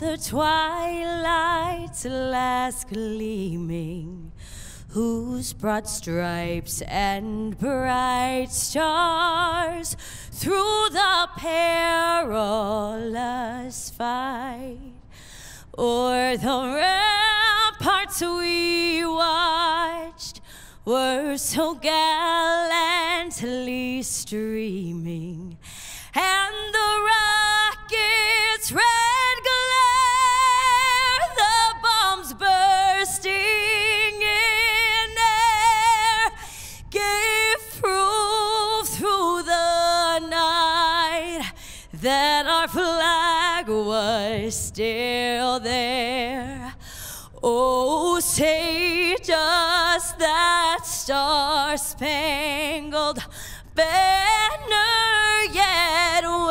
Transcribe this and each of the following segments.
the twilight's last gleaming, whose broad stripes and bright stars through the perilous fight, o'er the ramparts we watched, were so gallantly streaming, and the rocket's red glare, the bombs bursting in air, gave proof through the night that our flag was still there. Oh, say does that star-spangled banner yet wave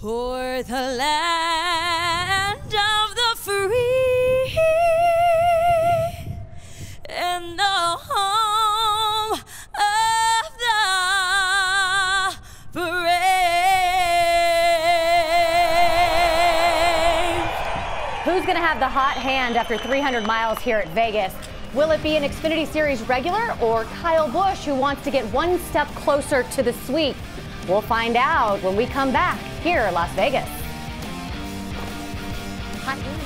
o'er the land of the free and the home of the brave. Who's going to have the hot hand after 300 miles here at Vegas? Will it be an Xfinity Series regular or Kyle Busch, who wants to get one step closer to the sweep? We'll find out when we come back here in Las Vegas. Hot hand.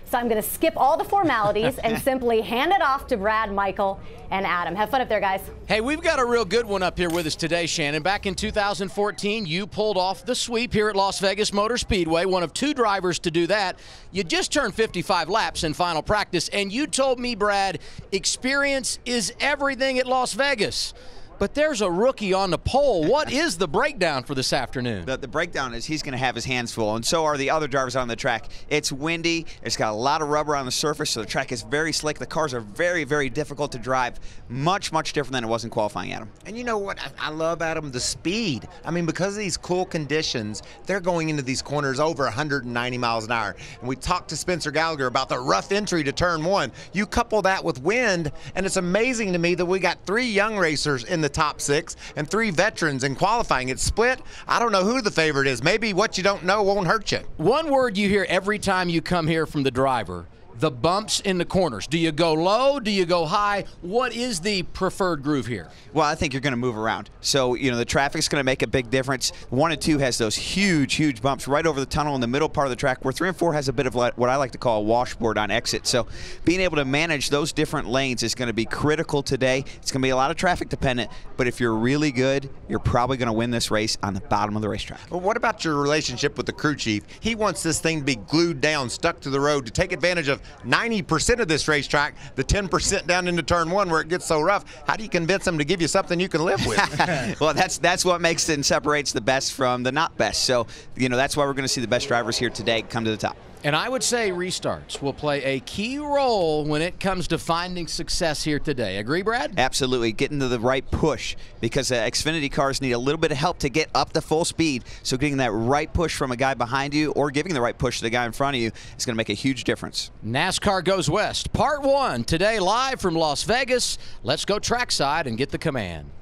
So I'm going to skip all the formalities and simply hand it off to Brad, Michael, and Adam. Have fun up there, guys. Hey, we've got a real good one up here with us today, Shannon. Back in 2014, you pulled off the sweep here at Las Vegas Motor Speedway, one of two drivers to do that. You just turned 55 laps in final practice, and you told me, Brad, experience is everything at Las Vegas. But there's a rookie on the pole. What is the breakdown for this afternoon? The breakdown is he's going to have his hands full, and so are the other drivers on the track. It's windy. It's got a lot of rubber on the surface, so the track is very slick. The cars are very, very difficult to drive. Much, much different than it was in qualifying, Adam. And you know what I love, Adam? The speed. I mean, because of these cool conditions, they're going into these corners over 190 miles an hour. And we talked to Spencer Gallagher about the rough entry to turn 1. You couple that with wind, and it's amazing to me that we got 3 young racers in the top 6 and 3 veterans in qualifying. It's split. I don't know who the favorite is. Maybe what you don't know won't hurt you. One word you hear every time you come here from the driver: the bumps in the corners. Do you go low? Do you go high? What is the preferred groove here? Well, I think you're going to move around. So, you know, the traffic's going to make a big difference. 1 and 2 has those huge, huge bumps right over the tunnel in the middle part of the track, where 3 and 4 has a bit of what I like to call a washboard on exit. So being able to manage those different lanes is going to be critical today. It's going to be a lot of traffic dependent, but if you're really good, you're probably going to win this race on the bottom of the racetrack. Well, what about your relationship with the crew chief? He wants this thing to be glued down, stuck to the road, to take advantage of 90% of this racetrack, the 10% down into turn 1 where it gets so rough. How do you convince them to give you something you can live with? Well, that's what makes it and separates the best from the not best. So, you know, that's why we're going to see the best drivers here today come to the top. And I would say restarts will play a key role when it comes to finding success here today. Agree, Brad? Absolutely. Getting to the right push, because Xfinity cars need a little bit of help to get up to full speed. So getting that right push from a guy behind you or giving the right push to the guy in front of you is going to make a huge difference. NASCAR Goes West, Part 1, today live from Las Vegas. Let's go trackside and get the command.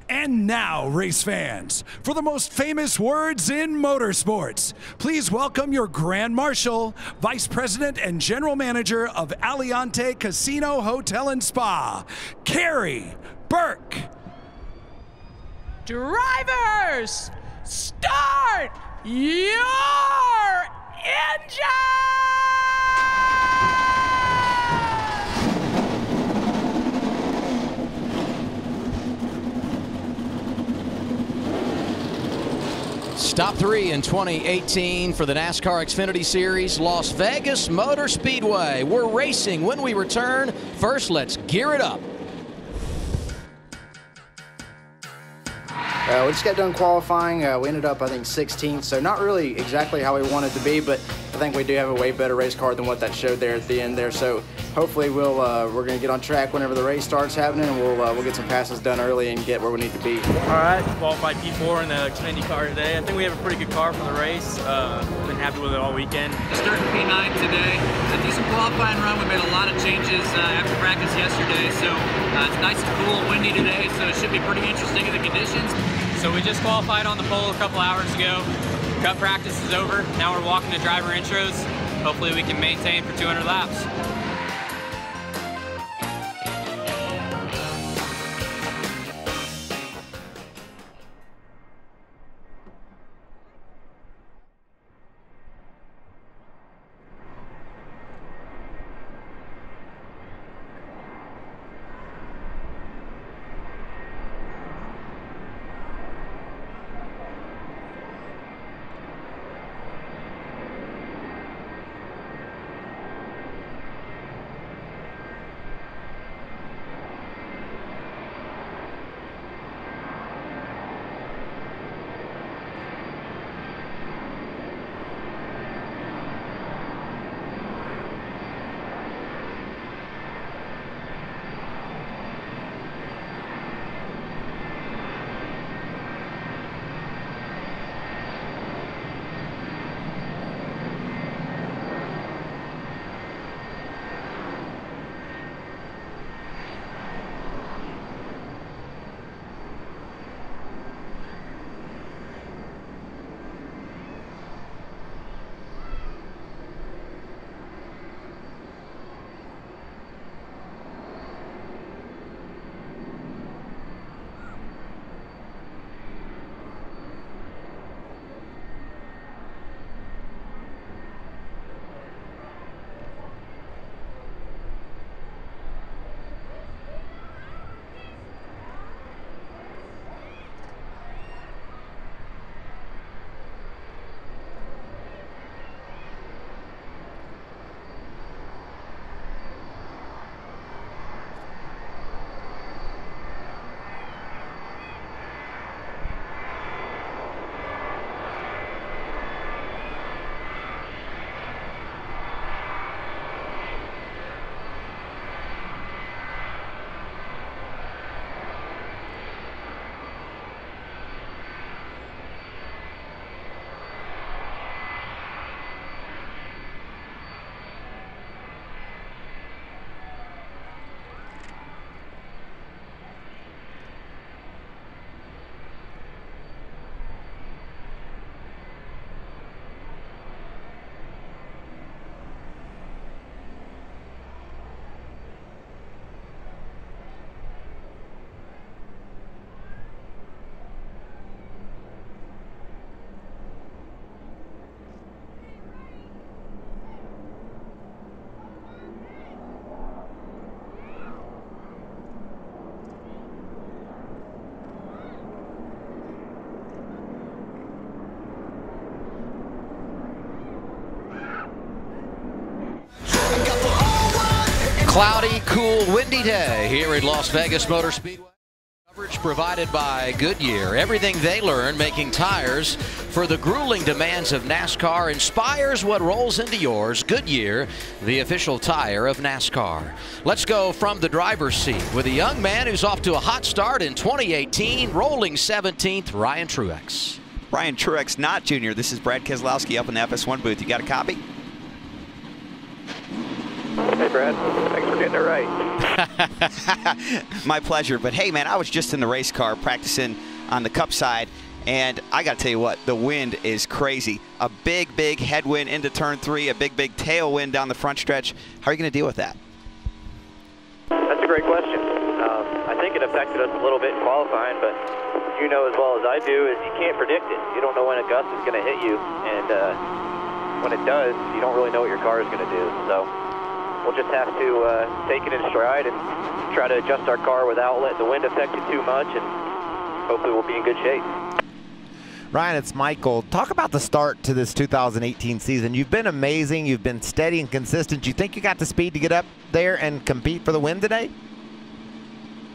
And now, race fans, for the most famous words in motorsports, please welcome your Grand Marshal, Vice President and General Manager of Aliante Casino Hotel and Spa, Carrie Burke. Drivers, start your engine! Stop 3 in 2018 for the NASCAR Xfinity Series, Las Vegas Motor Speedway. We're racing when we return. First, let's gear it up. We just got done qualifying. We ended up, I think, 16th, so not really exactly how we wanted to be, but I think we do have a way better race car than what that showed there at the end there. So hopefully we're going to get on track whenever the race starts happening, and we'll get some passes done early and get where we need to be. All right, qualified P4 in the Xfinity car today. I think we have a pretty good car for the race. Been happy with it all weekend. Starting P9 today. A decent qualifying run. We made a lot of changes after practice yesterday, so it's nice and cool and windy today, so it should be pretty interesting in the conditions. So we just qualified on the pole a couple hours ago. Cup practice is over. Now we're walking to driver intros. Hopefully we can maintain for 200 laps. Cloudy, cool, windy day here at Las Vegas Motor Speedway. Coverage provided by Goodyear. Everything they learn making tires for the grueling demands of NASCAR inspires what rolls into yours. Goodyear, the official tire of NASCAR. Let's go from the driver's seat with a young man who's off to a hot start in 2018, rolling 17th, Ryan Truex. Ryan Truex, not junior. This is Brad Keselowski up in the FS1 booth. You got a copy? Hey, Brad. Thanks for getting it right. My pleasure. But hey, man, I was just in the race car practicing on the Cup side, and I got to tell you what, the wind is crazy. A big, big headwind into turn 3, a big, big tailwind down the front stretch. How are you going to deal with that? That's a great question. I think it affected us a little bit in qualifying, but you know as well as I do is you can't predict it. You don't know when a gust is going to hit you, and when it does, you don't really know what your car is going to do. So we'll just have to take it in stride and try to adjust our car without letting the wind affect it too much, and hopefully we'll be in good shape. Ryan, it's Michael. Talk about the start to this 2018 season. You've been amazing. You've been steady and consistent. Do you think you got the speed to get up there and compete for the win today?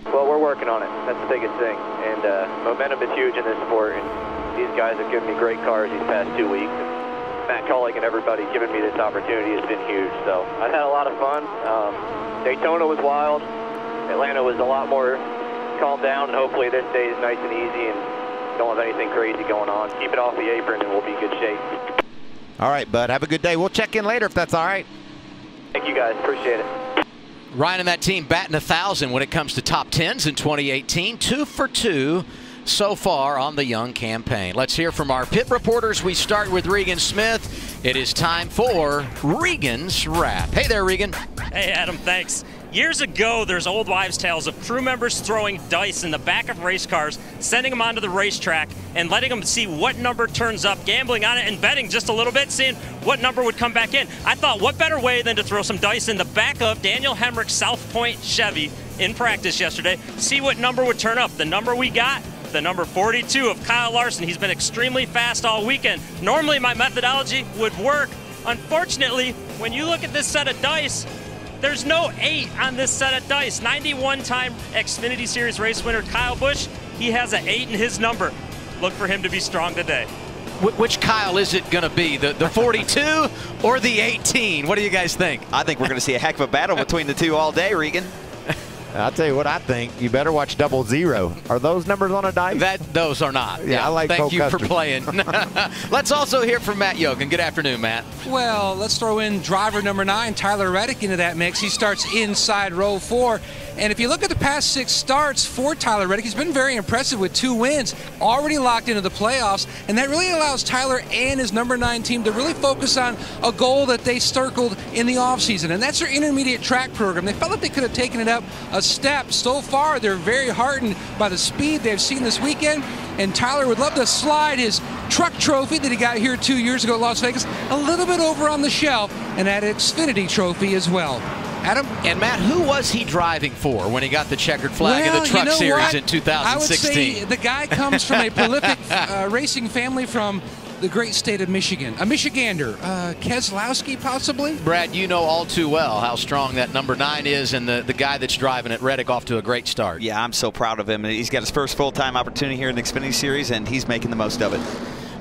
Well, we're working on it. That's the biggest thing. And momentum is huge in this sport, and these guys have given me great cars these past 2 weeks. Matt Collick and everybody giving me this opportunity has been huge. So I've had a lot of fun. Daytona was wild. Atlanta was a lot more calmed down, and hopefully this day is nice and easy and don't have anything crazy going on. Keep it off the apron and we'll be in good shape. All right, bud. Have a good day. We'll check in later if that's all right. Thank you, guys. Appreciate it. Ryan and that team batting 1,000 when it comes to top 10s in 2018. 2 for 2 so far on the young campaign. Let's hear from our pit reporters. We start with Regan Smith. It is time for Regan's Wrap. Hey there, Regan. Hey, Adam, thanks. Years ago, there's old wives' tales of crew members throwing dice in the back of race cars, sending them onto the racetrack, and letting them see what number turns up, gambling on it and betting just a little bit, seeing what number would come back in. I thought, what better way than to throw some dice in the back of Daniel Hemrick's South Point Chevy in practice yesterday, see what number would turn up. The number we got, the number 42 of Kyle Larson. He's been extremely fast all weekend. Normally, my methodology would work. Unfortunately, when you look at this set of dice, there's no 8 on this set of dice. 91-time Xfinity Series race winner Kyle Busch, he has an 8 in his number. Look for him to be strong today. Which Kyle is it going to be, the 42 or the 18? What do you guys think? I think we're going to see a heck of a battle between the two all day, Regan. I'll tell you what I think. You better watch 00. Are those numbers on a dice? Those are not. Yeah, I like Thank Cole you Custer. for playing. Let's also hear from Matt Yogan. Good afternoon, Matt. Well, let's throw in driver number 9, Tyler Reddick, into that mix. He starts inside row 4. And if you look at the past 6 starts for Tyler Reddick, he's been very impressive with 2 wins, already locked into the playoffs, and that really allows Tyler and his number 9 team to really focus on a goal that they circled in the offseason, and that's their intermediate track program. They felt like they could have taken it up a step. So far, they're very heartened by the speed they've seen this weekend, and Tyler would love to slide his truck trophy that he got here 2 years ago at Las Vegas a little bit over on the shelf, and that Xfinity trophy as well. Adam? And Matt, who was he driving for when he got the checkered flag in the Truck Series in 2016? I would say the guy comes from a prolific racing family from the great state of Michigan. A Michigander, Keselowski possibly? Brad, you know all too well how strong that number 9 is, and the guy that's driving it, Reddick, off to a great start. Yeah, I'm so proud of him. He's got his first full-time opportunity here in the Xfinity Series, and he's making the most of it.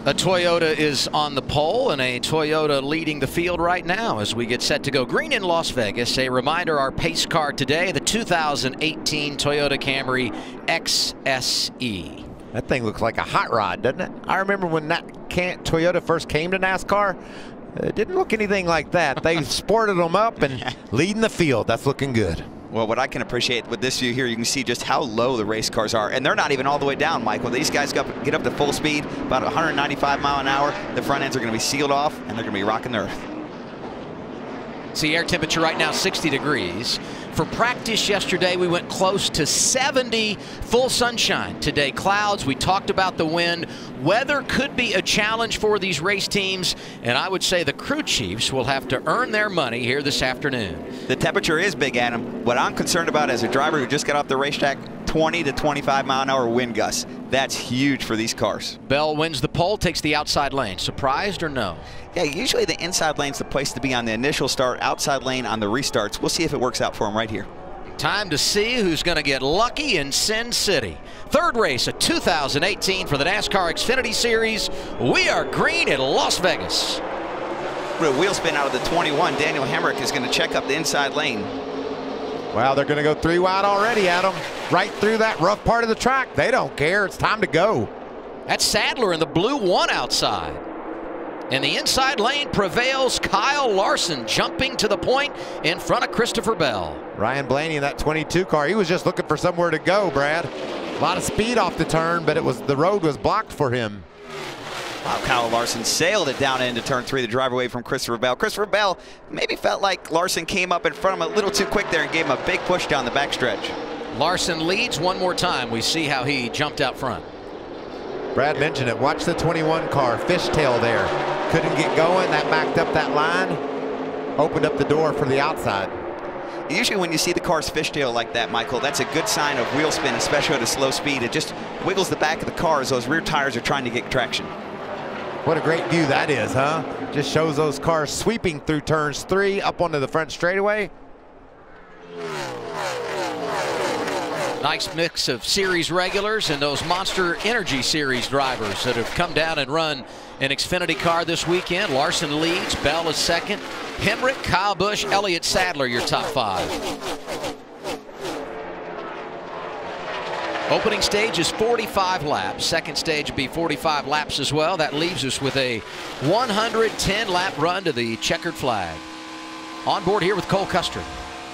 A Toyota is on the pole, and a Toyota leading the field right now as we get set to go green in Las Vegas. A reminder, our pace car today, the 2018 Toyota Camry XSE. That thing looks like a hot rod, doesn't it? I remember when that Toyota first came to NASCAR, it didn't look anything like that. They sported them up and leading the field. That's looking good. Well, what I can appreciate with this view here, you can see just how low the race cars are. And they're not even all the way down, Michael. These guys get up to full speed, about 195 mile an hour. The front ends are going to be sealed off, and they're going to be rocking the earth. See, air temperature right now, 60 degrees. For practice yesterday, we went close to 70, full sunshine. Today, clouds. We talked about the wind. Weather could be a challenge for these race teams, and I would say the crew chiefs will have to earn their money here this afternoon. The temperature is big, Adam. What I'm concerned about as a driver who just got off the racetrack, 20 to 25 mile an hour wind gusts. That's huge for these cars. Bell wins the pole, takes the outside lane. Surprised or no? Yeah, usually the inside lane's the place to be on the initial start, outside lane on the restarts. We'll see if it works out for him right here. Time to see who's going to get lucky in Sin City. Third race of 2018 for the NASCAR Xfinity Series. We are green at Las Vegas. With a wheel spin out of the 21, Daniel Hemrick is going to check up the inside lane. Wow, they're going to go 3 wide already, Adam. Right through that rough part of the track. They don't care. It's time to go. That's Sadler in the blue one outside. And the inside lane prevails. Kyle Larson jumping to the point in front of Christopher Bell. Ryan Blaney in that 22 car, he was just looking for somewhere to go, Brad. A lot of speed off the turn, but the road was blocked for him. Wow, Kyle Larson sailed it down into turn 3, the drive away from Christopher Bell. Christopher Bell maybe felt like Larson came up in front of him a little too quick there and gave him a big push down the backstretch. Larson leads one more time. We see how he jumped out front. Brad mentioned it. Watch the 21 car, fishtail there. Couldn't get going. That backed up that line. Opened up the door for the outside. Usually when you see the cars fishtail like that, Michael, that's a good sign of wheel spin, especially at a slow speed. It just wiggles the back of the car as those rear tires are trying to get traction. What a great view that is, huh? Just shows those cars sweeping through turns 3 up onto the front straightaway. Nice mix of series regulars and those Monster Energy Series drivers that have come down and run an Xfinity car this weekend. Larson leads, Bell is second. Hemrick, Kyle Busch, Elliott Sadler, your top 5. Opening stage is 45 laps. Second stage will be 45 laps as well. That leaves us with a 110-lap run to the checkered flag. On board here with Cole Custer.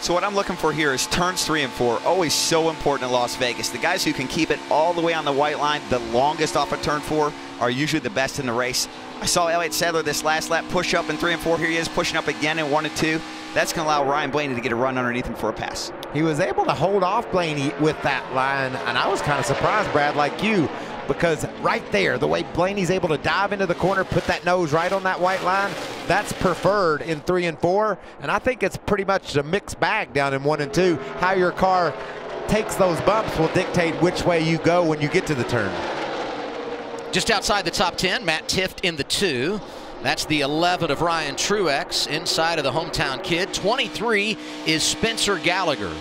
So what I'm looking for here is turns 3 and 4, always so important in Las Vegas. The guys who can keep it all the way on the white line, the longest off of turn 4, are usually the best in the race. I saw Elliott Sadler this last lap push up in 3 and 4. Here he is pushing up again in 1 and 2. That's going to allow Ryan Blaney to get a run underneath him for a pass. He was able to hold off Blaney with that line, and I was kind of surprised, Brad, like you, because right there, the way Blaney's able to dive into the corner, put that nose right on that white line, that's preferred in 3 and 4. And I think it's pretty much a mixed bag down in 1 and 2. How your car takes those bumps will dictate which way you go when you get to the turn. Just outside the top 10, Matt Tifft in the 2. That's the 11 of Ryan Truex inside of the hometown kid. 23 is Spencer Gallagher.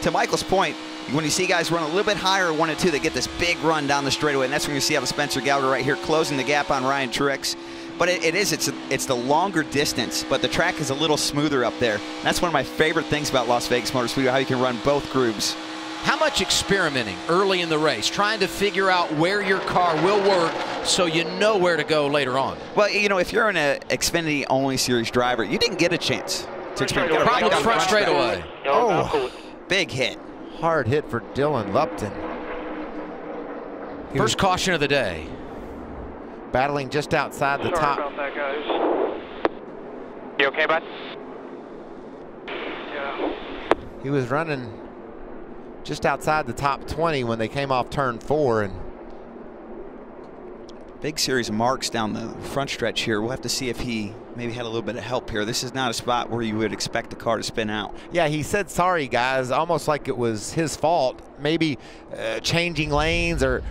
To Michael's point, when you see guys run a little bit higher 1 and 2, they get this big run down the straightaway, and that's when you see how Spencer Gallagher right here closing the gap on Ryan Truex. But it's the longer distance, but the track is a little smoother up there. And that's one of my favorite things about Las Vegas Motor Speedway, how you can run both grooves. How much experimenting early in the race, trying to figure out where your car will work so you know where to go later on? Well, you know, if you're an Xfinity only series driver, you didn't get a chance to experiment. Problem front straightaway. Oh, big hit. Hard hit for Dylan Lupton. First caution of the day. Battling just outside the top. Sorry about that, guys. You okay, bud? Yeah. He was running just outside the top 20 when they came off turn 4, and big series of marks down the front stretch here. We'll have to see if he maybe had a little bit of help here. This is not a spot where you would expect the car to spin out. Yeah, he said sorry guys, almost like it was his fault. Maybe changing lanes or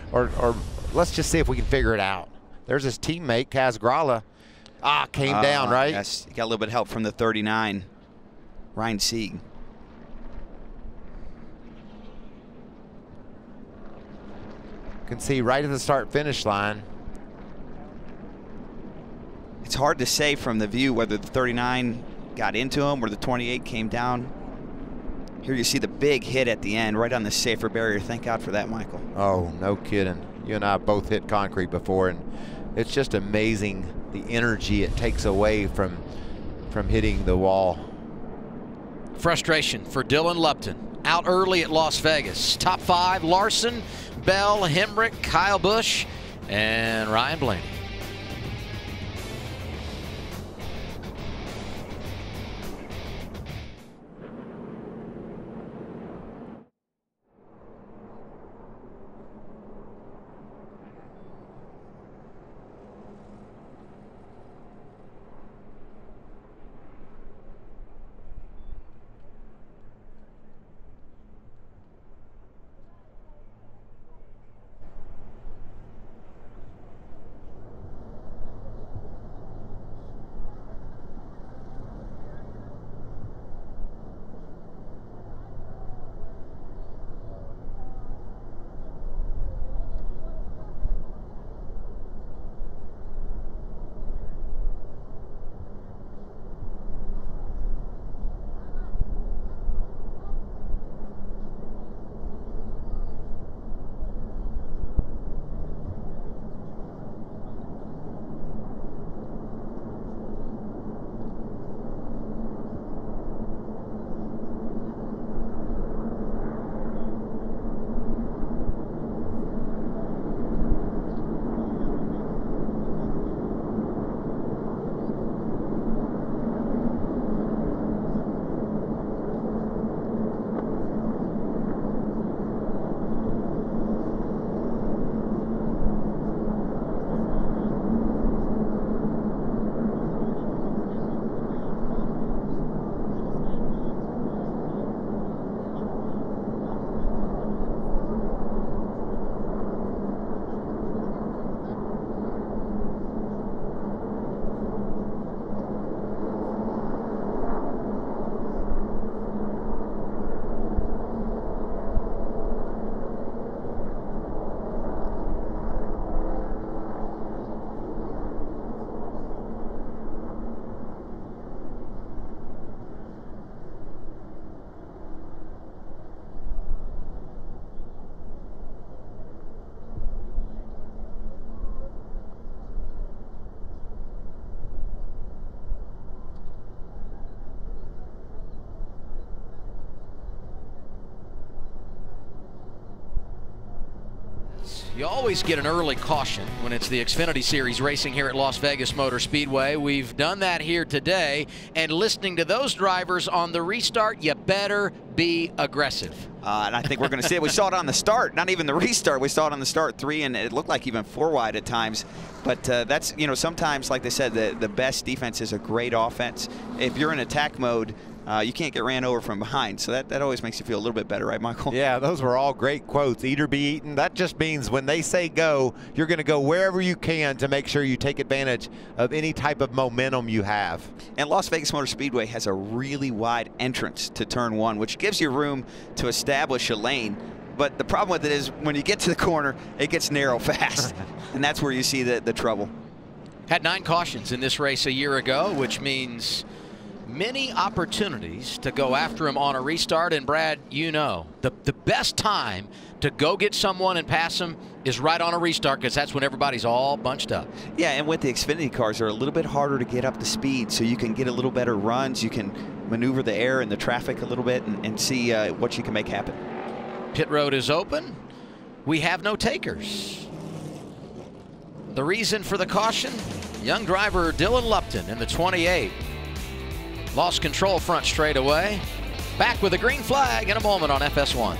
let's just see if we can figure it out. There's his teammate Kaz Grala. Came down, right? Yes, he got a little bit of help from the 39, Ryan Sieg. Can see right at the start finish line. It's hard to say from the view whether the 39 got into him or the 28 came down. Here you see the big hit at the end right on the safer barrier. Thank God for that, Michael. Oh, no kidding. You and I both hit concrete before, and it's just amazing the energy it takes away from hitting the wall. Frustration for Dylan Lupton. Out early at Las Vegas. Top 5, Larson, Bell, Hemrick, Kyle Busch, and Ryan Blaney. You always get an early caution when it's the Xfinity Series racing here at Las Vegas Motor Speedway. We've done that here today, and listening to those drivers on the restart, you better be aggressive. And I think we're going to see it. We saw it on the start, not even the restart. We saw it on the start 3, and it looked like even 4 wide at times. But that's, you know, sometimes, like they said, the best defense is a great offense. If you're in attack mode, you can't get ran over from behind. So that always makes you feel a little bit better, right, Michael? Yeah, those were all great quotes. Eat or be eaten. That just means when they say go, you're going to go wherever you can to make sure you take advantage of any type of momentum you have. And Las Vegas Motor Speedway has a really wide entrance to turn 1, which gives you room to establish a lane. But the problem with it is when you get to the corner, it gets narrow fast. And that's where you see the trouble. Had 9 cautions in this race a year ago, which means many opportunities to go after him on a restart. And Brad, you know, the best time to go get someone and pass them is right on a restart, because that's when everybody's all bunched up. Yeah, and with the Xfinity cars, they're a little bit harder to get up to speed, so you can get a little better runs. You can maneuver the air and the traffic a little bit and see what you can make happen. Pit road is open. We have no takers. The reason for the caution, young driver Dylan Lupton in the 28. Lost control front straightaway. Back with a green flag in a moment on FS1.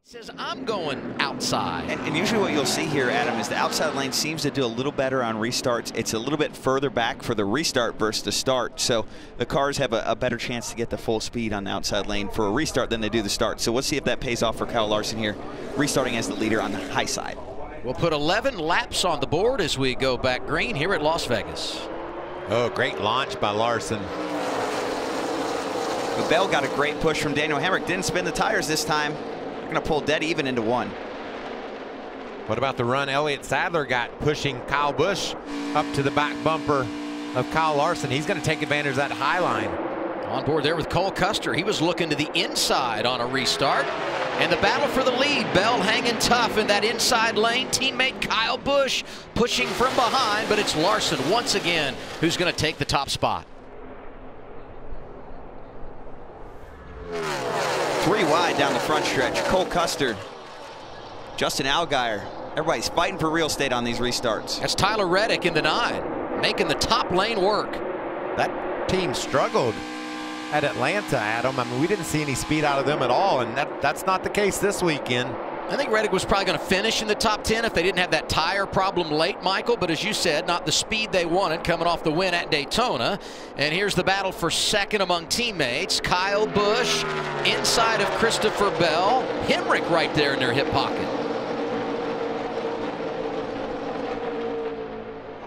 Says I'm going outside. And usually what you'll see here, Adam, is the outside lane seems to do a little better on restarts. It's a little bit further back for the restart versus the start. So the cars have a better chance to get the full speed on the outside lane for a restart than they do the start. So we'll see if that pays off for Kyle Larson here, restarting as the leader on the high side. We'll put 11 laps on the board as we go back green here at Las Vegas. Oh, great launch by Larson. But Bell got a great push from Daniel Hemrick. Didn't spin the tires this time. Going to pull dead even into one. What about the run Elliott Sadler got pushing Kyle Busch up to the back bumper of Kyle Larson? He's going to take advantage of that high line. On board there with Cole Custer. He was looking to the inside on a restart. And the battle for the lead. Bell hanging tough in that inside lane. Teammate Kyle Busch pushing from behind, but it's Larson once again who's going to take the top spot. 3 wide down the front stretch. Cole Custer, Justin Allgaier. Everybody's fighting for real estate on these restarts. That's Tyler Reddick in the 9, making the top lane work. That team struggled at Atlanta, Adam. I mean, we didn't see any speed out of them at all, and that's not the case this weekend. I think Reddick was probably going to finish in the top 10 if they didn't have that tire problem late, Michael. But as you said, not the speed they wanted coming off the win at Daytona. And here's the battle for second among teammates. Kyle Busch inside of Christopher Bell. Hemrick right there in their hip pocket.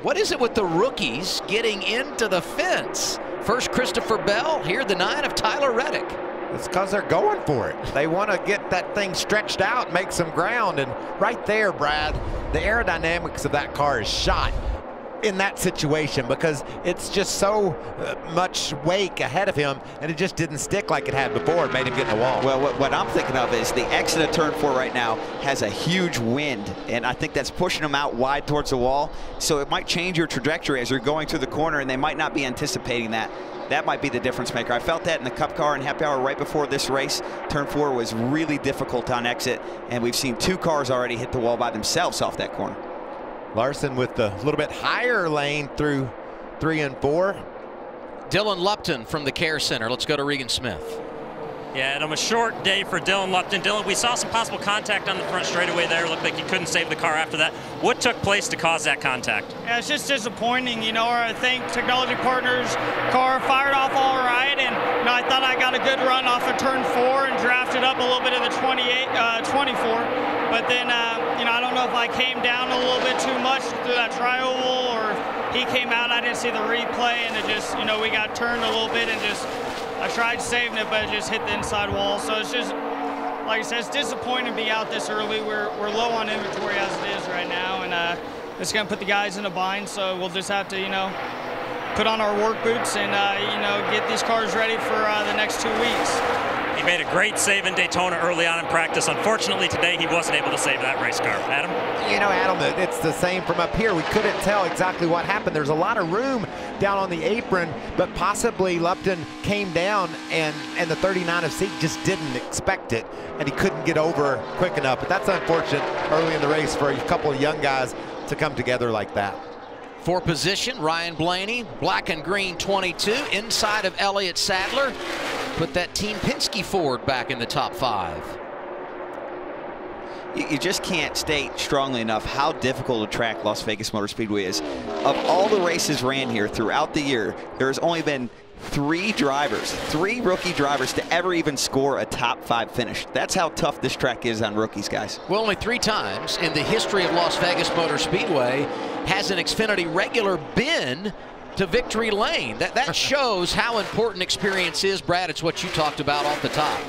What is it with the rookies getting into the fence? First Christopher Bell, here the 9 of Tyler Reddick. It's because they're going for it. They want to get that thing stretched out, make some ground. And right there, Brad, the aerodynamics of that car is shot in that situation because it's just so much wake ahead of him, and it just didn't stick like it had before. It made him get in the wall. Well, what I'm thinking of is the exit of turn 4 right now has a huge wind, and I think that's pushing him out wide towards the wall. So it might change your trajectory as you're going through the corner, and they might not be anticipating that. That might be the difference maker. I felt that in the Cup car and Happy Hour right before this race. Turn 4 was really difficult on exit, and we've seen 2 cars already hit the wall by themselves off that corner. Larson with the little bit higher lane through 3 and 4. Dylan Lupton from the Care Center. Let's go to Regan Smith. Yeah, and a short day for Dylan Lupton. Dylan, we saw some possible contact on the front straightaway there. Looked like he couldn't save the car after that. What took place to cause that contact? Yeah, it's just disappointing. You know, I think Technology Partners car fired off all right, and you know, I thought I got a good run off of turn 4 and drafted up a little bit of the 24. But then, you know, I don't know if I came down a little bit too much through that tri-oval, or he came out. I didn't see the replay, and it just, you know, we got turned a little bit and just. I tried saving it, but it just hit the inside wall. So it's just, like I said, it's disappointing to be out this early. We're low on inventory as it is right now, and it's going to put the guys in a bind. So we'll just have to, you know, put on our work boots and, you know, get these cars ready for the next 2 weeks. He made a great save in Daytona early on in practice. Unfortunately, today he wasn't able to save that race car. Adam? You know, Adam, it's the same from up here. We couldn't tell exactly what happened. There's a lot of room down on the apron, but possibly Lupton came down and the 39 of seat just didn't expect it, and he couldn't get over quick enough. But that's unfortunate early in the race for a couple of young guys to come together like that. For position, Ryan Blaney, black and green 22, inside of Elliott Sadler. Put that Team Penske Ford back in the top 5. You just can't state strongly enough how difficult a track Las Vegas Motor Speedway is. Of all the races ran here throughout the year, there's only been 3 rookie drivers to ever even score a top 5 finish. That's how tough this track is on rookies, guys. Well, only 3 times in the history of Las Vegas Motor Speedway has an Xfinity regular been to victory lane. That shows how important experience is, Brad. It's what you talked about off the top.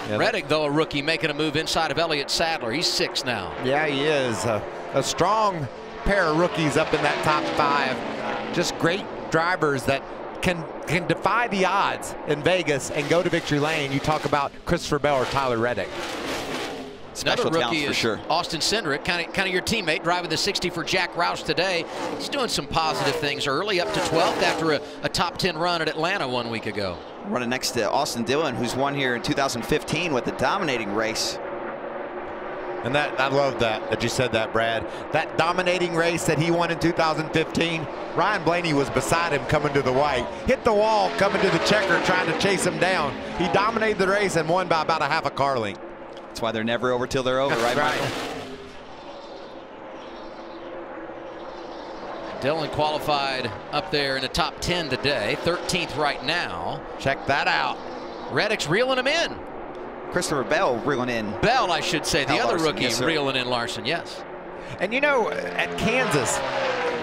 Yeah, Reddick, though, a rookie, making a move inside of Elliott Sadler. He's 6 now. Yeah, he is. A strong pair of rookies up in that top 5. Just great drivers that can defy the odds in Vegas and go to victory lane. You talk about Christopher Bell or Tyler Reddick. Another rookie is sure. Austin Cindric, kind of your teammate, driving the 60 for Jack Roush today. He's doing some positive things early, up to 12th after a top 10 run at Atlanta 1 week ago. Running next to Austin Dillon, who's won here in 2015 with a dominating race. And I love that you said that, Brad. That dominating race that he won in 2015, Ryan Blaney was beside him coming to the white. Hit the wall coming to the checker trying to chase him down. He dominated the race and won by about a half a car length. That's why they're never over till they're over, right, Michael? Dillon qualified up there in the top 10 today, 13th right now. Check that out. Reddick's reeling him in. Christopher Bell reeling in. Bell, I should say. The other Larson, rookie yes, reeling in Larson, yes. And you know, at Kansas,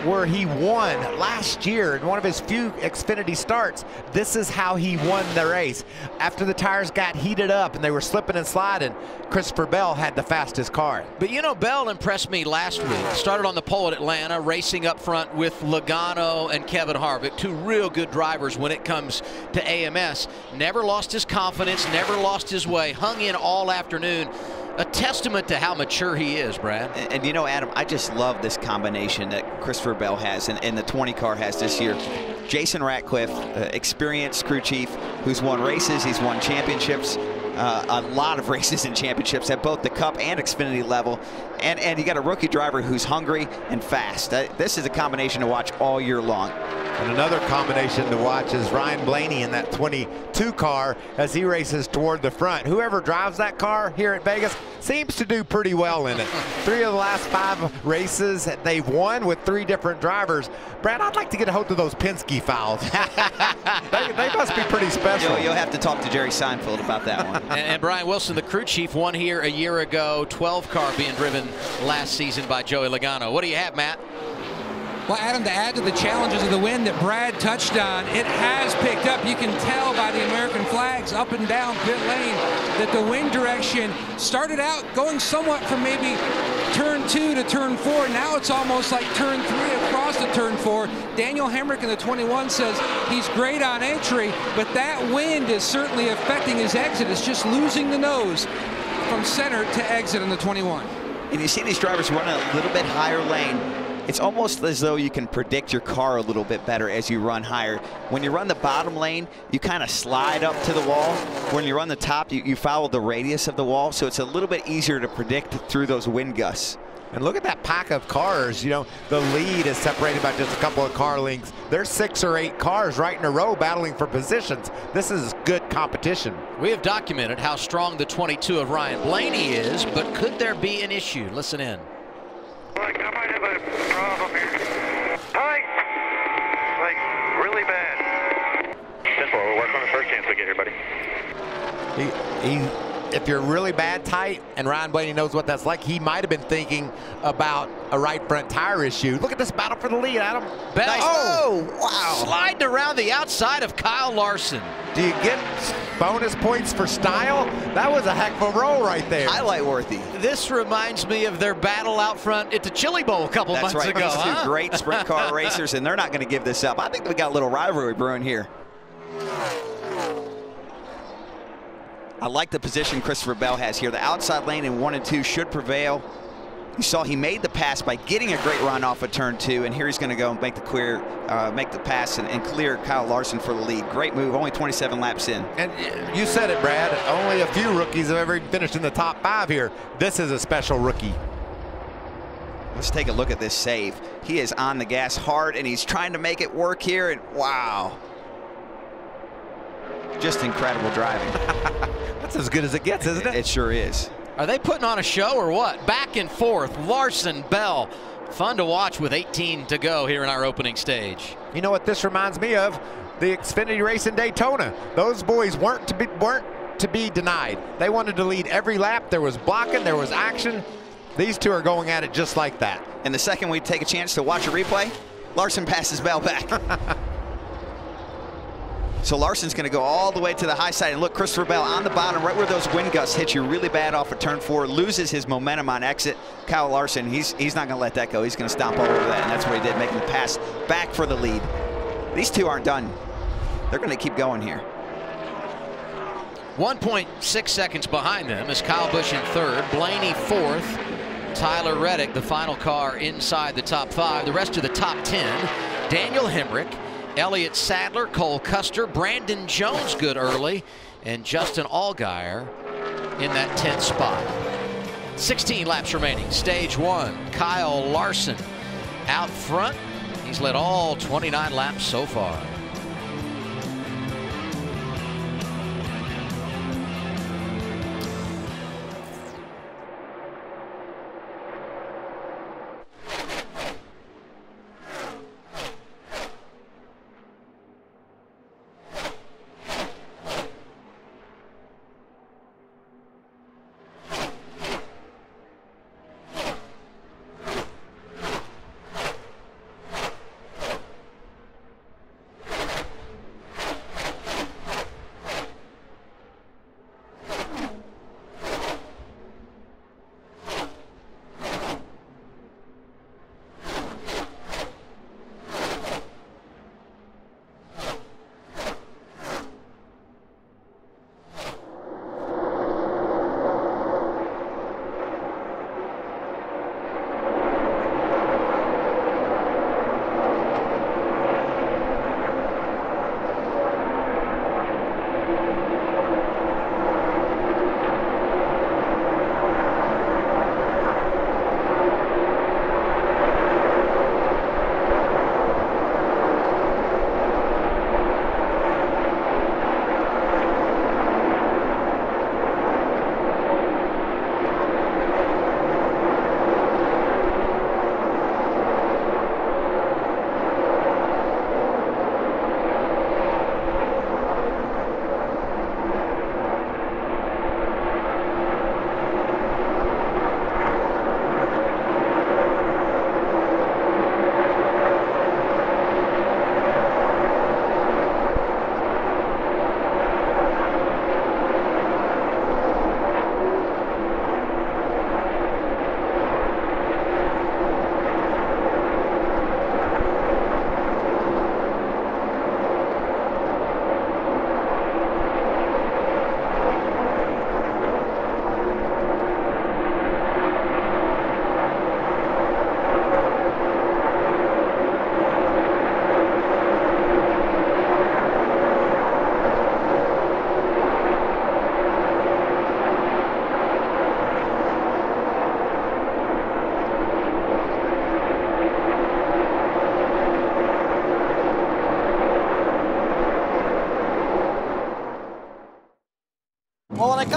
where he won last year in one of his few Xfinity starts. This is how he won the race. After the tires got heated up and they were slipping and sliding, Christopher Bell had the fastest car. But you know, Bell impressed me last week. Started on the pole at Atlanta, racing up front with Logano and Kevin Harvick, two real good drivers when it comes to AMS. Never lost his confidence, never lost his way, hung in all afternoon. A testament to how mature he is, Brad. And you know, Adam, I just love this combination that Christopher Bell has and the 20 car has this year. Jason Ratcliffe, experienced crew chief, who's won races, he's won championships, a lot of races and championships at both the Cup and Xfinity level. And you got a rookie driver who's hungry and fast. This is a combination to watch all year long. And another combination to watch is Ryan Blaney in that 22 car as he races toward the front. Whoever drives that car here at Vegas seems to do pretty well in it. 3 of the last 5 races they've won with 3 different drivers. Brad, I'd like to get a hold of those Penske files. they must be pretty special. You'll have to talk to Jerry Seinfeld about that one. And Brian Wilson, the crew chief, won here a year ago. 12 car being driven last season by Joey Logano. What do you have, Matt? Well, Adam, to add to the challenges of the wind that Brad touched on, it has picked up. You can tell by the American flags up and down pit lane that the wind direction started out going somewhat from maybe turn 2 to turn 4. Now it's almost like turn 3 across to turn 4. Daniel Hemrick in the 21 says he's great on entry, but that wind is certainly affecting his exit. It's just losing the nose from center to exit in the 21. And you see these drivers running a little bit higher lane. It's almost as though you can predict your car a little bit better as you run higher. When you run the bottom lane, you kind of slide up to the wall. When you run the top, you follow the radius of the wall, so it's a little bit easier to predict through those wind gusts. And look at that pack of cars. You know, the lead is separated by just a couple of car lengths. There's 6 or 8 cars right in a row battling for positions. This is good competition. We have documented how strong the 22 of Ryan Blaney is, but could there be an issue? Listen in. Like, I might have a problem here. Tight! Like, really bad. 10-4, we'll work on the first chance we get here, buddy. If you're really bad tight, and Ryan Blaney knows what that's like, he might have been thinking about a right front tire issue. Look at this battle for the lead, Adam. Bell, Nice. oh, wow. Sliding around the outside of Kyle Larson. Do you get bonus points for style? That was a heck of a roll right there. Highlight worthy. This reminds me of their battle out front at the Chili Bowl a couple months ago. That's right. These huh? 2 great sprint car racers, and they're not going to give this up. I think we got a little rivalry brewing here. I like the position Christopher Bell has here. The outside lane in 1 and 2 should prevail. You saw he made the pass by getting a great run off of turn 2, and here he's going to go and make the pass and clear Kyle Larson for the lead. Great move, only 27 laps in. And you said it, Brad. Only a few rookies have ever finished in the top 5 here. This is a special rookie. Let's take a look at this save. He is on the gas hard, and he's trying to make it work here, and wow. Just incredible driving. That's as good as it gets, isn't it? It sure is. Are they putting on a show or what? Back and forth, Larson, Bell. Fun to watch with 18 to go here in our opening stage. You know what this reminds me of? The Xfinity race in Daytona. Those boys weren't to be denied. They wanted to lead every lap. There was blocking, there was action. These 2 are going at it just like that. And the second we take a chance to watch a replay, Larson passes Bell back. So Larson's going to go all the way to the high side, and look, Christopher Bell on the bottom, right where those wind gusts hit you really bad off of turn 4, loses his momentum on exit. Kyle Larson, he's not going to let that go. He's going to stomp all over that, and that's what he did, making the pass back for the lead. These 2 aren't done. They're going to keep going here. 1.6 seconds behind them is Kyle Busch in 3rd, Blaney 4th, Tyler Reddick, the final car inside the top 5. The rest of the top 10, Daniel Hemrick, Elliott Sadler, Cole Custer, Brandon Jones good early, and Justin Allgaier in that 10th spot. 16 laps remaining. Stage 1, Kyle Larson out front. He's led all 29 laps so far.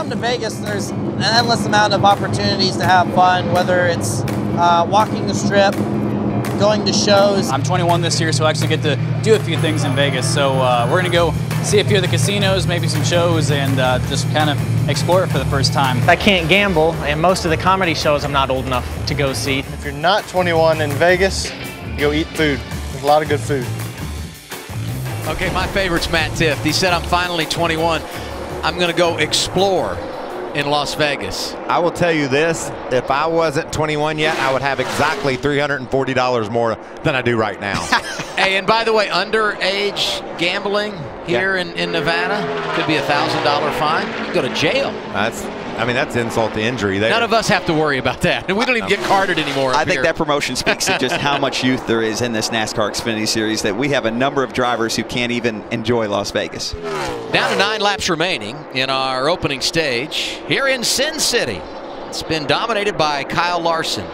come to Vegas, there's an endless amount of opportunities to have fun, whether it's walking the strip, going to shows. I'm 21 this year, so I actually get to do a few things in Vegas. So we're gonna go see a few of the casinos, maybe some shows, and just kind of explore it for the first time. I can't gamble, and most of the comedy shows I'm not old enough to go see. If you're not 21 in Vegas, go eat food. There's a lot of good food. Okay, my favorite's Matt Tift. He said, I'm finally 21. I'm going to go explore in Las Vegas. I will tell you this, if I wasn't 21 yet, I would have exactly $340 more than I do right now. Hey, and by the way, underage gambling here in Nevada could be a $1,000 fine. You can go to jail. That's insult to injury. None of us have to worry about that. We don't even get carded anymore. I think that promotion speaks to just how much youth there is in this NASCAR Xfinity Series, that we have a number of drivers who can't even enjoy Las Vegas. Down to 9 laps remaining in our opening stage here in Sin City. It's been dominated by Kyle Larson.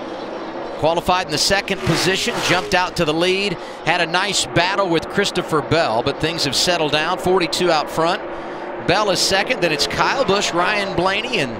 Qualified in the 2nd position, jumped out to the lead, had a nice battle with Christopher Bell, but things have settled down. 42 out front. Bell is 2nd, then it's Kyle Busch, Ryan Blaney, and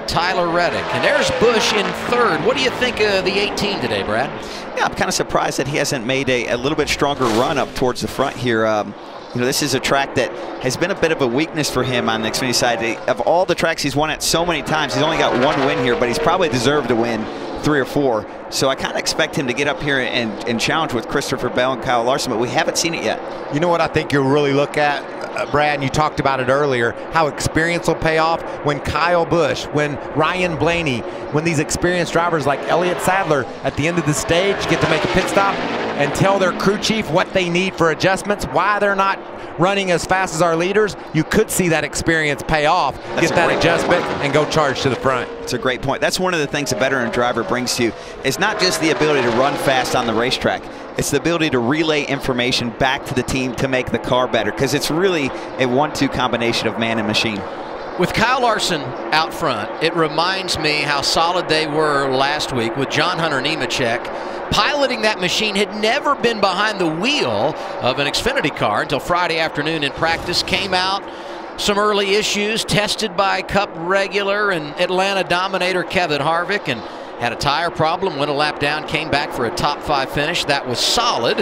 Tyler Reddick. And there's Busch in 3rd. What do you think of the 18 today, Brad? Yeah, I'm kind of surprised that he hasn't made a little bit stronger run up towards the front here. You know, this is a track that has been a bit of a weakness for him on the Xfinity side. Of all the tracks he's won at so many times, he's only got 1 win here, but he's probably deserved to win 3 or 4. So I kind of expect him to get up here and challenge with Christopher Bell and Kyle Larson, but we haven't seen it yet. You know what I think you'll really look at, Brad, and you talked about it earlier, how experience will pay off when Kyle Busch, when Ryan Blaney, when these experienced drivers like Elliott Sadler at the end of the stage get to make a pit stop and tell their crew chief what they need for adjustments, why they're not running as fast as our leaders. You could see that experience pay off, get that adjustment, and go charge to the front. It's a great point. That's one of the things a veteran driver brings to you. It's not just the ability to run fast on the racetrack. It's the ability to relay information back to the team to make the car better, because it's really a 1-2 combination of man and machine. With Kyle Larson out front, it reminds me how solid they were last week with John Hunter Nemechek. Piloting that machine, had never been behind the wheel of an Xfinity car until Friday afternoon in practice. Came out, some early issues, tested by Cup regular and Atlanta dominator Kevin Harvick, and had a tire problem, went a lap down, came back for a top 5 finish. That was solid.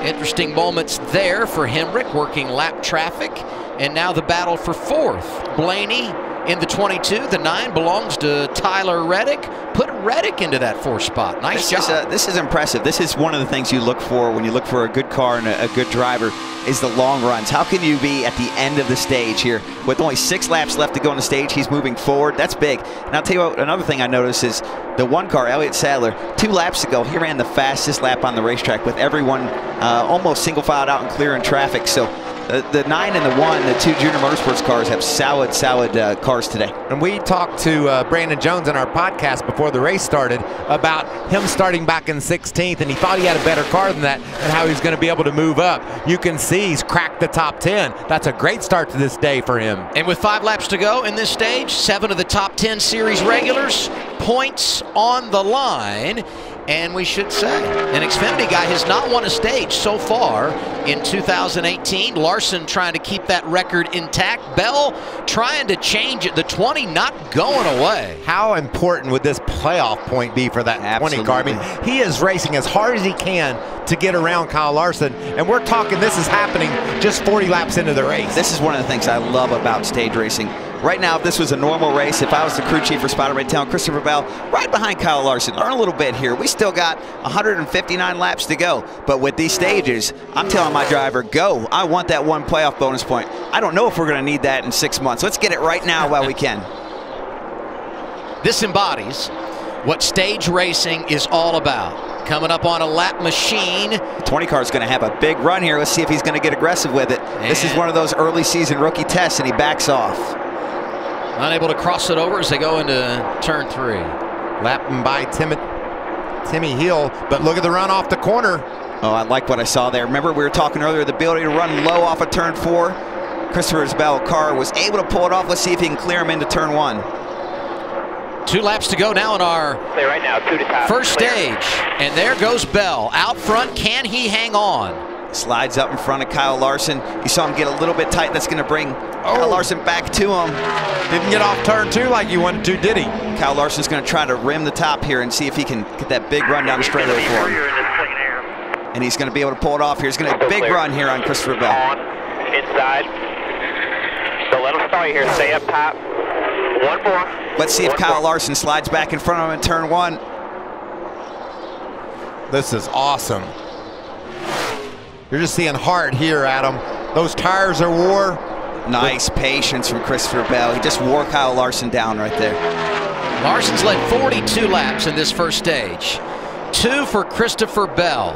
Interesting moments there for Hemrick, working lap traffic. And now the battle for 4th. Blaney in the 22. The 9 belongs to Tyler Reddick. Put Reddick into that 4th spot. Nice job. This is impressive. This is one of the things you look for when you look for a good car and a good driver, is the long runs. How can you be at the end of the stage here with only 6 laps left to go on the stage? He's moving forward. That's big. And I'll tell you what, another thing I noticed is the 1 car, Elliott Sadler, 2 laps ago, he ran the fastest lap on the racetrack with everyone almost single filed out and clearing traffic. So the 9 and the 1, the 2 Junior Motorsports cars have solid cars today. And we talked to Brandon Jones in our podcast before the race started about him starting back in 16th, and he thought he had a better car than that and how he's going to be able to move up. You can see he's cracked the top 10. That's a great start to this day for him. And with 5 laps to go in this stage, 7 of the top 10 series regulars, points on the line. And we should say, an Xfinity guy has not won a stage so far in 2018. Larson trying to keep that record intact. Bell trying to change it. The 20 not going away. How important would this playoff point be for that 20 car? I mean, he is racing as hard as he can to get around Kyle Larson. And we're talking this is happening just 40 laps into the race. This is one of the things I love about stage racing. Right now, if this was a normal race, if I was the crew chief for Spider, I'd tell Christopher Bell, right behind Kyle Larson, learn a little bit here. We still got 159 laps to go. But with these stages, I'm telling my driver, go. I want that 1 playoff bonus point. I don't know if we're going to need that in 6 months. Let's get it right now while we can. This embodies what stage racing is all about. Coming up on a lap machine. The 20 car is going to have a big run here. Let's see if he's going to get aggressive with it. And this is one of those early season rookie tests, and he backs off. Unable to cross it over as they go into turn 3. Lapping by Timmy Hill, but look at the run off the corner. Oh, I like what I saw there. Remember, we were talking earlier, the ability to run low off of turn 4. Christopher Bell car was able to pull it off. Let's see if he can clear him into turn 1. 2 laps to go now in our right now, 2 to top. first stage. And there goes Bell out front. Can he hang on? Slides up in front of Kyle Larson. You saw him get a little bit tight. That's going to bring Kyle Larson back to him. Didn't get off turn 2 like you wanted to, did he? Kyle Larson's going to try to rim the top here and see if he can get that big run down the straightaway for him. And he's going to be able to pull it off here. He's going to have a big run here on Christopher Bell. Inside. So let him start here. Stay up top. 1-4. Let's see if Kyle Larson slides back in front of him in turn 1. This is awesome. You're just seeing heart here, Adam. Those tires are wore. Nice patience from Christopher Bell. He just wore Kyle Larson down right there. Larson's led 42 laps in this first stage. 2 for Christopher Bell.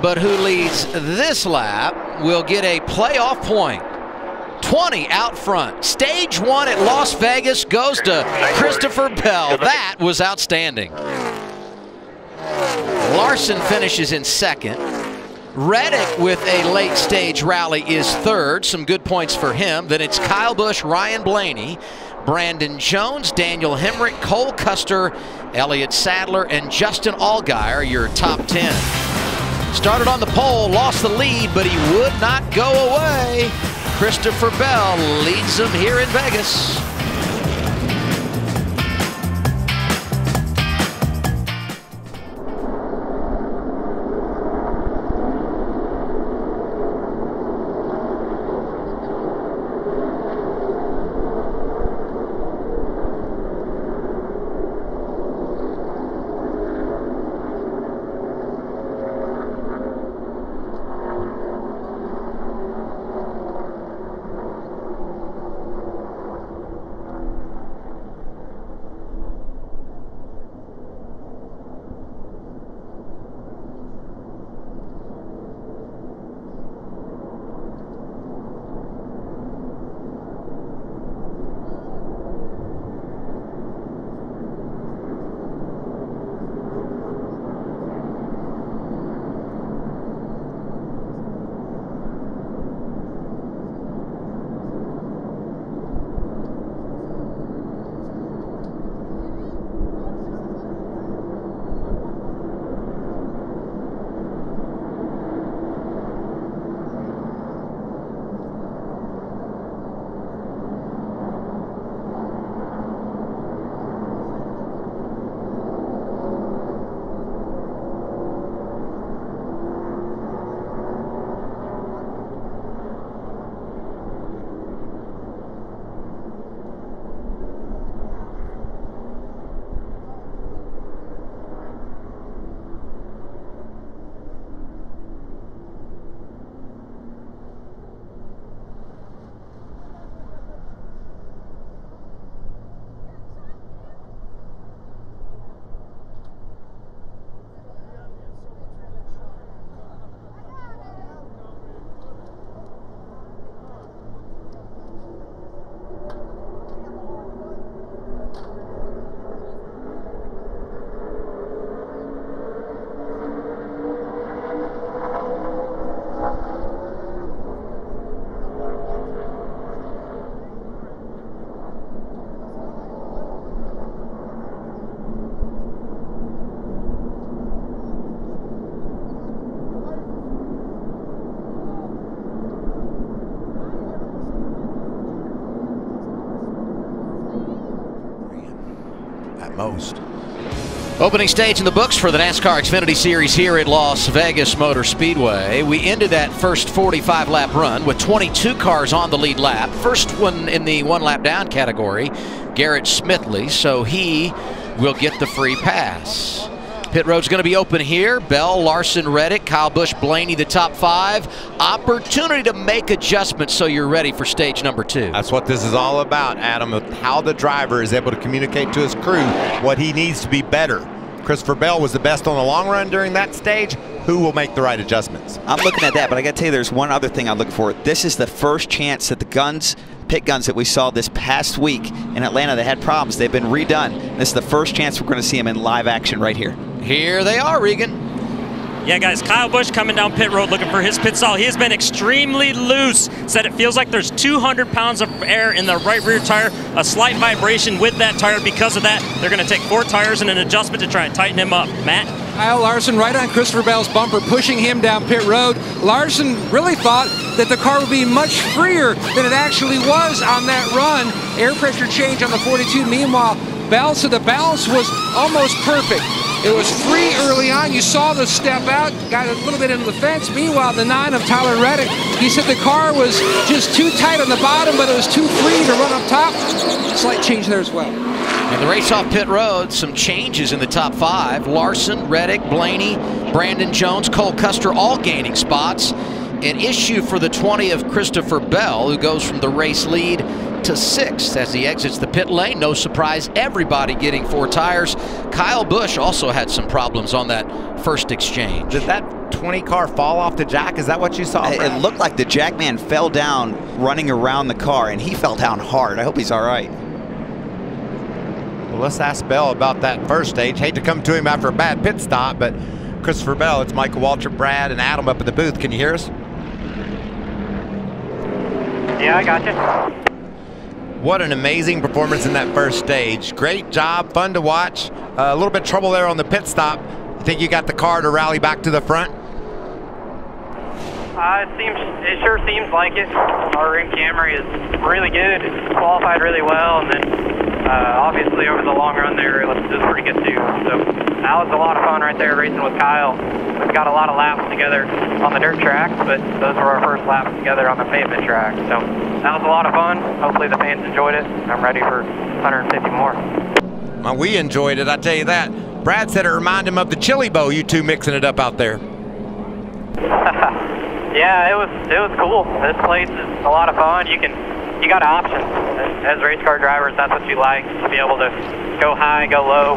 But who leads this lap will get a playoff point. 20 out front. Stage 1 at Las Vegas goes to Christopher Bell. That was outstanding. Larson finishes in second. Reddick with a late stage rally is third. Some good points for him. Then it's Kyle Busch, Ryan Blaney, Brandon Jones, Daniel Hemrick, Cole Custer, Elliott Sadler, and Justin Allgaier, your top 10. Started on the pole, lost the lead, but he would not go away. Christopher Bell leads them here in Vegas. Most. Opening stage in the books for the NASCAR Xfinity Series here at Las Vegas Motor Speedway. We ended that first 45-lap run with 22 cars on the lead lap. First one in the one-lap down category, Garrett Smithley, so he will get the free pass. Pit road's going to be open here. Bell, Larson, Reddick, Kyle Busch, Blaney, the top 5. Opportunity to make adjustments so you're ready for stage number 2. That's what this is all about, Adam, of how the driver is able to communicate to his crew what he needs to be better. Christopher Bell was the best on the long run during that stage. Who will make the right adjustments? I'm looking at that, but I got to tell you, there's one other thing I look for. This is the first chance that the pit guns that we saw this past week in Atlanta that had problems, they've been redone. This is the first chance we're going to see them in live action right here. Here they are, Regan. Yeah, guys, Kyle Busch coming down pit road looking for his pit stall. He has been extremely loose. Said it feels like there's 200 pounds of air in the right rear tire. A slight vibration with that tire. Because of that, they're going to take 4 tires and an adjustment to try and tighten him up. Matt? Kyle Larson right on Christopher Bell's bumper, pushing him down pit road. Larson really thought that the car would be much freer than it actually was on that run. Air pressure change on the 42. Meanwhile, Bell, so the balance was almost perfect. It was free early on. You saw the step out, got a little bit into the fence. Meanwhile, the 9 of Tyler Reddick, he said the car was just too tight on the bottom, but it was too free to run up top. Slight change there as well. And the race off pit road, some changes in the top 5. Larson, Reddick, Blaney, Brandon Jones, Cole Custer all gaining spots. An issue for the 20 of Christopher Bell, who goes from the race lead to 6th as he exits the pit lane. No surprise, everybody getting 4 tires. Kyle Busch also had some problems on that first exchange. Did that 20 car fall off the jack? Is that what you saw? It looked like the jackman fell down running around the car, and he fell down hard. I hope he's all right. Well, let's ask Bell about that first stage. Hate to come to him after a bad pit stop, but Christopher Bell, it's Michael Waltrip, Brad, and Adam up in the booth. Can you hear us? Yeah, I got you. What an amazing performance in that first stage. Great job, fun to watch. A little bit of trouble there on the pit stop. You think you got the car to rally back to the front? It sure seems like it. Our rim Camry is really good. It's qualified really well, and then obviously over the long run there, it was pretty good too. So that was a lot of fun right there racing with Kyle. We've got a lot of laps together on the dirt track, but those were our first laps together on the pavement track. So that was a lot of fun. Hopefully the fans enjoyed it. I'm ready for 150 more. Well, we enjoyed it, I tell you that. Brad said it reminded him of the chili bowl, you two mixing it up out there. Yeah, it was cool. This place is a lot of fun. You got options. As race car drivers, that's what you like, to be able to go high, go low.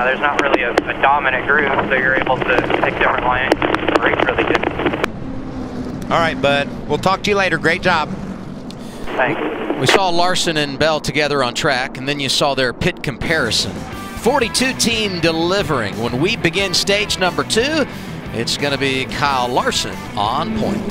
There's not really a dominant groove, so you're able to pick different lanes and race really good. All right, bud. We'll talk to you later. Great job. Thanks. We saw Larson and Bell together on track, and then you saw their pit comparison. 42 team delivering. When we begin stage number 2, it's going to be Kyle Larson on point.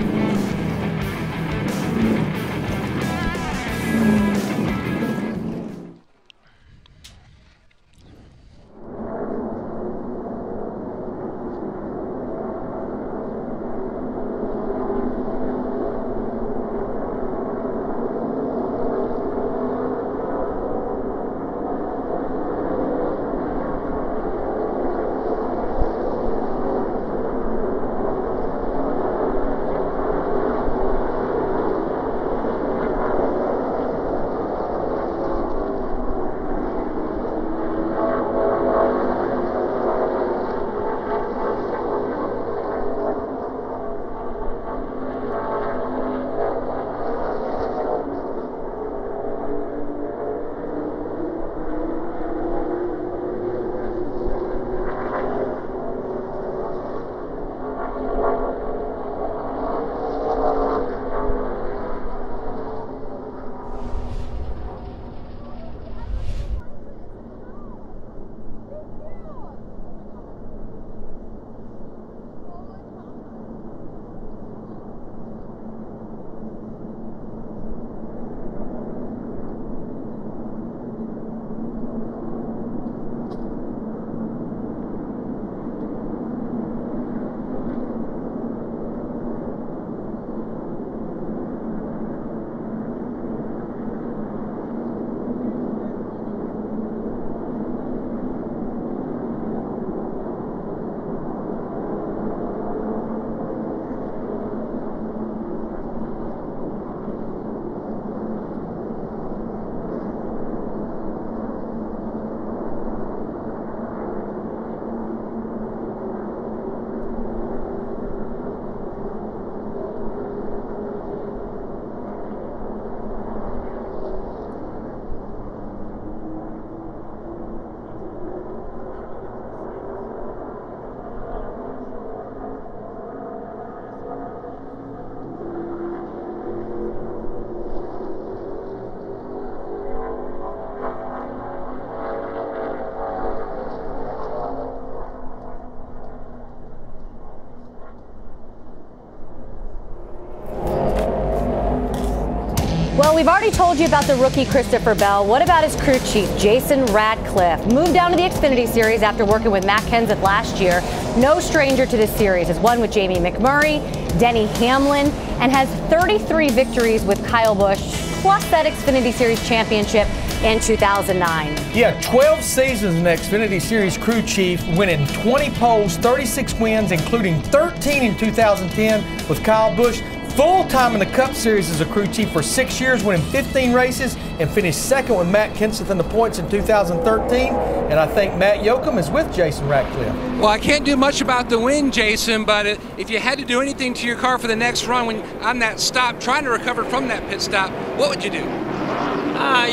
Well, we've already told you about the rookie Christopher Bell. What about his crew chief, Jason Radcliffe? Moved down to the Xfinity Series after working with Matt Kenseth last year. No stranger to this series. Has won with Jamie McMurray, Denny Hamlin, and has 33 victories with Kyle Busch, plus that Xfinity Series championship in 2009. Yeah, 12 seasons in the Xfinity Series crew chief, winning 20 poles, 36 wins, including 13 in 2010 with Kyle Busch. Full-time in the Cup Series as a crew chief for 6 years, winning 15 races, and finished second with Matt Kenseth in the points in 2013. And I think Matt Yoakum is with Jason Radcliffe. Well, I can't do much about the win, Jason, but if you had to do anything to your car for the next run when on that stop, trying to recover from that pit stop, what would you do?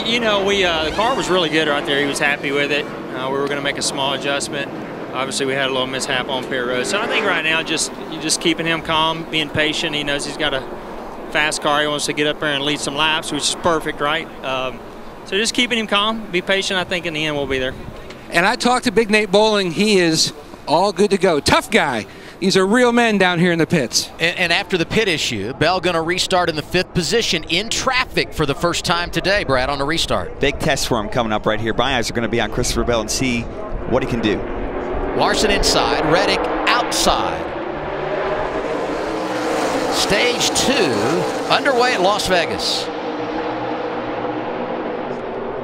You know, the car was really good right there. He was happy with it. We were going to make a small adjustment. Obviously, we had a little mishap on pit road. So I think right now, you're just keeping him calm, being patient. He knows he's got a fast car. He wants to get up there and lead some laps, which is perfect, right? So just keeping him calm, be patient. I think in the end we'll be there. And I talked to Big Nate Bowling. He is all good to go. Tough guy. He's a real man down here in the pits. And after the pit issue, Bell going to restart in the 5th position in traffic for the first time today, Brad, on the restart. Big test for him coming up right here. My eyes are going to be on Christopher Bell and see what he can do. Larson inside, Reddick outside. Stage 2 underway at Las Vegas.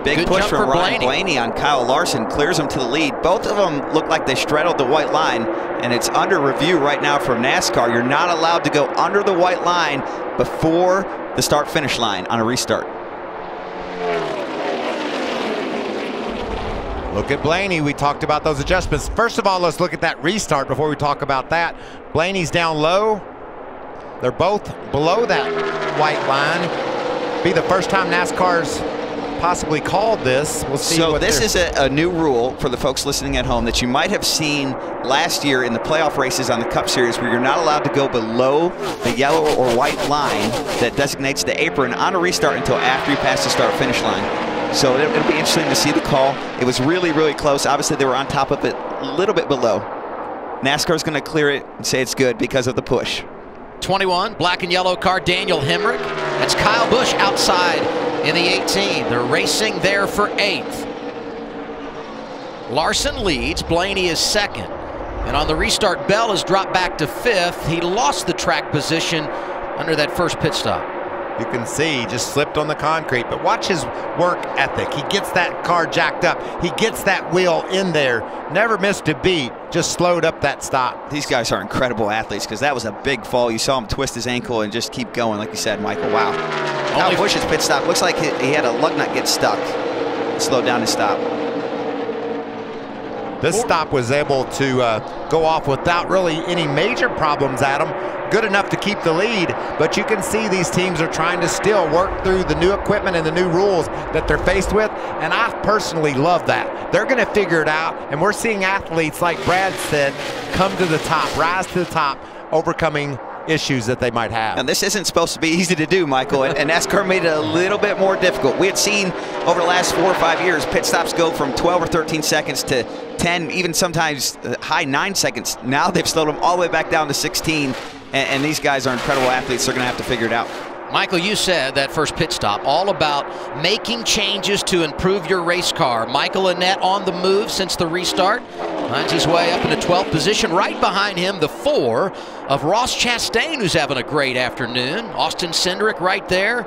Big Good push jump from for Ryan Blaney on Kyle Larson, clears him to the lead. Both of them look like they straddled the white line, and it's under review right now from NASCAR. You're not allowed to go under the white line before the start-finish line on a restart. Look at Blaney. We talked about those adjustments. First of all, let's look at that restart before we talk about that. Blaney's down low. They're both below that white line. Be the first time NASCAR's possibly called this. We'll see. So this is a new rule for the folks listening at home that you might have seen last year in the playoff races on the Cup Series, where you're not allowed to go below the yellow or white line that designates the apron on a restart until after you pass the start-finish line. So it'll be interesting to see the call. It was really, really close. Obviously, they were on top of it, a little bit below. NASCAR's going to clear it and say it's good because of the push. 21, black and yellow car, Daniel Hemrick. That's Kyle Busch outside in the 18. They're racing there for 8th. Larson leads, Blaney is 2nd. And on the restart, Bell has dropped back to 5th. He lost the track position under that first pit stop. You can see he just slipped on the concrete, but watch his work ethic. He gets that car jacked up. He gets that wheel in there. Never missed a beat, just slowed up that stop. These guys are incredible athletes because that was a big fall. You saw him twist his ankle and just keep going, like you said, Michael. Wow. Kyle Busch's pit stop looks like he had a lug nut get stuck. Slowed down his stop. This stop was able to go off without really any major problems, Adam. Good enough to keep the lead, but you can see these teams are trying to still work through the new equipment and the new rules that they're faced with, and I personally love that. They're going to figure it out, and we're seeing athletes, like Brad said, come to the top, rise to the top, overcoming issues that they might have. And this isn't supposed to be easy to do, Michael, and NASCAR made it a little bit more difficult. We had seen over the last 4 or 5 years pit stops go from 12 or 13 seconds to 10, even sometimes high 9 seconds. Now they've slowed them all the way back down to 16, and these guys are incredible athletes. They're going to have to figure it out. Michael, you said that first pit stop, all about making changes to improve your race car. Michael Annett on the move since the restart. Finds his way up into 12th position. Right behind him, the 4 of Ross Chastain, who's having a great afternoon. Austin Cindric right there.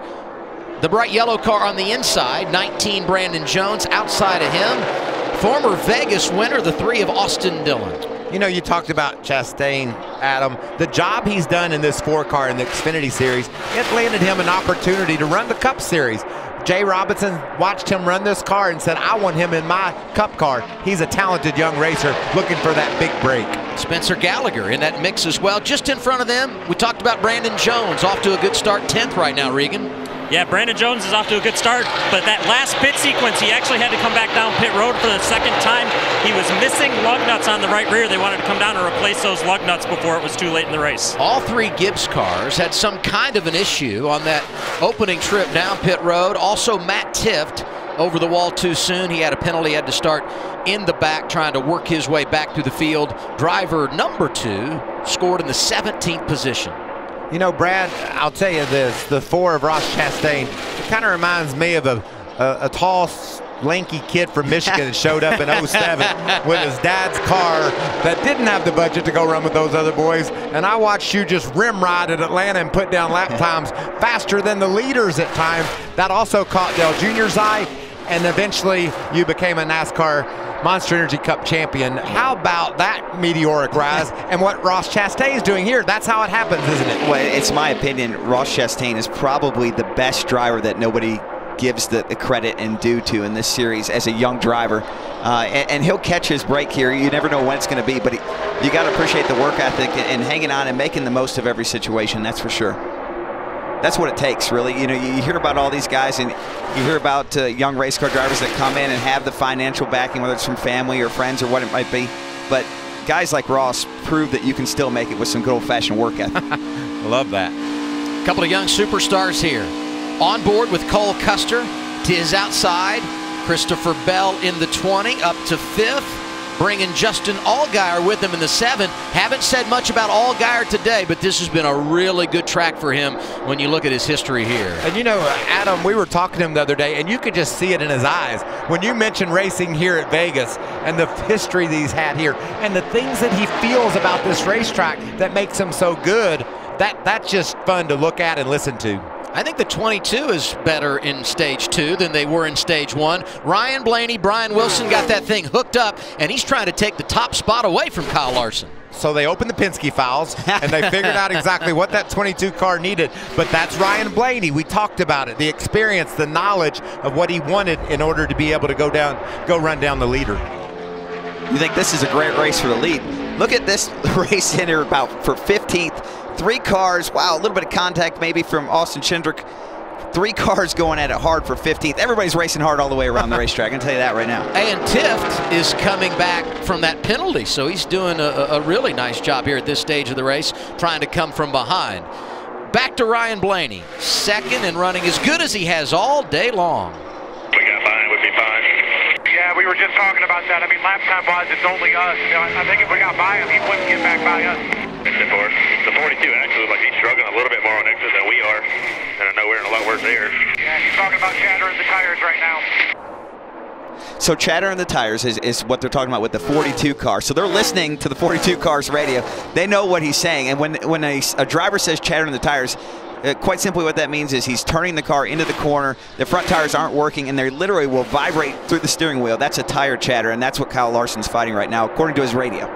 The bright yellow car on the inside. 19, Brandon Jones outside of him. Former Vegas winner, the 3 of Austin Dillon. You know, you talked about Chastain, Adam. The job he's done in this 4-car in the Xfinity Series, it landed him an opportunity to run the Cup Series. Jay Robinson watched him run this car and said, I want him in my Cup car. He's a talented young racer looking for that big break. Spencer Gallagher in that mix as well. Just in front of them, we talked about Brandon Jones, off to a good start, 10th right now, Regan. Yeah, Brandon Jones is off to a good start, but that last pit sequence, he actually had to come back down pit road for the second time. He was missing lug nuts on the right rear. They wanted to come down and replace those lug nuts before it was too late in the race. All 3 Gibbs cars had some kind of an issue on that opening trip down pit road. Also, Matt Tifft over the wall too soon. He had a penalty, had to start in the back trying to work his way back through the field. Driver number 2 scored in the 17th position. You know, Brad, I'll tell you this, the 4 of Ross Chastain, it kind of reminds me of a tall, lanky kid from Michigan that showed up in 07 with his dad's car that didn't have the budget to go run with those other boys. And I watched you just rim ride at Atlanta and put down lap times faster than the leaders at times. That also caught Dale Jr.'s eye, and eventually you became a NASCAR Monster Energy Cup champion. How about that meteoric rise and what Ross Chastain is doing here? That's how it happens, isn't it? Well, it's my opinion, Ross Chastain is probably the best driver that nobody gives the credit and due to in this series as a young driver. And he'll catch his break here. You never know when it's going to be, but you got to appreciate the work ethic and hanging on and making the most of every situation, that's for sure. That's what it takes, really. You know, you hear about all these guys, and you hear about young race car drivers that come in and have the financial backing, whether it's from family or friends or what it might be. But guys like Ross prove that you can still make it with some good old-fashioned work ethic. Love that. A couple of young superstars here. On board with Cole Custer to his outside. Christopher Bell in the 20, up to 5th. Bringing Justin Allgaier with him in the 7. Haven't said much about Allgaier today, but this has been a really good track for him when you look at his history here. And you know, Adam, we were talking to him the other day, and you could just see it in his eyes. When you mention racing here at Vegas and the history that he's had here and the things that he feels about this racetrack that makes him so good, that's just fun to look at and listen to. I think the 22 is better in stage 2 than they were in stage 1. Ryan Blaney, Brian Wilson got that thing hooked up, and he's trying to take the top spot away from Kyle Larson. So they opened the Penske files, and they figured out exactly what that 22 car needed. But that's Ryan Blaney. We talked about it, the experience, the knowledge of what he wanted in order to be able to go run down the leader. You think this is a great race for the lead? Look at this race in here for 15th. 3 cars, wow, a little bit of contact maybe from Austin Cindric. 3 cars going at it hard for 15th. Everybody's racing hard all the way around the racetrack, I can tell you that right now. And Tift is coming back from that penalty, so he's doing a really nice job here at this stage of the race, trying to come from behind. Back to Ryan Blaney, 2nd and running as good as he has all day long. We got by, would be fine. Yeah, we were just talking about that. I mean, lap time-wise, it's only us. You know, I think if we got by him, he wouldn't get back by us. The 42 actually, like he's struggling a little bit more on exit than we are. And I know we're in a lot worse air. Yeah, he's talking about chattering the tires right now. So chatter in the tires is what they're talking about with the 42 car. So they're listening to the 42 car's radio. They know what he's saying. And when a driver says chatter in the tires, quite simply what that means is he's turning the car into the corner, the front tires aren't working, and they literally will vibrate through the steering wheel. That's a tire chatter, and that's what Kyle Larson's fighting right now, according to his radio.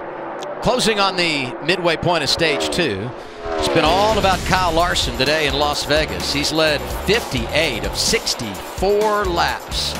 Closing on the midway point of stage 2. It's been all about Kyle Larson today in Las Vegas. He's led 58 of 64 laps.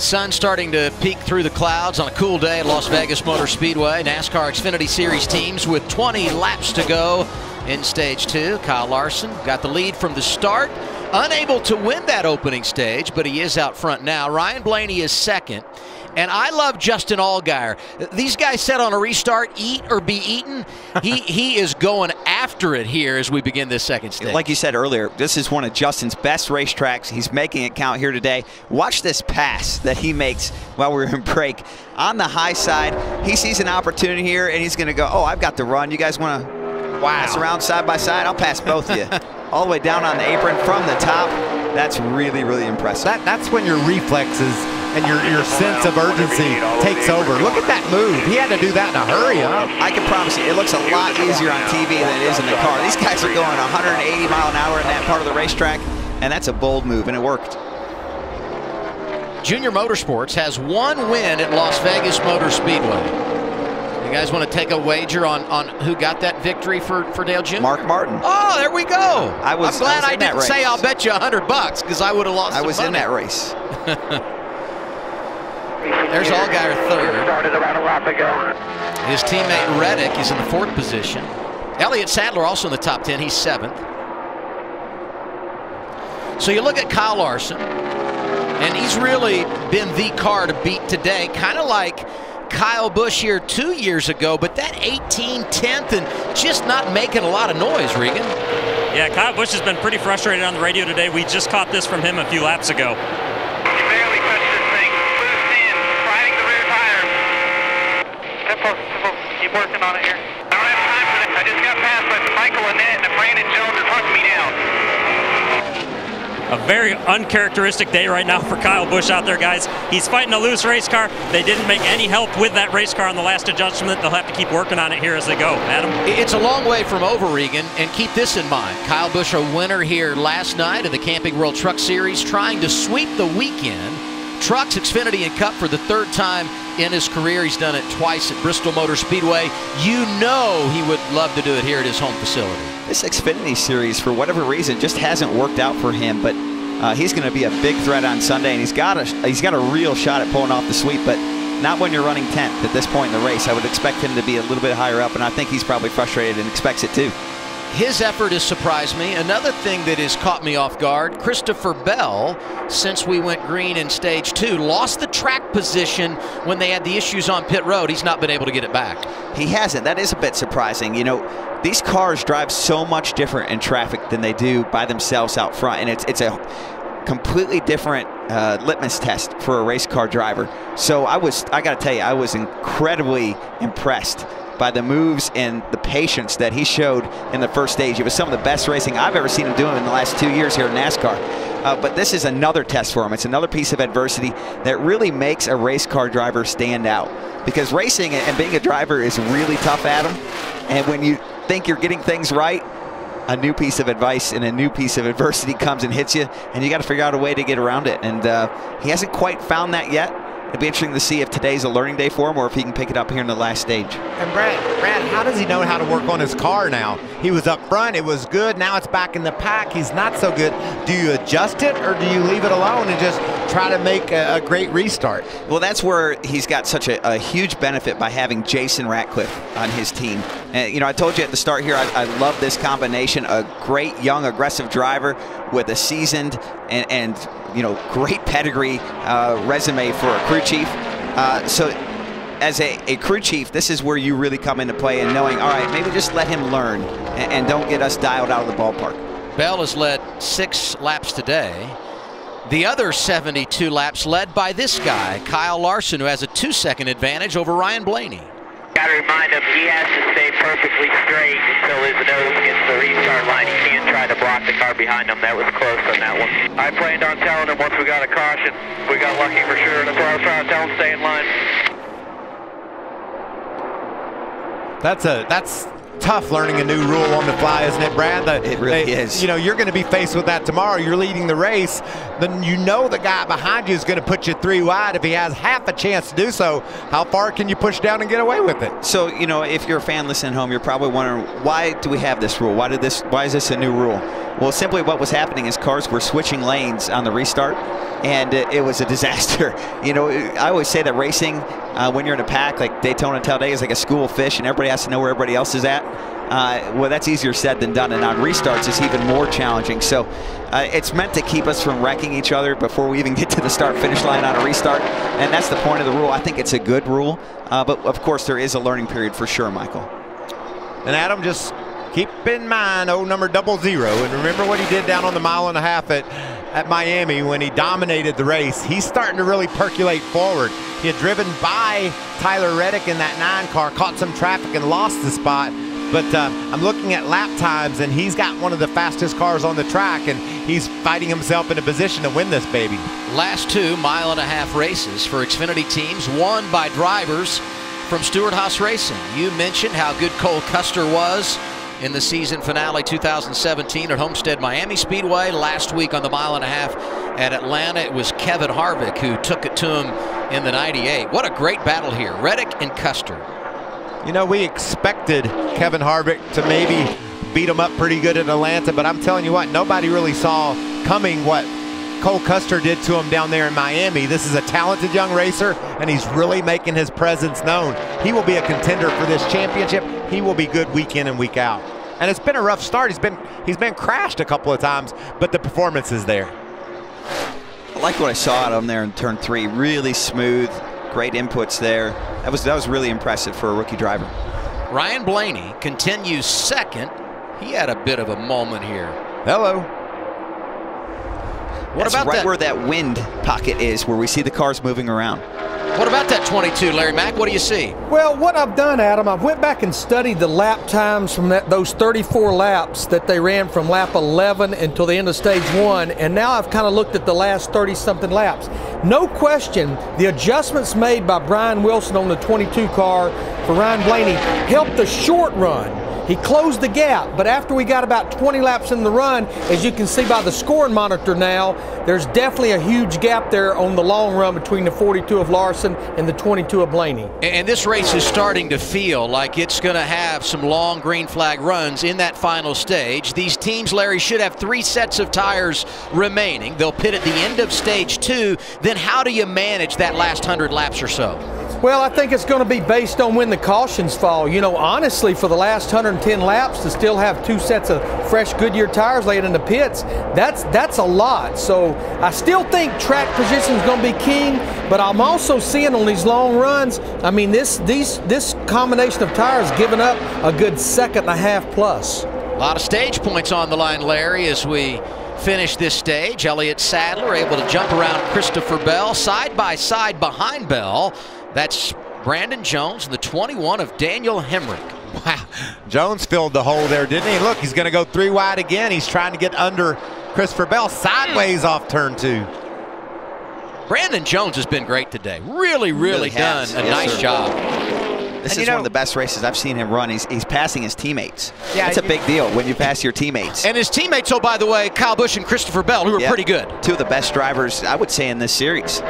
Sun starting to peek through the clouds on a cool day at Las Vegas Motor Speedway. NASCAR Xfinity Series teams with 20 laps to go in stage 2. Kyle Larson got the lead from the start. Unable to win that opening stage, but he is out front now. Ryan Blaney is second. And I love Justin Allgaier. These guys said on a restart, eat or be eaten. He is going after it here as we begin this second stage. Like you said earlier, this is one of Justin's best racetracks. He's making it count here today. Watch this pass that he makes while we're in break. On the high side, he sees an opportunity here, and he's going to go, oh, I've got the run. You guys want to pass around side by side? I'll pass both of you. All the way down on the apron from the top. That's really, really impressive. That's when your reflexes and your sense of urgency takes over. Look at that move. He had to do that in a hurry, huh? I can promise you, it looks a lot easier on TV than it is in the car. These guys are going 180 mile an hour in that part of the racetrack, and that's a bold move, and it worked. Junior Motorsports has one win at Las Vegas Motor Speedway. You guys want to take a wager on who got that victory for Dale Jr.? Mark Martin. Oh, there we go. I'm glad I didn't say I'll bet you $100 because I would have lost some money. in that race. There's Allgaier third. Started about a lap ago. His teammate Reddick is in the 4th position. Elliott Sadler also in the top 10. He's 7th. So you look at Kyle Larson, and he's really been the car to beat today, kind of like Kyle Busch here 2 years ago, but that 18th, 10th, and just not making a lot of noise, Regan. Yeah, Kyle Busch has been pretty frustrated on the radio today. We just caught this from him a few laps ago. Barely touched this thing. Boost in, riding the rear tire. Tempo. Keep working on it here. I don't have time for this. I just got passed by Michael Annette and Brandon Jones are hunting me down. A very uncharacteristic day right now for Kyle Busch out there, guys. He's fighting a loose race car. They didn't make any help with that race car on the last adjustment. They'll have to keep working on it here as they go. Adam? It's a long way from over, Regan, and keep this in mind. Kyle Busch, a winner here last night of the Camping World Truck Series, trying to sweep the weekend. Trucks, Xfinity, and Cup for the 3rd time in his career. He's done it twice at Bristol Motor Speedway. You know he would love to do it here at his home facility. This Xfinity Series, for whatever reason, just hasn't worked out for him, but he's going to be a big threat on Sunday, and he's got a real shot at pulling off the sweep, but not when you're running 10th at this point in the race. I would expect him to be a little bit higher up, and I think he's probably frustrated and expects it too. His effort has surprised me. Another thing that has caught me off guard, Christopher Bell, since we went green in stage 2, lost the track position when they had the issues on pit road. He's not been able to get it back. He hasn't. That is a bit surprising. You know, these cars drive so much different in traffic than they do by themselves out front, and it's a completely different litmus test for a race car driver. So I got to tell you, I was incredibly impressed by the moves and the patience that he showed in the first stage. It was some of the best racing I've ever seen him doing in the last 2 years here in NASCAR. But this is another test for him. It's another piece of adversity that really makes a race car driver stand out. Because racing and being a driver is really tough, Adam. And when you think you're getting things right, a new piece of advice and a new piece of adversity comes and hits you, and you got to figure out a way to get around it. And he hasn't quite found that yet. It'll be interesting to see if today's a learning day for him or if he can pick it up here in the last stage. And Brad, how does he know how to work on his car now? He was up front, it was good, now it's back in the pack, he's not so good. Do you adjust it or do you leave it alone and just try to make a great restart? Well, that's where he's got such a huge benefit by having Jason Ratcliffe on his team. And, you know, I told you at the start here, I love this combination. A great, young, aggressive driver with a seasoned and you know, great pedigree resume for a crew chief. So as a crew chief, this is where you really come into play and knowing, all right, maybe just let him learn and don't get us dialed out of the ballpark. Bell has led 6 laps today. The other 72 laps led by this guy, Kyle Larson, who has a 2-second advantage over Ryan Blaney. Got to remind him he has to stay perfectly straight until his nose gets the restart line. He can't try to block the car behind him. That was close on that one. I planned on telling him once we got a caution. We got lucky for sure. That's why I was trying to tell him stay in line. That's tough learning a new rule on the fly, isn't it, Brad? It really is. You know, you're going to be faced with that tomorrow. You're leading the race. Then you know the guy behind you is going to put you 3 wide. If he has half a chance to do so, how far can you push down and get away with it? So, you know, if you're a fan listening at home, you're probably wondering, why do we have this rule? Why is this a new rule? Well, simply what was happening is cars were switching lanes on the restart, and it was a disaster. You know, I always say that racing, when you're in a pack, like Daytona and Talladega, is like a school of fish, and everybody has to know where everybody else is at. Well, that's easier said than done, and on restarts it's even more challenging. So it's meant to keep us from wrecking each other before we even get to the start-finish line on a restart, and that's the point of the rule. I think it's a good rule, but of course there is a learning period for sure, Michael. And Adam, just keep in mind number 00, and remember what he did down on the 1.5 miles at Miami when he dominated the race. He's starting to really percolate forward. He had driven by Tyler Reddick in that 9 car, caught some traffic and lost the spot. But I'm looking at lap times, and he's got one of the fastest cars on the track, and he's fighting himself in a position to win this baby. Last 2 1.5-mile races for Xfinity teams, won by drivers from Stewart-Haas Racing. You mentioned how good Cole Custer was in the season finale 2017 at Homestead Miami Speedway. Last week on the 1.5 mile at Atlanta, it was Kevin Harvick who took it to him in the 98. What a great battle here, Reddick and Custer. You know, we expected Kevin Harvick to maybe beat him up pretty good in Atlanta, but I'm telling you what, nobody really saw coming what Cole Custer did to him down there in Miami. This is a talented young racer, and he's really making his presence known. He will be a contender for this championship. He will be good week in and week out. And it's been a rough start. He's been crashed a couple of times, but the performance is there. I like what I saw out of him there in turn 3. Really smooth, great inputs there. That was really impressive for a rookie driver. Ryan Blaney continues second. He had a bit of a moment here. Hello. What about right where that wind pocket is, where we see the cars moving around? What about that 22, Larry Mack? What do you see? Well, what I've done, Adam, I went back and studied the lap times from those 34 laps that they ran from lap 11 until the end of stage 1, and now I've kind of looked at the last 30-something laps. No question, the adjustments made by Brian Wilson on the 22 car for Ryan Blaney helped the short run. He closed the gap, but after we got about 20 laps in the run, as you can see by the scoring monitor now, there's definitely a huge gap there on the long run between the 42 of Larson and the 22 of Blaney. And this race is starting to feel like it's going to have some long green flag runs in that final stage. These teams, Larry, should have 3 sets of tires remaining. They'll pit at the end of stage 2. Then how do you manage that last 100 laps or so? Well, I think it's going to be based on when the cautions fall. You know, honestly, for the last 110 laps to still have 2 sets of fresh Goodyear tires laid in the pits, that's a lot. So I still think track position is going to be king, but I'm also seeing on these long runs, I mean, this combination of tires giving up a good 2.5 seconds plus. A lot of stage points on the line, Larry, as we finish this stage. Elliott Sadler able to jump around Christopher Bell side by side behind Bell. That's Brandon Jones and the 21 of Daniel Hemrick. Wow. Jones filled the hole there, didn't he? Look, he's going to go 3 wide again. He's trying to get under Christopher Bell sideways off turn 2. Brandon Jones has been great today. Really done a nice job. This is one of the best races I've seen him run. He's passing his teammates. Yeah, it's a big deal when you pass your teammates. And his teammates, oh, by the way, Kyle Busch and Christopher Bell, who are pretty good. 2 of the best drivers, I would say, in this series.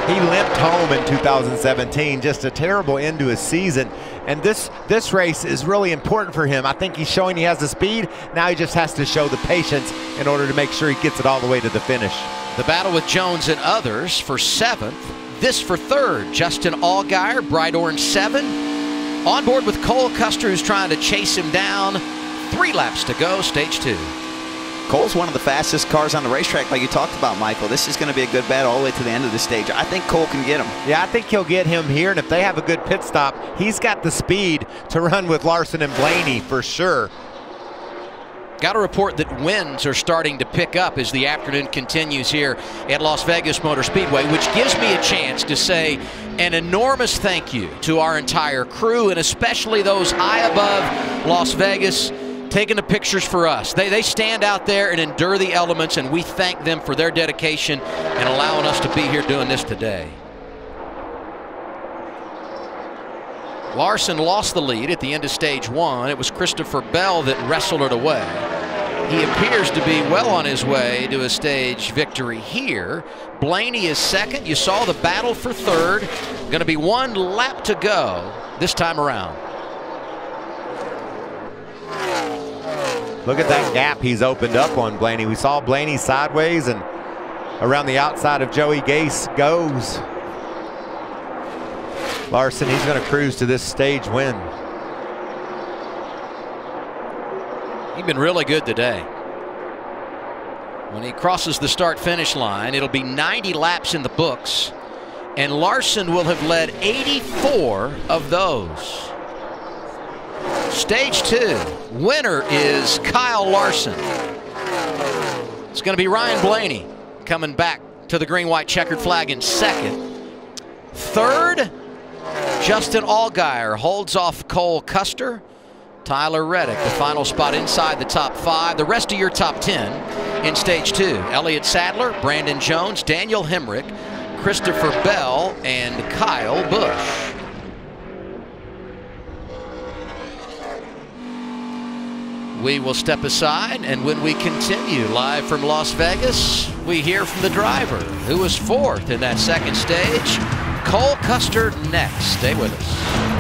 He limped home in 2017, just a terrible end to his season. And this race is really important for him. I think he's showing he has the speed. Now he just has to show the patience in order to make sure he gets it all the way to the finish. The battle with Jones and others for 7th. This for 3rd. Justin Allgaier, bright orange 7. On board with Cole Custer, who's trying to chase him down. 3 laps to go, stage 2. Cole's one of the fastest cars on the racetrack, like you talked about, Michael. This is going to be a good battle all the way to the end of the stage. I think Cole can get him. Yeah, I think he'll get him here, and if they have a good pit stop, he's got the speed to run with Larson and Blaney for sure. Got to report that winds are starting to pick up as the afternoon continues here at Las Vegas Motor Speedway, which gives me a chance to say an enormous thank you to our entire crew, and especially those high above Las Vegas taking the pictures for us. They stand out there and endure the elements, and we thank them for their dedication and allowing us to be here doing this today. Larson lost the lead at the end of stage 1. It was Christopher Bell that wrestled it away. He appears to be well on his way to a stage victory here. Blaney is 2nd. You saw the battle for 3rd. Going to be 1 lap to go this time around. Look at that gap he's opened up on Blaney. We saw Blaney sideways and around the outside of Joey Gase goes. Larson, he's going to cruise to this stage win. He's been really good today. When he crosses the start-finish line, it'll be 90 laps in the books, and Larson will have led 84 of those. Stage 2, winner is Kyle Larson. It's going to be Ryan Blaney coming back to the green-white checkered flag in second. Third, Justin Allgaier holds off Cole Custer. Tyler Reddick, the final spot inside the top 5. The rest of your top 10 in stage 2. Elliott Sadler, Brandon Jones, Daniel Hemrick, Christopher Bell, and Kyle Busch. We will step aside, and when we continue live from Las Vegas, we hear from the driver who was 4th in that second stage. Cole Custer next. Stay with us.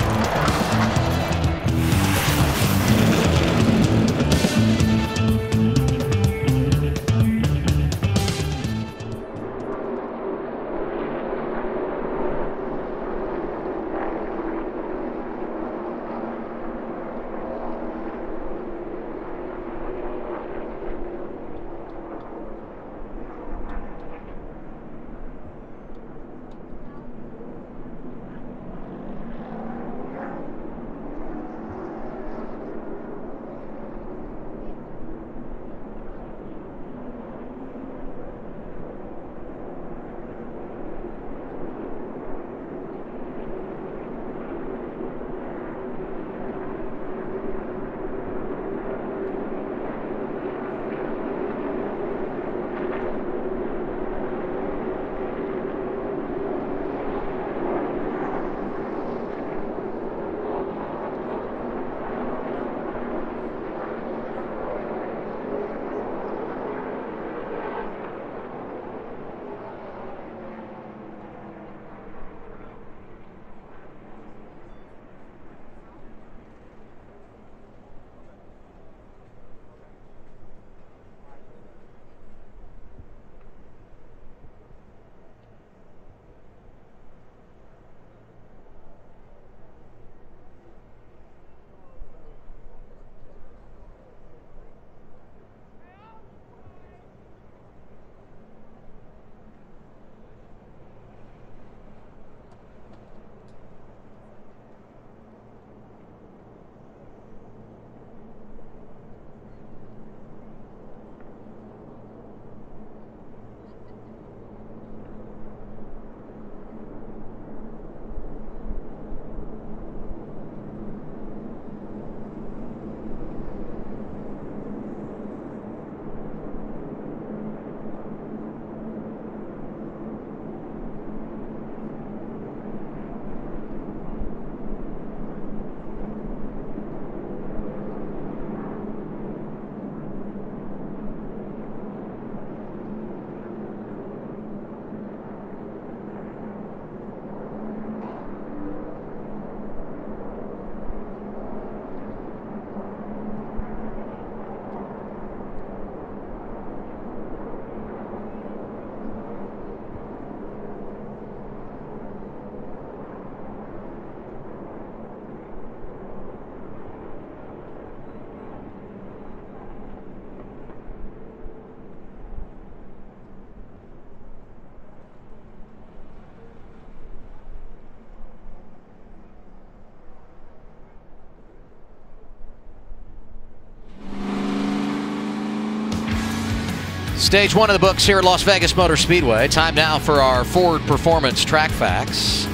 Stage 1 of the books here at Las Vegas Motor Speedway. Time now for our Ford Performance Track Facts.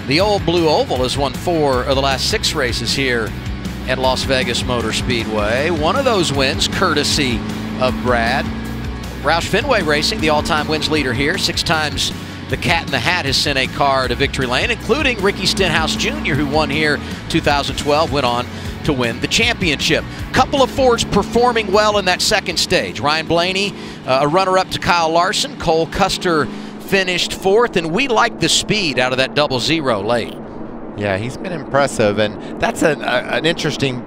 The old blue oval has won 4 of the last 6 races here at Las Vegas Motor Speedway. One of those wins, courtesy of Brad. Roush Fenway Racing, the all-time wins leader here. 6 times the Cat in the Hat has sent a car to victory lane, including Ricky Stenhouse Jr., who won here 2012, went on to win the championship. Couple of Fords performing well in that second stage. Ryan Blaney, a runner-up to Kyle Larson. Cole Custer finished 4th, and we like the speed out of that 00 late. Yeah, he's been impressive, and that's an interesting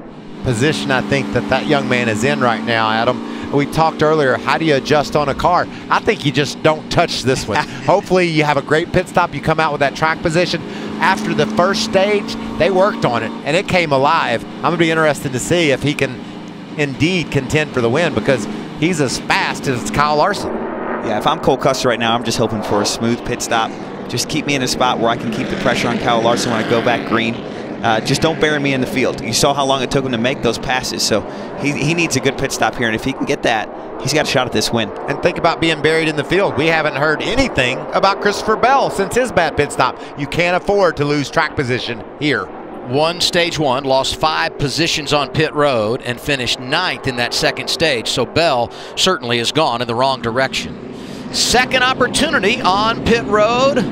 position I think that young man is in right now, Adam. We talked earlier, how do you adjust on a car? I think you just don't touch this one. Hopefully you have a great pit stop, you come out with that track position. After the first stage, they worked on it, and it came alive. I'm going to be interested to see if he can indeed contend for the win, because he's as fast as Kyle Larson. Yeah, if I'm Cole Custer right now, I'm just hoping for a smooth pit stop. Just keep me in a spot where I can keep the pressure on Kyle Larson when I go back green. Just don't bury me in the field. You saw how long it took him to make those passes, so he needs a good pit stop here, and if he can get that, he's got a shot at this win. And think about being buried in the field. We haven't heard anything about Christopher Bell since his bad pit stop. You can't afford to lose track position here. Won stage 1, lost 5 positions on pit road, and finished 9th in that second stage, so Bell certainly has gone in the wrong direction. Second opportunity on pit road.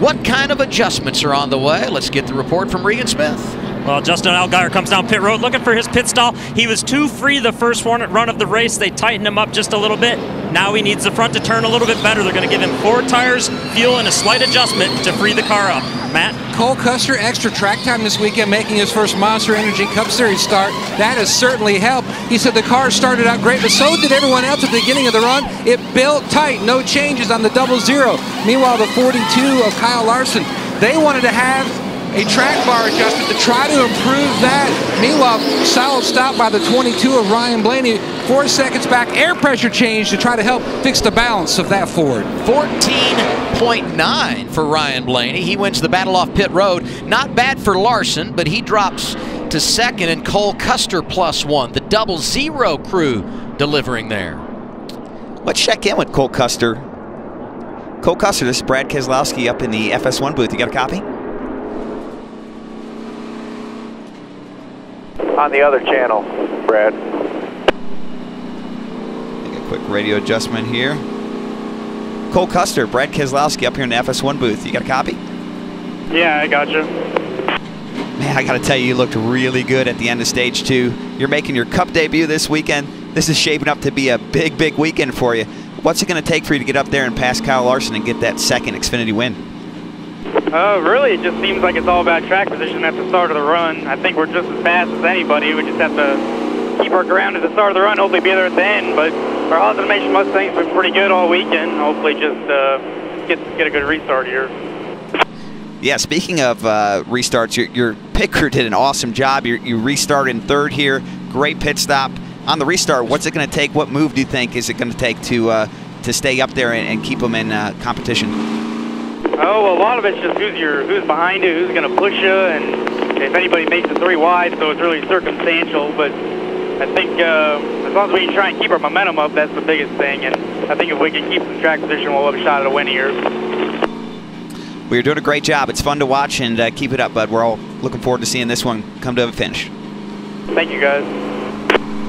What kind of adjustments are on the way? Let's get the report from Regan Smith. Well, Justin Allgaier comes down pit road looking for his pit stall. He was too free the first run of the race. They tightened him up just a little bit. Now he needs the front to turn a little bit better. They're going to give him 4 tires, fuel, and a slight adjustment to free the car up. Matt? Cole Custer, extra track time this weekend, making his first Monster Energy Cup Series start. That has certainly helped. He said the car started out great, but so did everyone else at the beginning of the run. It built tight, no changes on the 00. Meanwhile, the 42 of Kyle Larson, they wanted to have a track bar adjustment to try to improve that. Meanwhile, solid stop by the 22 of Ryan Blaney. 4 seconds back, air pressure change to try to help fix the balance of that Ford. 14.9 for Ryan Blaney. He wins the battle off pit road. Not bad for Larson, but he drops to second, and Cole Custer +1. The 00 crew delivering there. Let's check in with Cole Custer. Cole Custer, this is Brad Keselowski up in the FS1 booth. You got a copy? On the other channel, Brad. Make a quick radio adjustment here. Cole Custer, Brad Keselowski up here in the FS1 booth. You got a copy? Yeah, I got you. Man, I got to tell you, you looked really good at the end of stage 2. You're making your Cup debut this weekend. This is shaping up to be a big, big weekend for you. What's it going to take for you to get up there and pass Kyle Larson and get that second Xfinity win? Really, it just seems like it's all about track position at the start of the run. I think we're just as fast as anybody. We just have to keep our ground at the start of the run, hopefully be there at the end. But our automation Mustang's been pretty good all weekend. Hopefully just get a good restart here. Yeah, speaking of restarts, your pit crew did an awesome job. You restarted in 3rd here. Great pit stop. On the restart, what's it going to take? What move do you think is it going to take to stay up there and keep them in competition? Oh, well, a lot of it's just who's behind you, who's going to push you, and if anybody makes it 3 wide, so it's really circumstantial. But I think as long as we can try and keep our momentum up, that's the biggest thing. And I think if we can keep some track position, we'll have a shot at a win here. Well, you're doing a great job. It's fun to watch, and keep it up, bud. We're all looking forward to seeing this one come to a finish. Thank you, guys.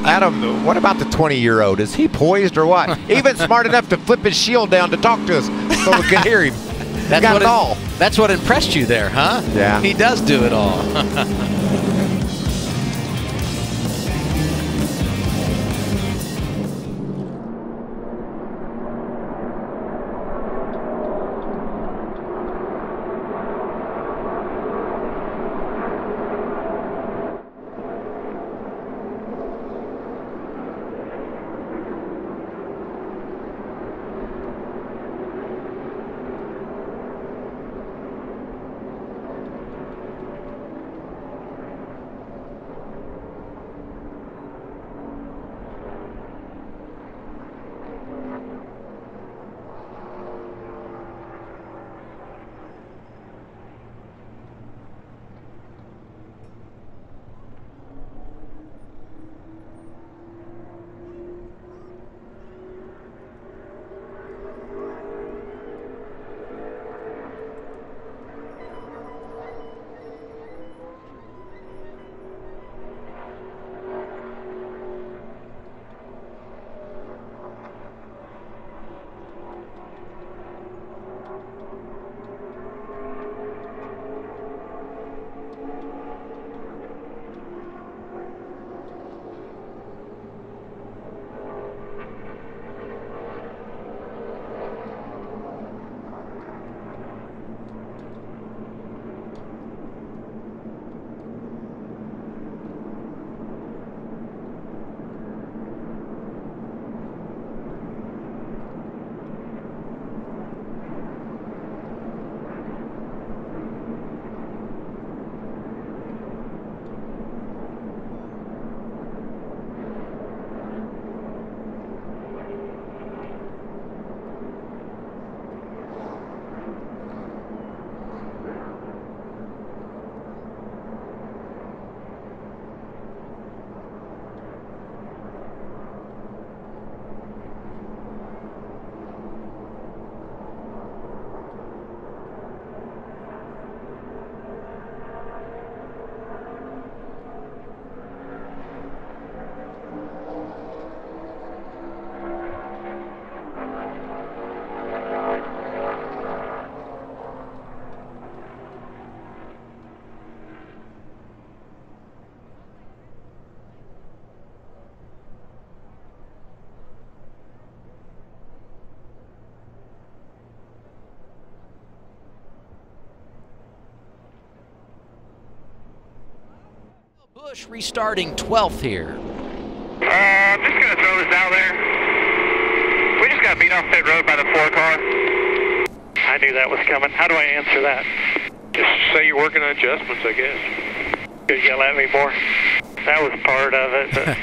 Adam, what about the 20-year-old? Is he poised or what? Even smart enough to flip his shield down to talk to us so we can hear him. That's what impressed you there, huh? Yeah. He does do it all. Busch restarting 12th here. I'm just going to throw this out there. We just got beat off pit road by the 4 car. I knew that was coming. How do I answer that? Just say you're working on adjustments, I guess. Could yell at me more. That was part of it, but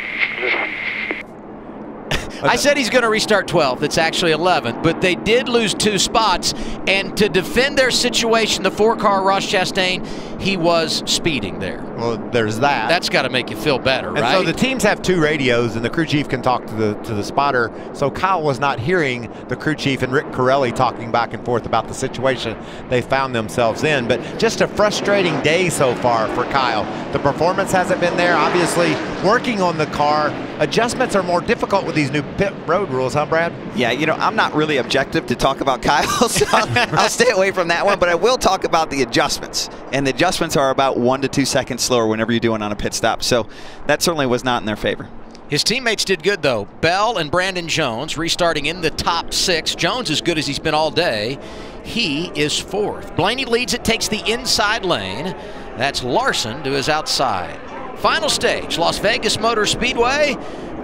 I said he's going to restart 12th. It's actually 11th, but they did lose 2 spots. And to defend their situation, the 4-car Ross Chastain, he was speeding there. Well, there's that. That's got to make you feel better, and right? So the teams have 2 radios, and the crew chief can talk to the spotter. So Kyle was not hearing the crew chief and Rick Corelli talking back and forth about the situation they found themselves in. But just a frustrating day so far for Kyle. The performance hasn't been there. Obviously, working on the car. Adjustments are more difficult with these new pit road rules, huh, Brad? Yeah, you know, I'm not really objective to talk about Kyle, so I'll stay away from that one, but I will talk about the adjustments. And the adjustments are about 1 to 2 seconds slower whenever you're doing on a pit stop. So that certainly was not in their favor. His teammates did good, though. Bell and Brandon Jones restarting in the top 6. Jones as good as he's been all day. He is 4th. Blaney leads it, takes the inside lane. That's Larson to his outside. Final stage, Las Vegas Motor Speedway.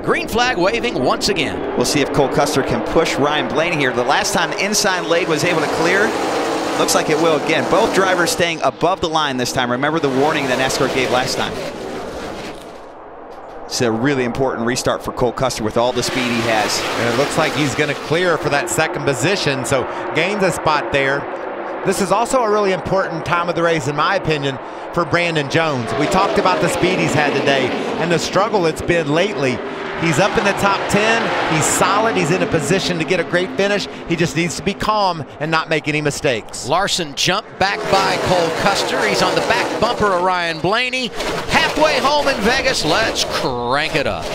Green flag waving once again. We'll see if Cole Custer can push Ryan Blaney here. The last time the inside lane was able to clear, looks like it will again. Both drivers staying above the line this time. Remember the warning that NASCAR gave last time. It's a really important restart for Cole Custer with all the speed he has. And it looks like he's going to clear for that 2nd position, so gains a spot there. This is also a really important time of the race, in my opinion, for Brandon Jones. We talked about the speed he's had today and the struggle it's been lately. He's up in the top 10. He's solid. He's in a position to get a great finish. He just needs to be calm and not make any mistakes. Larson jumped back by Cole Custer. He's on the back bumper of Ryan Blaney. Halfway home in Vegas. Let's crank it up.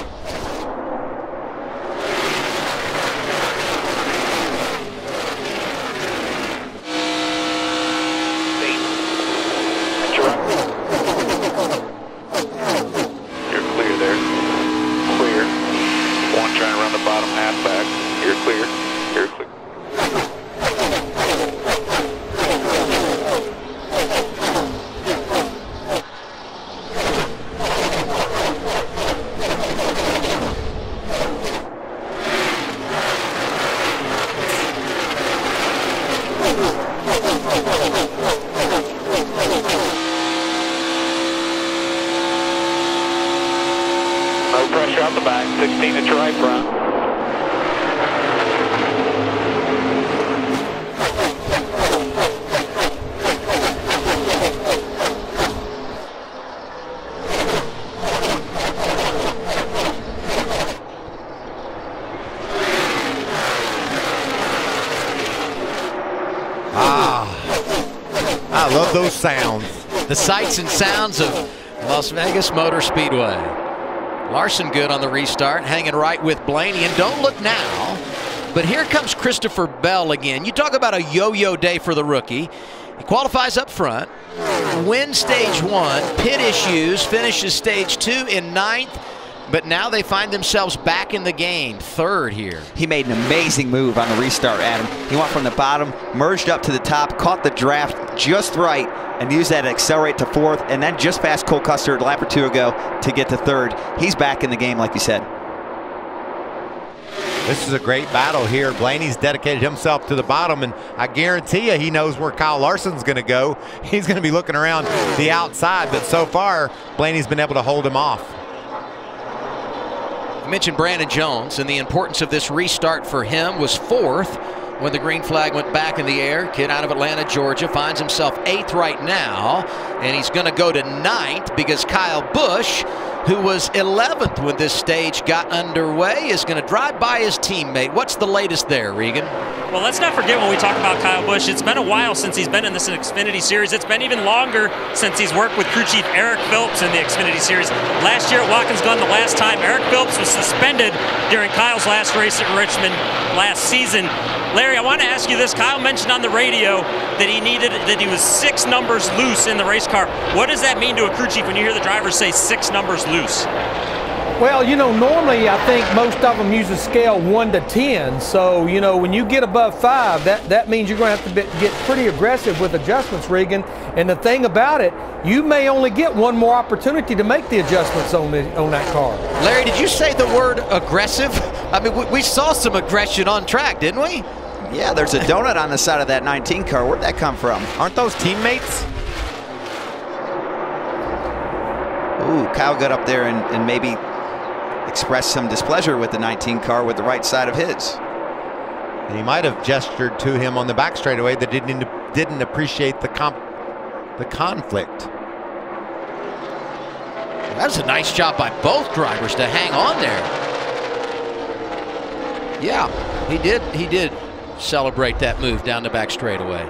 No pressure out the back, 16 inch right front. I love those sounds. The sights and sounds of Las Vegas Motor Speedway. Larson good on the restart, hanging right with Blaney, and don't look now, but here comes Christopher Bell again. You talk about a yo-yo day for the rookie. He qualifies up front, wins stage 1, pit issues, finishes stage 2 in 9th, but now they find themselves back in the game, 3rd here. He made an amazing move on the restart, Adam. He went from the bottom, merged up to the top, caught the draft just right, and used that to accelerate to 4th, and then just passed Cole Custer a lap or 2 ago to get to 3rd. He's back in the game, like you said. This is a great battle here. Blaney's dedicated himself to the bottom, and I guarantee you he knows where Kyle Larson's going to go. He's going to be looking around the outside, but so far, Blaney's been able to hold him off. I mentioned Brandon Jones, and the importance of this restart for him was 4th when the green flag went back in the air. Kid out of Atlanta, Georgia, finds himself 8th right now, and he's going to go to 9th because Kyle Busch, who was 11th when this stage got underway, is going to drive by his teammate. What's the latest there, Regan? Well, let's not forget when we talk about Kyle Busch, it's been a while since he's been in this Xfinity Series. It's been even longer since he's worked with crew chief Eric Phillips in the Xfinity Series. Last year at Watkins Glen, the last time, Eric Phillips was suspended during Kyle's last race at Richmond last season. Larry, I want to ask you this. Kyle mentioned on the radio that he was 6 numbers loose in the race car. What does that mean to a crew chief when you hear the driver say 6 numbers loose? Well, you know, normally I think most of them use a scale 1 to 10. So, you know, when you get above 5, that means you're going to have to get pretty aggressive with adjustments, Regan. And the thing about it, you may only get one more opportunity to make the adjustments on that car. Larry, did you say the word aggressive? I mean, we saw some aggression on track, didn't we? Yeah, there's a donut on the side of that 19 car. Where'd that come from? Aren't those teammates? Ooh, Kyle got up there and maybe expressed some displeasure with the 19 car with the right side of his. And he might have gestured to him on the back straightaway that didn't appreciate the conflict. That was a nice job by both drivers to hang on there. Yeah, he did celebrate that move down the back straightaway.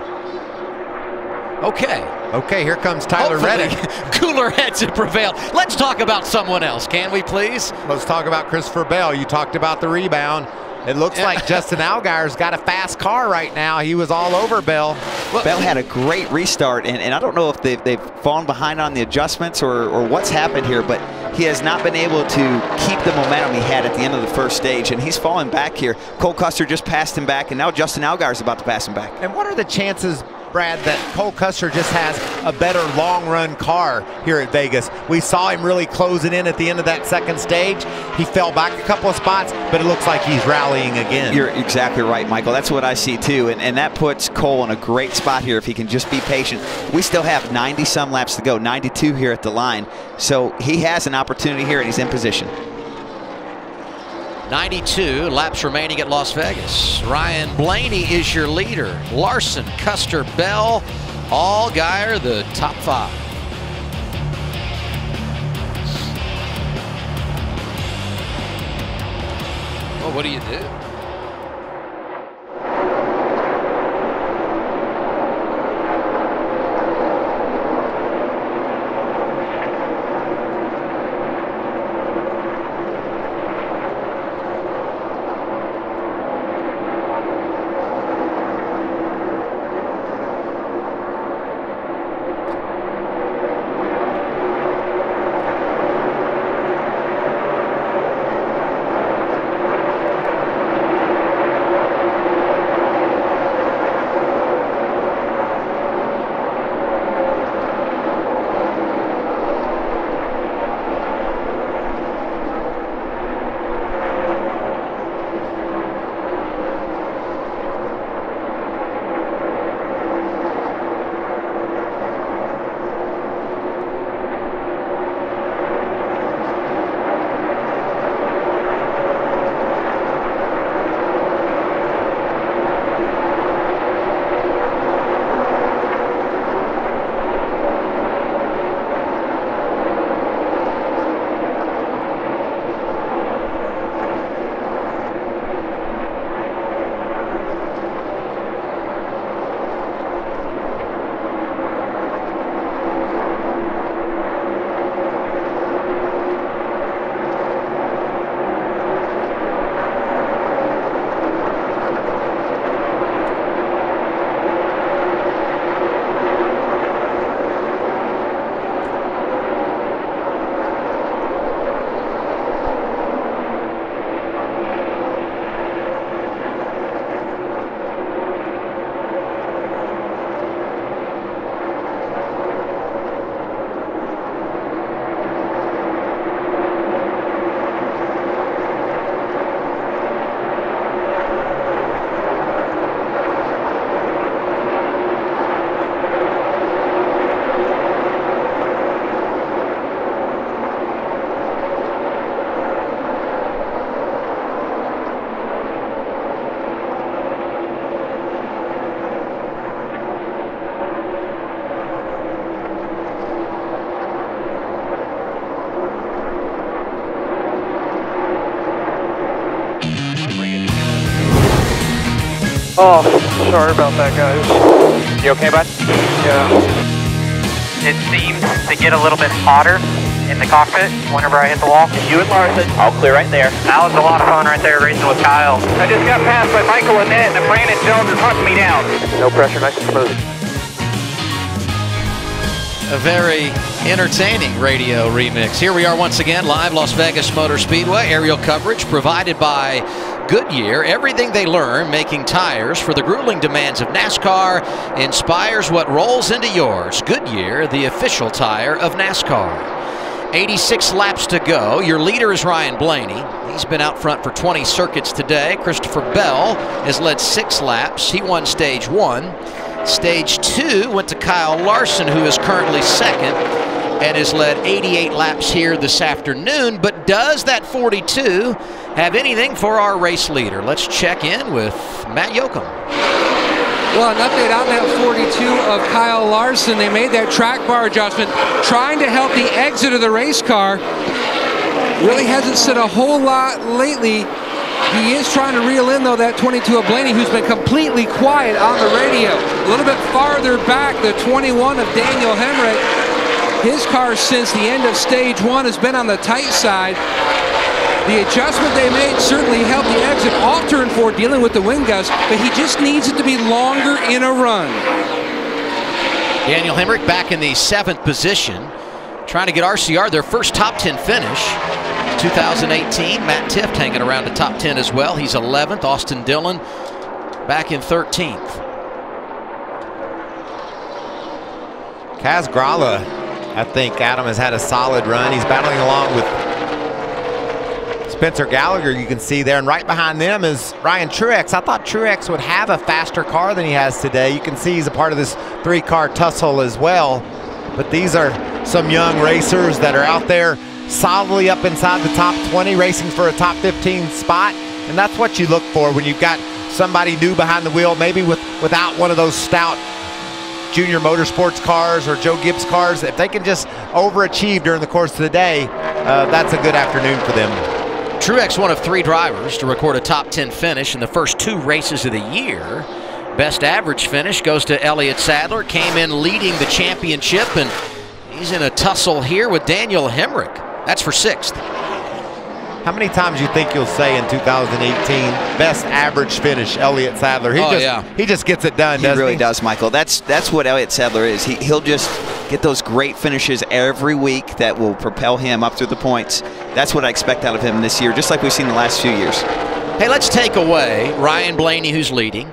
Okay, here comes Tyler Reddick. Cooler heads have prevailed. Let's talk about someone else, can we please? Let's talk about Christopher Bell. You talked about the rebound. It looks like Justin Allgaier's got a fast car right now. He was all over Bell. Bell had a great restart, and I don't know if they've fallen behind on the adjustments or what's happened here, but he has not been able to keep the momentum he had at the end of the first stage, and he's falling back here. Cole Custer just passed him back, and now Justin Allgaier's about to pass him back. And what are the chances, Brad, that Cole Custer just has a better long-run car here at Vegas? We saw him really close it in at the end of that second stage. He fell back a couple of spots, but it looks like he's rallying again. You're exactly right, Michael. That's what I see too, and that puts Cole in a great spot here if he can just be patient. We still have 90-some laps to go, 92 here at the line, so he has an opportunity here, and he's in position. 92 laps remaining at Las Vegas. Ryan Blaney is your leader. Larson, Custer, Bell, Allgaier, the top 5. Well, what do you do? Oh, sorry about that, guys. You okay, bud? Yeah. It seems to get a little bit hotter in the cockpit whenever I hit the wall. You and Larson, all clear right there. That was a lot of fun right there racing with Kyle. I just got passed by Michael Annette and Brandon Jones is hunting me down. No pressure, nice and smooth. A very entertaining radio remix. Here we are once again, live Las Vegas Motor Speedway. Aerial coverage provided by Goodyear. Everything they learn making tires for the grueling demands of NASCAR inspires what rolls into yours. Goodyear, the official tire of NASCAR. 86 laps to go. Your leader is Ryan Blaney. He's been out front for 20 circuits today. Christopher Bell has led 6 laps. He won stage 1. Stage 2 went to Kyle Larson, who is currently second and has led 88 laps here this afternoon. But does that 42 have anything for our race leader? Let's check in with Matt Yoakum. Well, an update on that 42 of Kyle Larson. They made that track bar adjustment, trying to help the exit of the race car. Really hasn't said a whole lot lately. He is trying to reel in, though, that 22 of Blaney, who's been completely quiet on the radio. A little bit farther back, the 21 of Daniel Hemrick. His car, since the end of stage 1, has been on the tight side. The adjustment they made certainly helped the exit off turn 4, dealing with the wind gust, but he just needs it to be longer in a run. Daniel Hemrick back in the 7th position, trying to get RCR their first top 10 finish. 2018, Matt Tifft hanging around the top 10 as well. He's 11th. Austin Dillon back in 13th. Kaz Grala, I think Adam has had a solid run. He's battling along with Spencer Gallagher, you can see there, and right behind them is Ryan Truex. I thought Truex would have a faster car than he has today. You can see he's a part of this 3-car tussle as well. But these are some young racers that are out there solidly up inside the top 20, racing for a top 15 spot. And that's what you look for when you've got somebody new behind the wheel, maybe without one of those stout Junior Motorsports cars or Joe Gibbs cars. If they can just overachieve during the course of the day, that's a good afternoon for them. Truex, one of 3 drivers to record a top 10 finish in the first 2 races of the year. Best average finish goes to Elliott Sadler, came in leading the championship, and he's in a tussle here with Daniel Hemrick. That's for 6th. How many times you think you'll say in 2018, best average finish, Elliott Sadler? He just gets it done, doesn't he? He really does, Michael. That's what Elliott Sadler is. He'll just get those great finishes every week that will propel him up through the points. That's what I expect out of him this year, just like we've seen the last few years. Hey, let's take away Ryan Blaney, who's leading.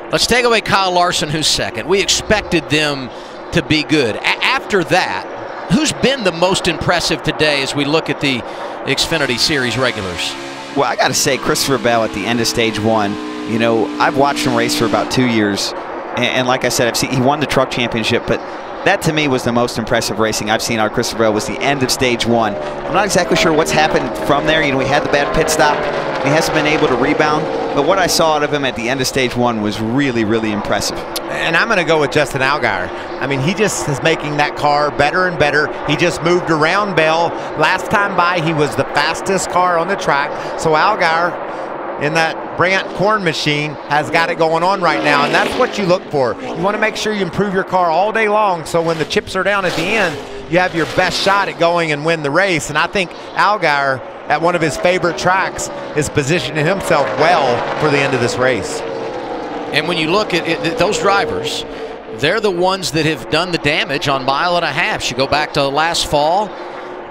Let's take away Kyle Larson, who's second. We expected them to be good. After that, who's been the most impressive today as we look at the Xfinity Series regulars? Well, I got to say, Christopher Bell at the end of stage 1, you know, I've watched him race for about 2 years. And like I said, he won the truck championship, but that to me was the most impressive racing I've seen out of Christopher Bell, was the end of stage 1. I'm not exactly sure what's happened from there. You know, he had the bad pit stop. He hasn't been able to rebound. But what I saw out of him at the end of stage 1 was really, really impressive. And I'm going to go with Justin Allgaier. I mean, he just is making that car better and better. He just moved around Bell. Last time by, he was the fastest car on the track. So Allgaier, in that Brandt corn machine, has got it going on right now, and that's what you look for. You want to make sure you improve your car all day long, so when the chips are down at the end, you have your best shot at going and win the race. And I think Allgaier, at one of his favorite tracks, is positioning himself well for the end of this race. And when you look at it, those drivers, they're the ones that have done the damage on 1.5 miles. You go back to last fall,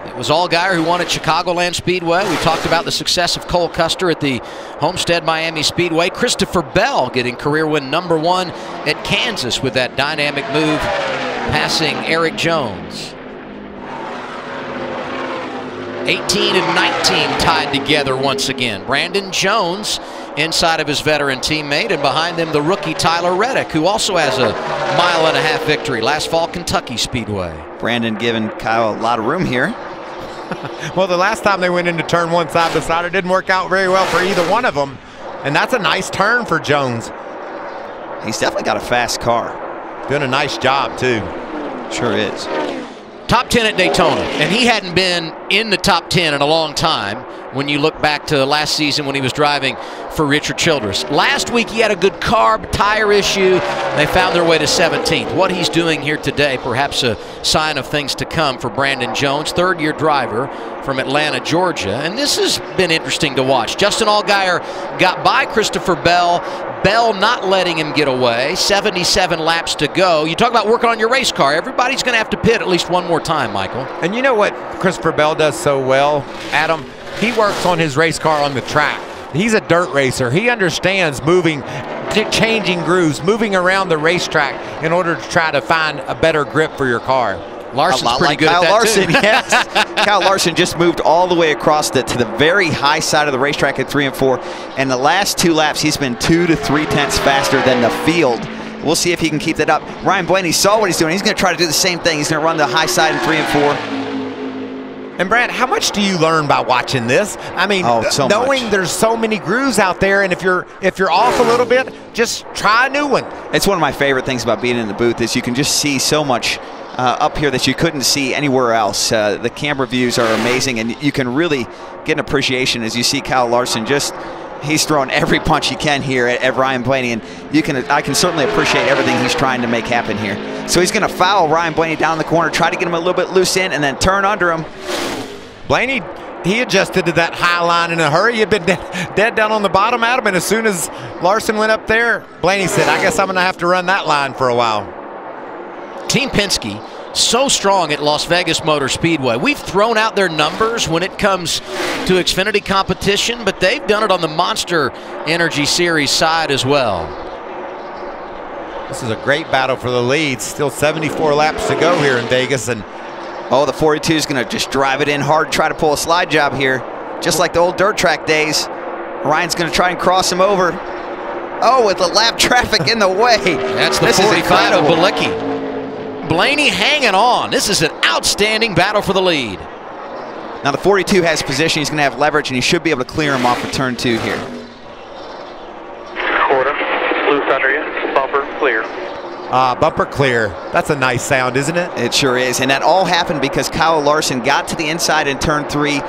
it was Allgaier who won at Chicagoland Speedway. We talked about the success of Cole Custer at the Homestead Miami Speedway. Christopher Bell getting career win #1 at Kansas with that dynamic move, passing Eric Jones. 18 and 19 tied together once again. Brandon Jones inside of his veteran teammate, and behind them the rookie Tyler Reddick, who also has a 1.5 mile victory last fall, Kentucky Speedway. Brandon giving Kyle a lot of room here. Well, the last time they went into turn 1 side by side, it didn't work out very well for either one of them. And that's a nice turn for Jones. He's definitely got a fast car. Doing a nice job, too. Sure is. Top 10 at Daytona, and he hadn't been in the top 10 in a long time when you look back to last season when he was driving for Richard Childress. Last week he had a good carb tire issue. They found their way to 17th. What he's doing here today, perhaps a sign of things to come for Brandon Jones, third-year driver from Atlanta, Georgia. And this has been interesting to watch. Justin Allgaier got by Christopher Bell, Bell not letting him get away. 77 laps to go. You talk about working on your race car. Everybody's going to have to pit at least one more time, Michael. And you know what Christopher Bell does so well, Adam? He works on his race car on the track. He's a dirt racer. He understands moving, changing grooves, moving around the racetrack in order to try to find a better grip for your car. Larson's pretty like good Kyle at that Larson, too. yes. Kyle Larson just moved all the way across to the very high side of the racetrack at 3 and 4. And the last 2 laps, he's been 2 to 3 tenths faster than the field. We'll see if he can keep that up. Ryan Blaney saw what he's doing. He's going to try to do the same thing. He's going to run the high side in 3 and 4. And Brad, how much do you learn by watching this? I mean, so knowing much. There's so many grooves out there, and if you're off a little bit, just try a new one. It's one of my favorite things about being in the booth is you can just see so much up here that you couldn't see anywhere else. The camera views are amazing, and you can really get an appreciation as you see Kyle Larson he's throwing every punch he can here at Ryan Blaney, and I can certainly appreciate everything he's trying to make happen here. So he's going to foul Ryan Blaney down the corner, try to get him a little bit loose in, and then turn under him. Blaney, he adjusted to that high line in a hurry. He had been dead down on the bottom, Adam, and as soon as Larson went up there, Blaney said, I guess I'm going to have to run that line for a while. Team Penske, so strong at Las Vegas Motor Speedway. We've thrown out their numbers when it comes to Xfinity competition, but they've done it on the Monster Energy Series side as well. This is a great battle for the lead. Still 74 laps to go here in Vegas, and the 42 is going to just drive it in hard, try to pull a slide job here, just like the old dirt track days. Ryan's going to try and cross him over. With the lap traffic in the way. That's the 45 of Bilecki. Blaney hanging on. This is an outstanding battle for the lead. Now the 42 has position. He's going to have leverage, and he should be able to clear him off for turn 2 here. Quarter, loose under you, bumper clear. Bumper clear. That's a nice sound, isn't it? It sure is. And that all happened because Kyle Larson got to the inside in turn 3,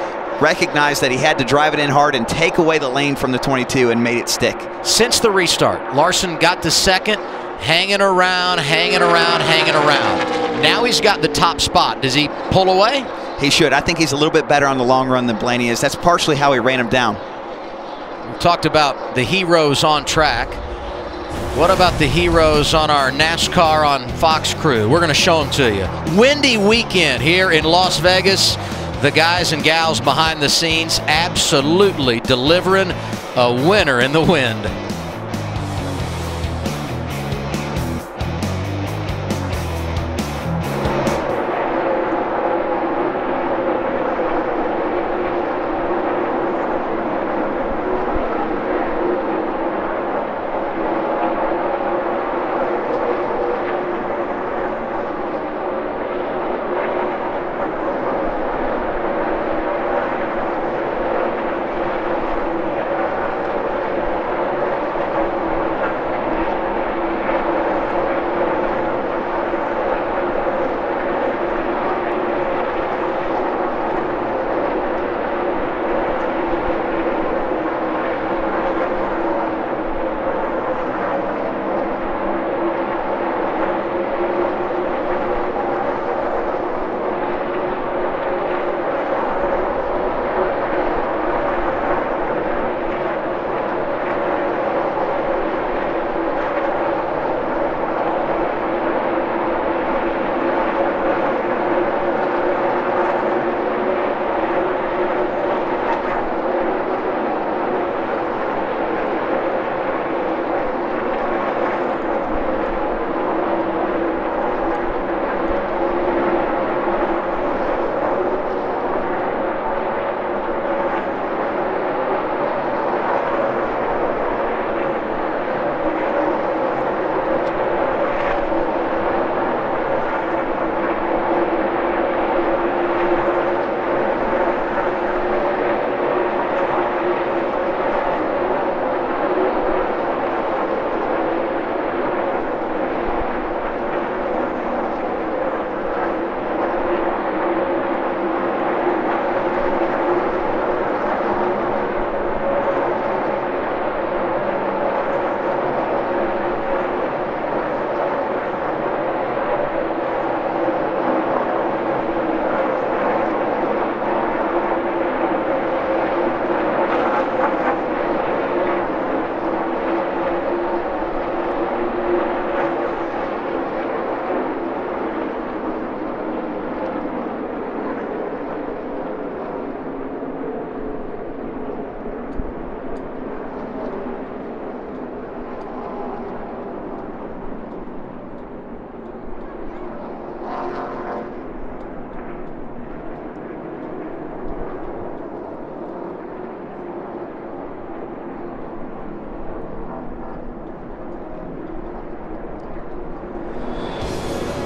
recognized that he had to drive it in hard and take away the lane from the 22 and made it stick. Since the restart, Larson got to second, hanging around, hanging around, hanging around. Now he's got the top spot. Does he pull away? He should. I think he's a little bit better on the long run than Blaney is. That's partially how he ran him down. We talked about the heroes on track. What about the heroes on our NASCAR on Fox crew? We're going to show them to you. Windy weekend here in Las Vegas. The guys and gals behind the scenes absolutely delivering a winner in the wind.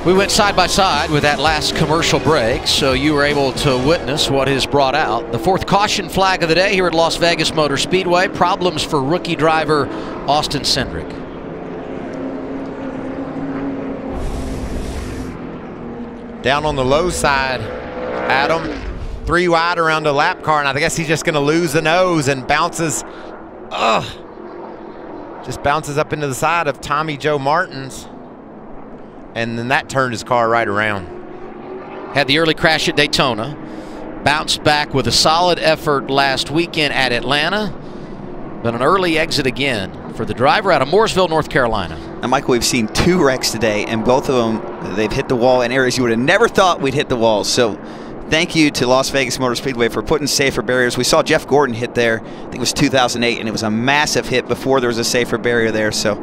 We went side by side with that last commercial break, so you were able to witness what is brought out. The fourth caution flag of the day here at Las Vegas Motor Speedway. Problems for rookie driver Austin Cindric. Down on the low side, Adam, 3 wide around the lap car, and I guess he's just going to lose the nose and bounces. Just bounces up into the side of Tommy Joe Martins. And then that turned his car right around. Had the early crash at Daytona. Bounced back with a solid effort last weekend at Atlanta. But an early exit again for the driver out of Mooresville, North Carolina. And Michael, we've seen 2 wrecks today, and both of them, they've hit the wall in areas you would have never thought we'd hit the wall. So thank you to Las Vegas Motor Speedway for putting safer barriers. We saw Jeff Gordon hit there, I think it was 2008, and it was a massive hit before there was a safer barrier there. So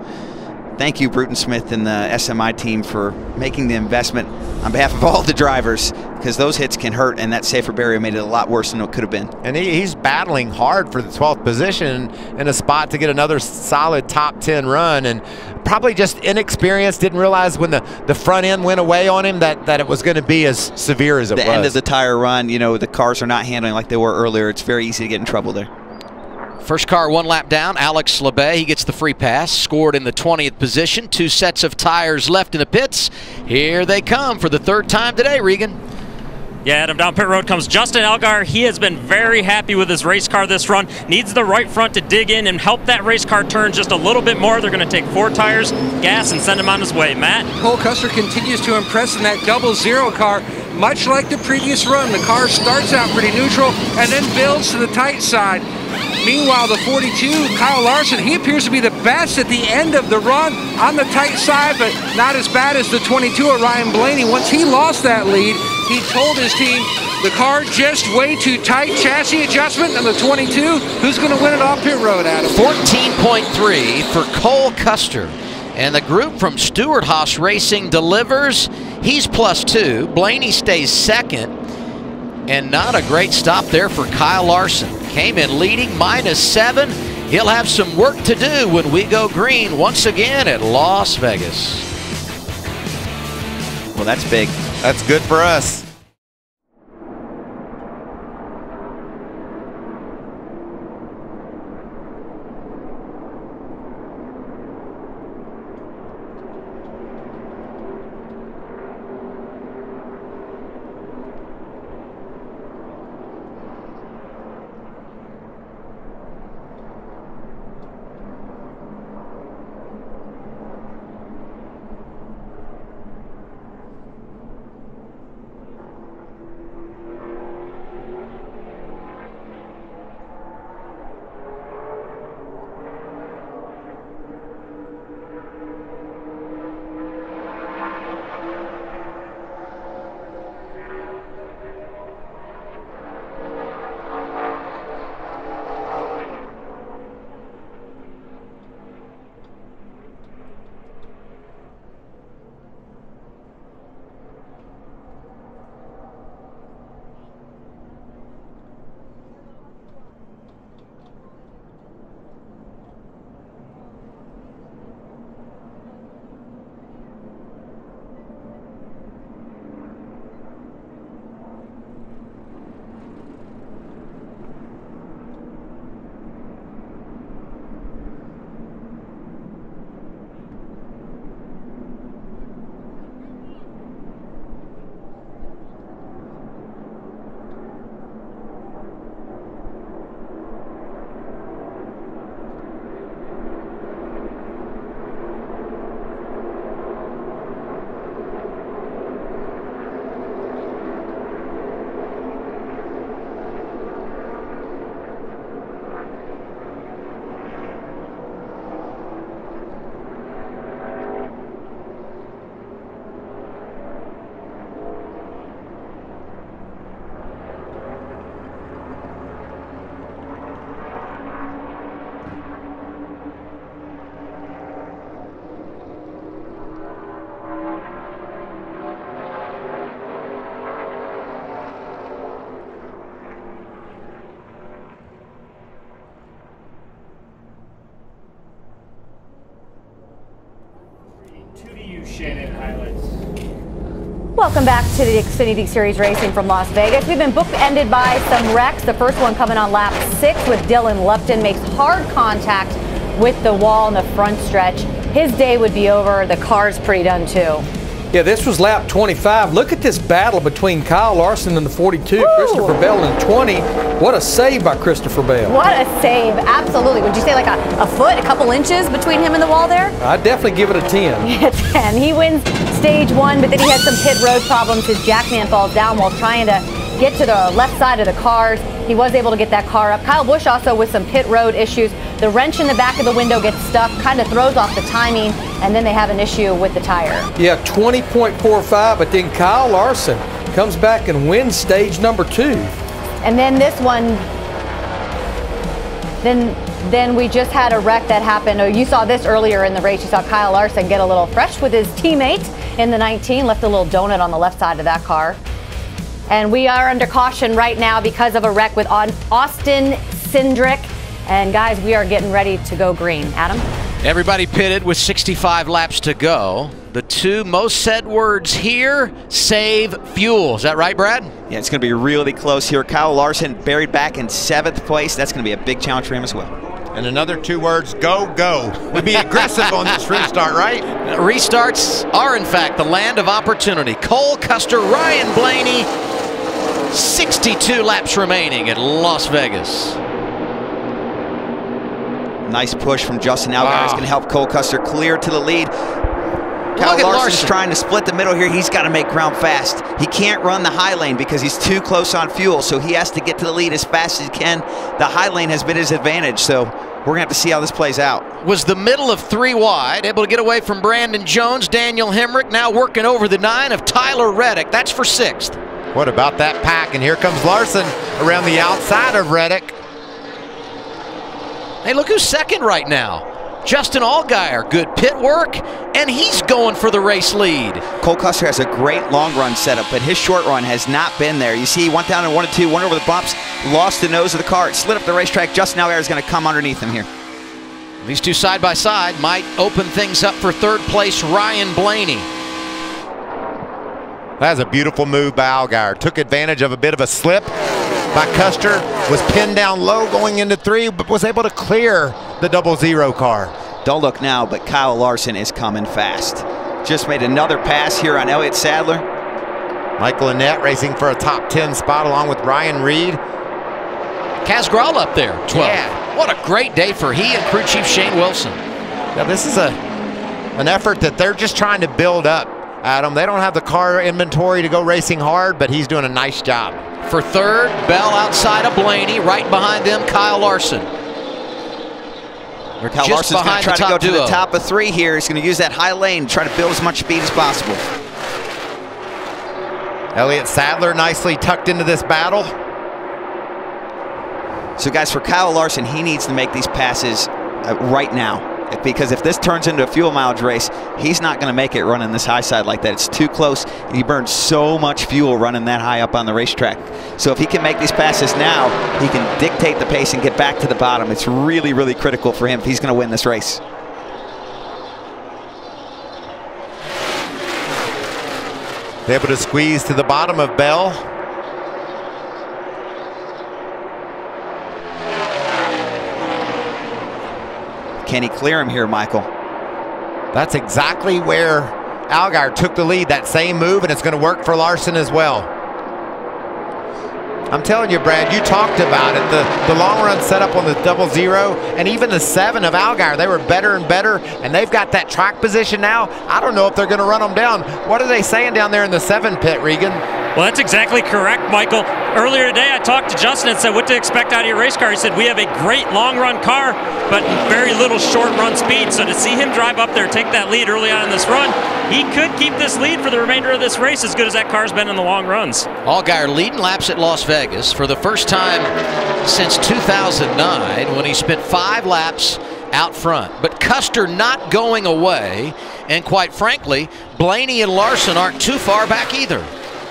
thank you, Bruton Smith and the SMI team, for making the investment on behalf of all the drivers, because those hits can hurt, and that safer barrier made it a lot worse than it could have been. And he's battling hard for the 12th position in a spot to get another solid top 10 run, and probably just inexperienced, didn't realize when the front end went away on him that it was going to be as severe as it was. The end of the tire run, you know, the cars are not handling like they were earlier. It's very easy to get in trouble there. First car 1 lap down, Alex LeBay, he gets the free pass, scored in the 20th position. 2 sets of tires left in the pits. Here they come for the 3rd time today, Regan. Yeah, Adam, down pit road comes Justin Allgaier. He has been very happy with his race car this run. Needs the right front to dig in and help that race car turn just a little bit more. They're going to take 4 tires, gas, and send him on his way. Matt? Cole Custer continues to impress in that 00 car. Much like the previous run, the car starts out pretty neutral and then builds to the tight side. Meanwhile, the 42, Kyle Larson, he appears to be the best at the end of the run on the tight side, but not as bad as the 22 of Ryan Blaney. Once he lost that lead, he told his team, the car just way too tight, chassis adjustment, and the 22, who's going to win it off pit road, Adam? 14.3 for Cole Custer. And the group from Stewart Haas Racing delivers. He's +2. Blaney stays 2nd. And not a great stop there for Kyle Larson. Came in leading, -7. He'll have some work to do when we go green once again at Las Vegas. Well, that's big. That's good for us. Shannon highlights. Welcome back to the Xfinity Series Racing from Las Vegas. We've been bookended by some wrecks. The first one coming on lap 6 with Dylan Lupton makes hard contact with the wall in the front stretch. His day would be over. The car's pretty done too. Yeah, this was lap 25. Look at this battle between Kyle Larson and the 42, Woo! Christopher Bell in 20. What a save by Christopher Bell. What a save, absolutely. Would you say like a foot, a couple inches between him and the wall there? I'd definitely give it a 10. Yeah, 10. He wins stage 1, but then he had some pit road problems. His jackman falls down while trying to get to the left side of the cars. He was able to get that car up. Kyle Busch also with some pit road issues. The wrench in the back of the window gets stuck, kind of throws off the timing, and then they have an issue with the tire. Yeah, 20.45, but then Kyle Larson comes back and wins stage number 2. And then this one, then we just had a wreck that happened. Oh, you saw this earlier in the race. You saw Kyle Larson get a little fresh with his teammate in the 19, left a little donut on the left side of that car. And we are under caution right now because of a wreck with Austin Cindric. And guys, we are getting ready to go green. Adam? Everybody pitted with 65 laps to go. The two most said words here, save fuel. Is that right, Brad? Yeah, it's going to be really close here. Kyle Larson buried back in 7th place. That's going to be a big challenge for him as well. And another 2 words, go, go. We'd be aggressive on this restart, right? Restarts are, in fact, the land of opportunity. Cole Custer, Ryan Blaney, 62 laps remaining at Las Vegas. Nice push from Justin Allgaier. It's going to help Cole Custer clear to the lead. Kyle Larson's trying to split the middle here. He's got to make ground fast. He can't run the high lane because he's too close on fuel, so he has to get to the lead as fast as he can. The high lane has been his advantage, so we're going to have to see how this plays out. Was the middle of 3 wide, able to get away from Brandon Jones. Daniel Hemrick now working over the 9 of Tyler Reddick. That's for 6th. What about that pack? And here comes Larson around the outside of Reddick. Hey, look who's 2nd right now. Justin Allgaier, good pit work, and he's going for the race lead. Cole Custer has a great long run setup, but his short run has not been there. You see, he went down in 1 and 2, went over the bumps, lost the nose of the car, it slid up the racetrack. Justin Allgaier is going to come underneath him here. These two side by side might open things up for 3rd place Ryan Blaney. That's a beautiful move by Allgaier. Took advantage of a bit of a slip by Custer, was pinned down low going into 3, but was able to clear the 00 car. Don't look now, but Kyle Larson is coming fast. Just made another pass here on Elliott Sadler. Michael Annett racing for a top 10 spot along with Ryan Reed. Kaz Grall up there, 12. Yeah. What a great day for he and crew chief Shane Wilson. Now this is an effort that they're just trying to build up, Adam. They don't have the car inventory to go racing hard, but he's doing a nice job. For 3rd, Bell outside of Blaney. Right behind them, Kyle Larson. Kyle Larson's going to try to go to the top of 3 here. He's going to use that high lane to try to build as much speed as possible. Elliott Sadler nicely tucked into this battle. So guys, for Kyle Larson, he needs to make these passes right now. Because if this turns into a fuel mileage race, he's not going to make it running this high side like that. It's too close, and he burns so much fuel running that high up on the racetrack. So if he can make these passes now, he can dictate the pace and get back to the bottom. It's really, really critical for him if he's going to win this race. Able to squeeze to the bottom of Bell. Can he clear him here, Michael? That's exactly where Allgaier took the lead, that same move, and it's going to work for Larson as well. I'm telling you, Brad, you talked about it. The long run setup on the 00 and even the 7 of Allgaier, they were better and better, and they've got that track position now. I don't know if they're going to run them down. What are they saying down there in the 7 pit, Regan? Well, that's exactly correct, Michael. Earlier today, I talked to Justin and said, what to expect out of your race car? He said, we have a great long-run car, but very little short-run speed. So to see him drive up there, take that lead early on in this run, he could keep this lead for the remainder of this race as good as that car's been in the long runs. Allgaier leading laps at Las Vegas for the first time since 2009 when he spent 5 laps out front. But Custer not going away, and quite frankly, Blaney and Larson aren't too far back either.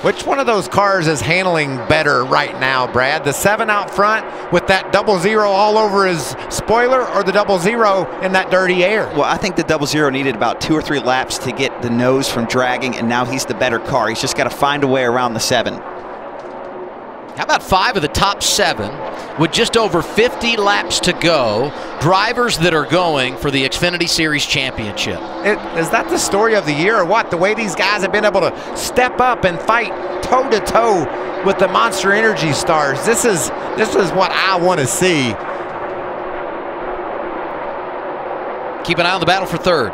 Which one of those cars is handling better right now, Brad? The 7 out front with that 00 all over his spoiler, or the 00 in that dirty air? Well, I think the 00 needed about 2 or 3 laps to get the nose from dragging, and now he's the better car. He's just got to find a way around the 7. How about 5 of the top 7 with just over 50 laps to go? Drivers that are going for the Xfinity Series Championship. Is that the story of the year or what? The way these guys have been able to step up and fight toe-to-toe with the Monster Energy stars. This is what I want to see. Keep an eye on the battle for third.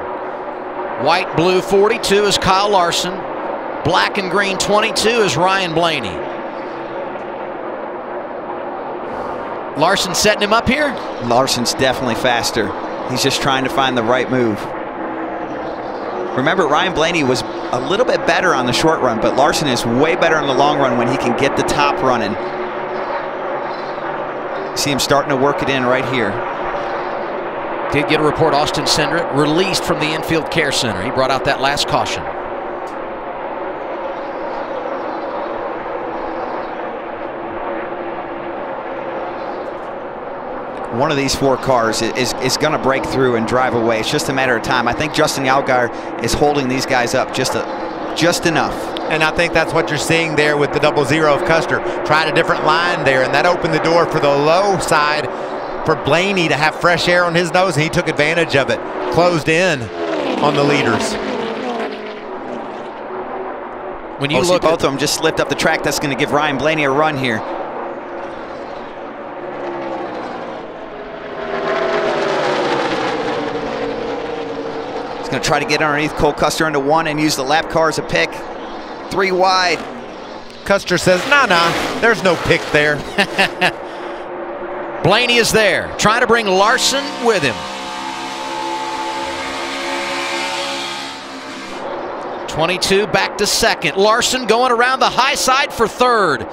White, blue 42 is Kyle Larson. Black and green 22 is Ryan Blaney. Larson setting him up here? Larson's definitely faster. He's just trying to find the right move. Remember, Ryan Blaney was a little bit better on the short run, but Larson is way better in the long run when he can get the top running. See him starting to work it in right here. Did get a report Austin Cindric released from the infield care center. He brought out that last caution. One of these 4 cars is going to break through and drive away. It's just a matter of time. I think Justin Allgaier is holding these guys up just enough. And I think that's what you're seeing there with the 00 of Custer. Tried a different line there, and that opened the door for the low side for Blaney to have fresh air on his nose, and he took advantage of it. Closed in on the leaders. When you look, both of them just slipped up the track. That's going to give Ryan Blaney a run here. Going to try to get underneath Cole Custer into 1 and use the lap car as a pick. 3 wide. Custer says, nah, there's no pick there. Blaney is there, trying to bring Larson with him. 22 back to second. Larson going around the high side for third.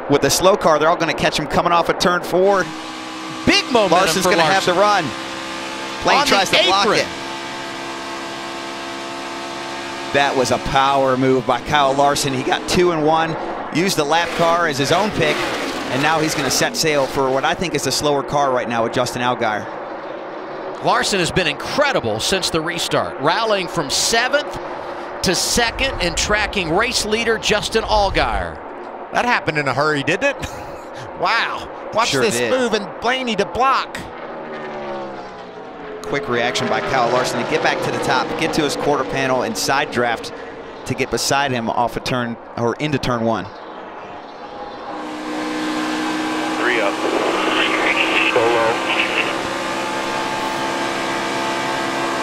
With the slow car, they're all going to catch him coming off of turn 4. Big momentum. Larson's going to have the run. Blaney tries to block it. That was a power move by Kyle Larson. He got 2 and 1, used the lap car as his own pick, and now he's going to set sail for what I think is a slower car right now with Justin Allgaier. Larson has been incredible since the restart, rallying from 7th to 2nd and tracking race leader Justin Allgaier. That happened in a hurry, didn't it? Wow. Watch this move, and Blaney to block. Quick reaction by Kyle Larson to get back to the top, get to his quarter panel, and side draft to get beside him off a turn or into turn 1. 3 up. Go low.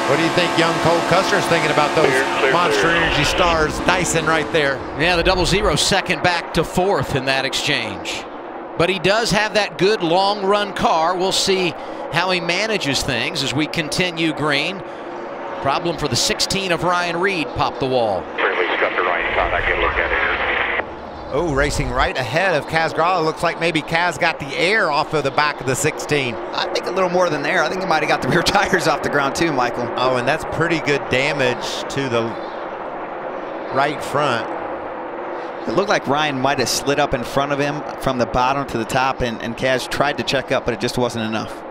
What do you think young Cole Custer's thinking about those Monster Energy stars dicing right there? Yeah, the 00 second back to 4th in that exchange. But he does have that good long run car. We'll see how he manages things as we continue green. Problem for the 16 of Ryan Reed popped the wall. Oh, racing right ahead of Kaz Gralla. Looks like maybe Kaz got the air off of the back of the 16. I think a little more than there. I think he might have got the rear tires off the ground too, Michael. Oh, and that's pretty good damage to the right front. It looked like Ryan might have slid up in front of him from the bottom to the top, and Kaz tried to check up, but it just wasn't enough.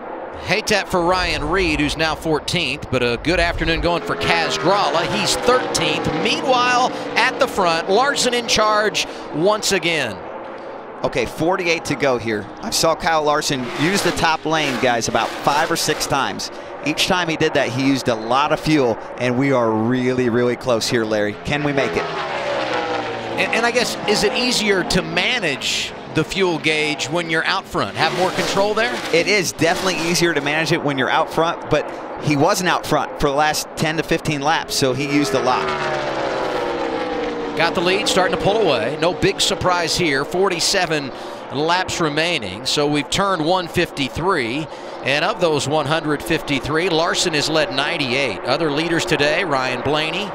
Hate that for Ryan Reed, who's now 14th, but a good afternoon going for Kaz Gralla. He's 13th. Meanwhile, at the front, Larson in charge once again. Okay, 48 to go here. I saw Kyle Larson use the top lane, guys, about 5 or 6 times. Each time he did that, he used a lot of fuel, and we are really, really close here, Larry. Can we make it? And I guess, is it easier to manage the fuel gauge when you're out front? Have more control there? It is definitely easier to manage it when you're out front, but he wasn't out front for the last 10 to 15 laps, so he used a lot. Got the lead, starting to pull away. No big surprise here. 47 laps remaining, so we've turned 153. And of those 153, Larson has led 98. Other leaders today, Ryan Blaney,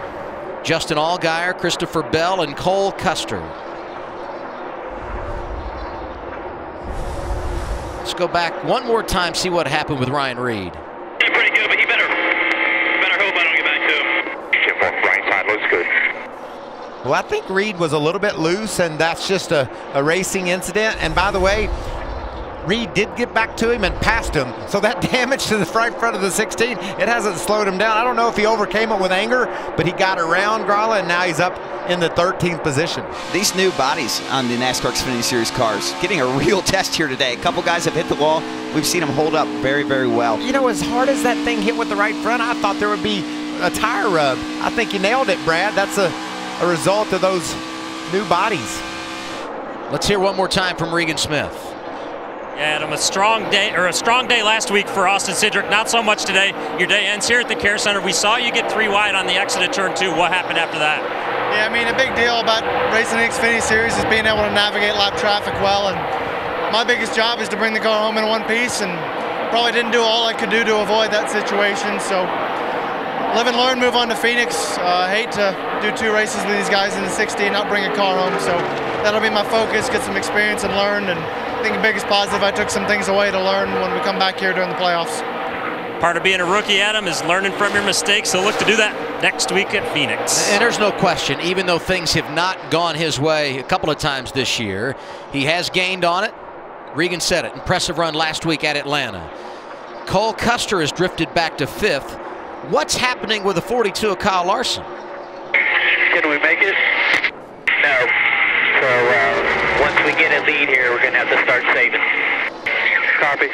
Justin Allgaier, Christopher Bell, and Cole Custer. Let's go back one more time, see what happened with Ryan Reed. He's pretty good, but he better hope I don't get back to him. Right side looks good. Well, I think Reed was a little bit loose, and that's just a racing incident. And by the way, Reed did get back to him and passed him. So that damage to the right front of the 16, it hasn't slowed him down. I don't know if he overcame it with anger, but he got around Gralla, and now he's up in the 13th position. These new bodies on the NASCAR Xfinity Series cars getting a real test here today. A couple guys have hit the wall. We've seen them hold up very, very well. You know, as hard as that thing hit with the right front, I thought there would be a tire rub. I think you nailed it, Brad. That's a result of those new bodies. Let's hear one more time from Regan Smith. Yeah, Adam, a strong day last week for Austin Cindric. Not so much today. Your day ends here at the Care Center. We saw you get 3 wide on the exit of turn 2. What happened after that? Yeah, I mean, a big deal about racing the Xfinity Series is being able to navigate lap traffic well. And my biggest job is to bring the car home in one piece, and probably didn't do all I could do to avoid that situation. So live and learn, move on to Phoenix. Hate to do 2 races with these guys in the 60 and not bring a car home. So that'll be my focus, get some experience and learn. And I think the biggest positive, I took some things away to learn when we come back here during the playoffs. Part of being a rookie, Adam, is learning from your mistakes. So look to do that next week at Phoenix. And there's no question, even though things have not gone his way a couple of times this year, he has gained on it. Regan said it. Impressive run last week at Atlanta. Cole Custer has drifted back to 5th. What's happening with the 42 of Kyle Larson? Can we make it? No. So once we get a lead here, we're going to have to start saving. Copy.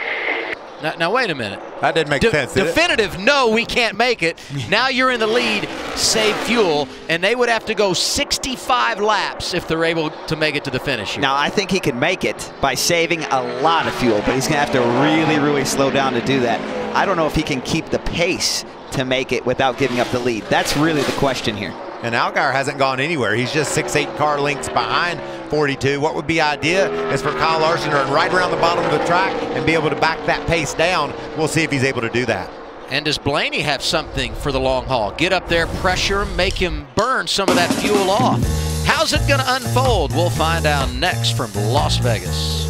Now wait a minute. That didn't make sense, did it? Definitive, no, we can't make it. Now you're in the lead, save fuel, and they would have to go 65 laps if they're able to make it to the finish here. Now, I think he can make it by saving a lot of fuel, but he's going to have to really, really slow down to do that. I don't know if he can keep the pace to make it without giving up the lead. That's really the question here. And Allgaier hasn't gone anywhere. He's just 6-8 car lengths behind 42. What would be idea is for Kyle Larson to run right around the bottom of the track and be able to back that pace down. We'll see if he's able to do that. And does Blaney have something for the long haul? Get up there, pressure him, make him burn some of that fuel off. How's it going to unfold? We'll find out next from Las Vegas.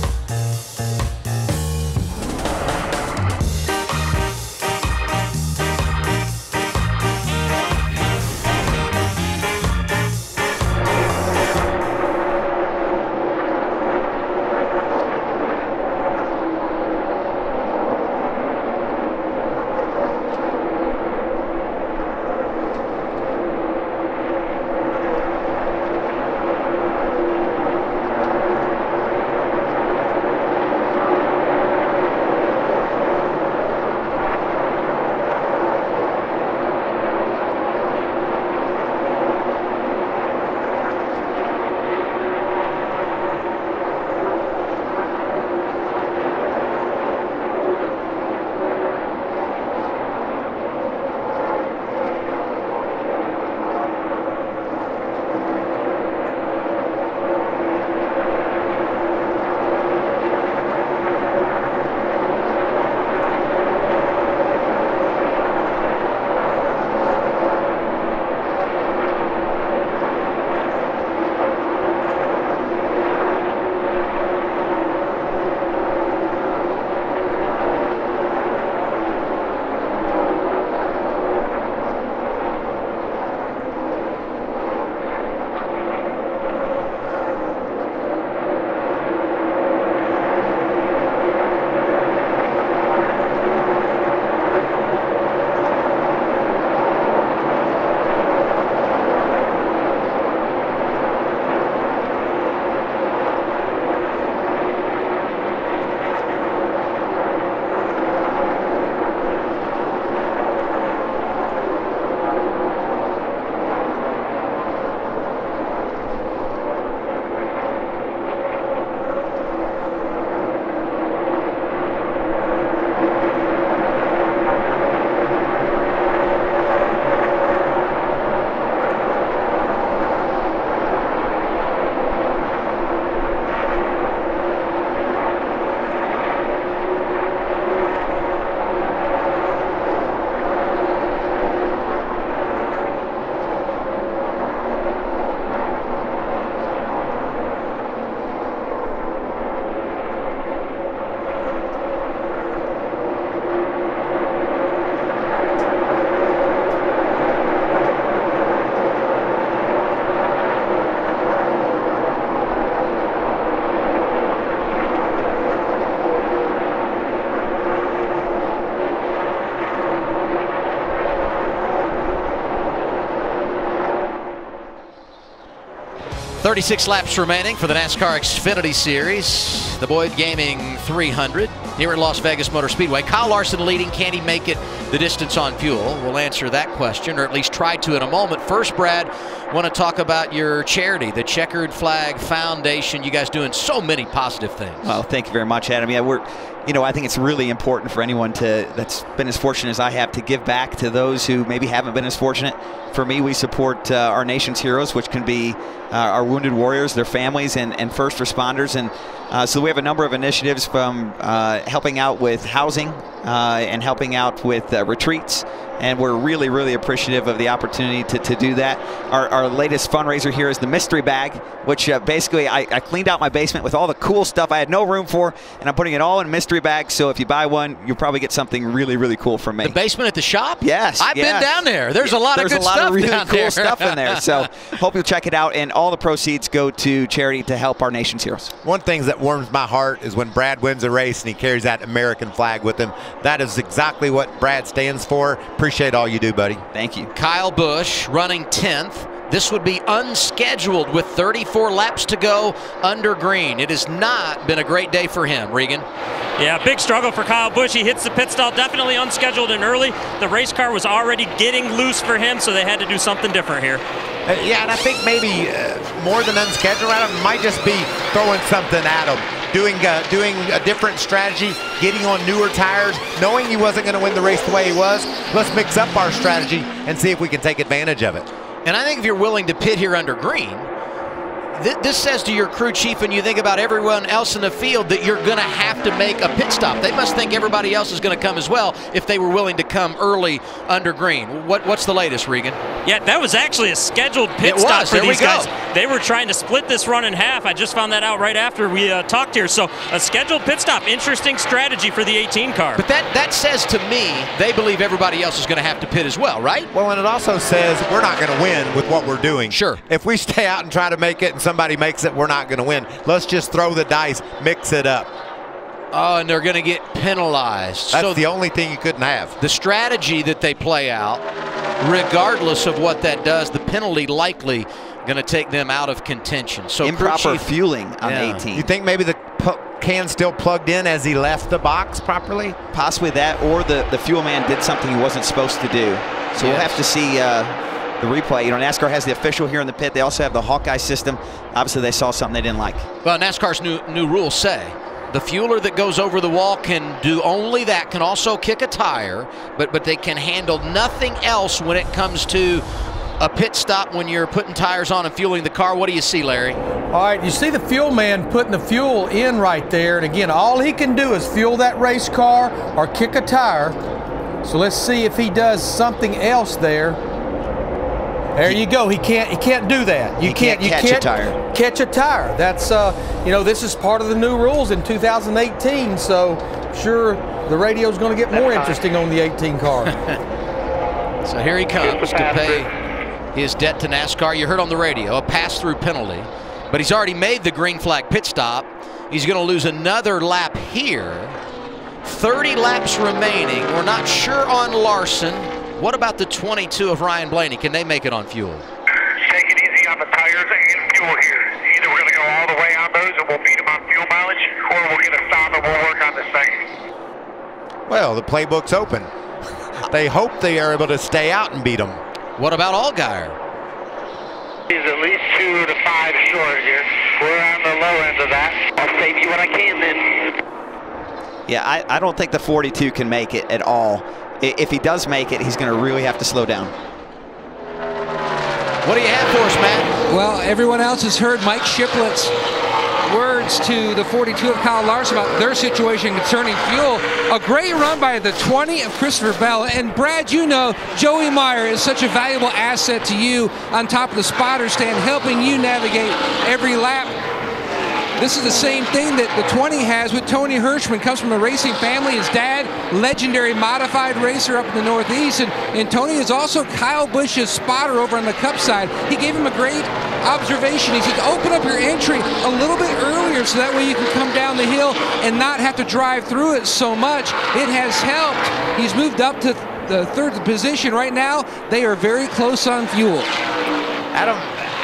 36 laps remaining for the NASCAR Xfinity Series. The Boyd Gaming 300 here at Las Vegas Motor Speedway. Kyle Larson leading. Can he make it the distance on fuel? We'll answer that question, or at least try to in a moment. First, Brad, want to talk about your charity, the Checkered Flag Foundation. You guys doing so many positive things. Well, thank you very much, Adam. Yeah, I think it's really important for anyone that's been as fortunate as I have to give back to those who maybe haven't been as fortunate. For me, we support our nation's heroes, which can be our wounded warriors, their families, and first responders. And so we have a number of initiatives from helping out with housing and helping out with retreats. And we're really, really appreciative of the opportunity to do that. Our latest fundraiser here is the mystery bag, which basically I cleaned out my basement with all the cool stuff I had no room for, and I'm putting it all in mystery bags. So if you buy one, you'll probably get something really, really cool from me. The basement at the shop? Yes. I've been down there. There's a lot of good stuff down there. There's a lot of really cool stuff in there. So hope you'll check it out. And all the proceeds go to charity to help our nation's heroes. One thing that warms my heart is when Brad wins a race and he carries that American flag with him. That is exactly what Brad stands for. Appreciate all you do, buddy. Thank you. Kyle Busch running 10th. This would be unscheduled with 34 laps to go under green. It has not been a great day for him, Regan. Yeah, big struggle for Kyle Busch. He hits the pit stop definitely unscheduled and early. The race car was already getting loose for him, so they had to do something different here. Yeah, and I think maybe more than unscheduled, Adam, might just be throwing something at him. Doing a different strategy, getting on newer tires, knowing he wasn't going to win the race the way he was. Let's mix up our strategy and see if we can take advantage of it. And I think if you're willing to pit here under green, this says to your crew chief, and you think about everyone else in the field, that you're going to have to make a pit stop. They must think everybody else is going to come as well if they were willing to come early under green. What's the latest, Regan? Yeah, that was actually a scheduled pit stop for these guys. They were trying to split this run in half. I just found that out right after we talked here. So a scheduled pit stop, interesting strategy for the 18 car. But that says to me they believe everybody else is going to have to pit as well, right? Well, and it also says we're not going to win with what we're doing. Sure. If we stay out and try to make it and somebody makes it, we're not going to win. Let's just throw the dice, mix it up. Oh, and they're going to get penalized. That's the only thing you couldn't have. The strategy that they play out, regardless of what that does, the penalty likely going to take them out of contention. So improper fueling on 18. You think maybe the can still plugged in as he left the box properly? Possibly that, or the fuel man did something he wasn't supposed to do. So we'll have to see the replay. You know, NASCAR has the official here in the pit. They also have the Hawkeye system. Obviously, they saw something they didn't like. Well, NASCAR's new rules say the fueler that goes over the wall can do only that, can also kick a tire, but they can handle nothing else when it comes to a pit stop when you're putting tires on and fueling the car. What do you see, Larry? All right, you see the fuel man putting the fuel in right there. And again, all he can do is fuel that race car or kick a tire. So let's see if he does something else there. There you go. He can't do that. You can't catch a tire. Catch a tire. That's you know, this is part of the new rules in 2018. So sure, the radio's going to get more interesting on the 18 car. So here he comes to pay his debt to NASCAR. You heard on the radio, a pass-through penalty, but he's already made the green flag pit stop. He's going to lose another lap here. 30 laps remaining. We're not sure on Larson. What about the 22 of Ryan Blaney? Can they make it on fuel? Take it easy on the tires and fuel here. Either we're going to go all the way on those and we'll beat them on fuel mileage, or we'll get a stop and we'll work on this thing. Well, the playbook's open. They hope they are able to stay out and beat them. What about Allgaier? He's at least 2 to 5 short here. We're on the low end of that. I'll save you what I can then. Yeah, I don't think the 42 can make it at all. If he does make it, he's going to really have to slow down. What do you have for us, Matt? Well, everyone else has heard Mike Shiplett's words to the 42 of Kyle Larson about their situation concerning fuel. A great run by the 20 of Christopher Bell. And Brad, you know, Joey Meyer is such a valuable asset to you on top of the spotter stand, helping you navigate every lap. This is the same thing that the 20 has with Tony Hirschman. Comes from a racing family. His dad, legendary modified racer up in the Northeast. And Tony is also Kyle Busch's spotter over on the Cup side. He gave him a great observation. He said, open up your entry a little bit earlier so that way you can come down the hill and not have to drive through it so much. It has helped. He's moved up to the third position right now. They are very close on fuel. Adam,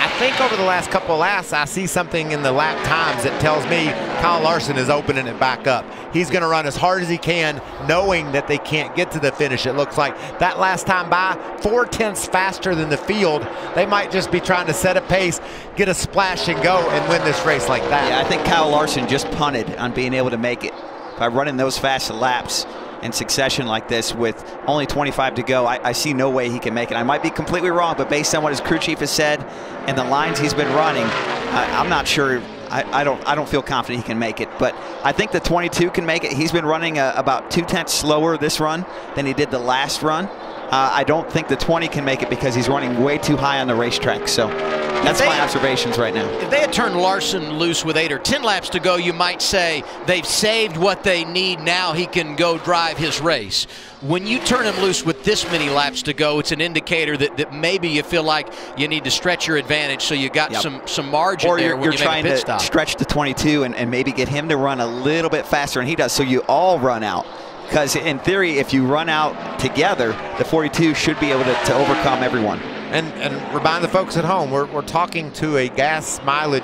I think over the last couple of laps, I see something in the lap times that tells me Kyle Larson is opening it back up. He's going to run as hard as he can, knowing that they can't get to the finish. It looks like that last time by, 4/10 faster than the field. They might just be trying to set a pace, get a splash and go, and win this race like that. Yeah, I think Kyle Larson just punted on being able to make it by running those fast laps in succession like this with only 25 to go. I see no way he can make it. I might be completely wrong, but based on what his crew chief has said and the lines he's been running, I'm not sure. I don't feel confident he can make it, but I think the 22 can make it. He's been running about 2/10 slower this run than he did the last run. I don't think the 20 can make it because he's running way too high on the racetrack. So that's my observations right now. If they had turned Larson loose with 8 or 10 laps to go, you might say they've saved what they need. Now he can go drive his race. When you turn him loose with this many laps to go, it's an indicator that maybe you feel like you need to stretch your advantage, so you got some margin or there when you trying make a pit to stop. Stretch the 22 and maybe get him to run a little bit faster than he does, so you all run out. Because in theory, if you run out together, the 42 should be able to overcome everyone. And remind the folks at home, we're talking to a gas mileage,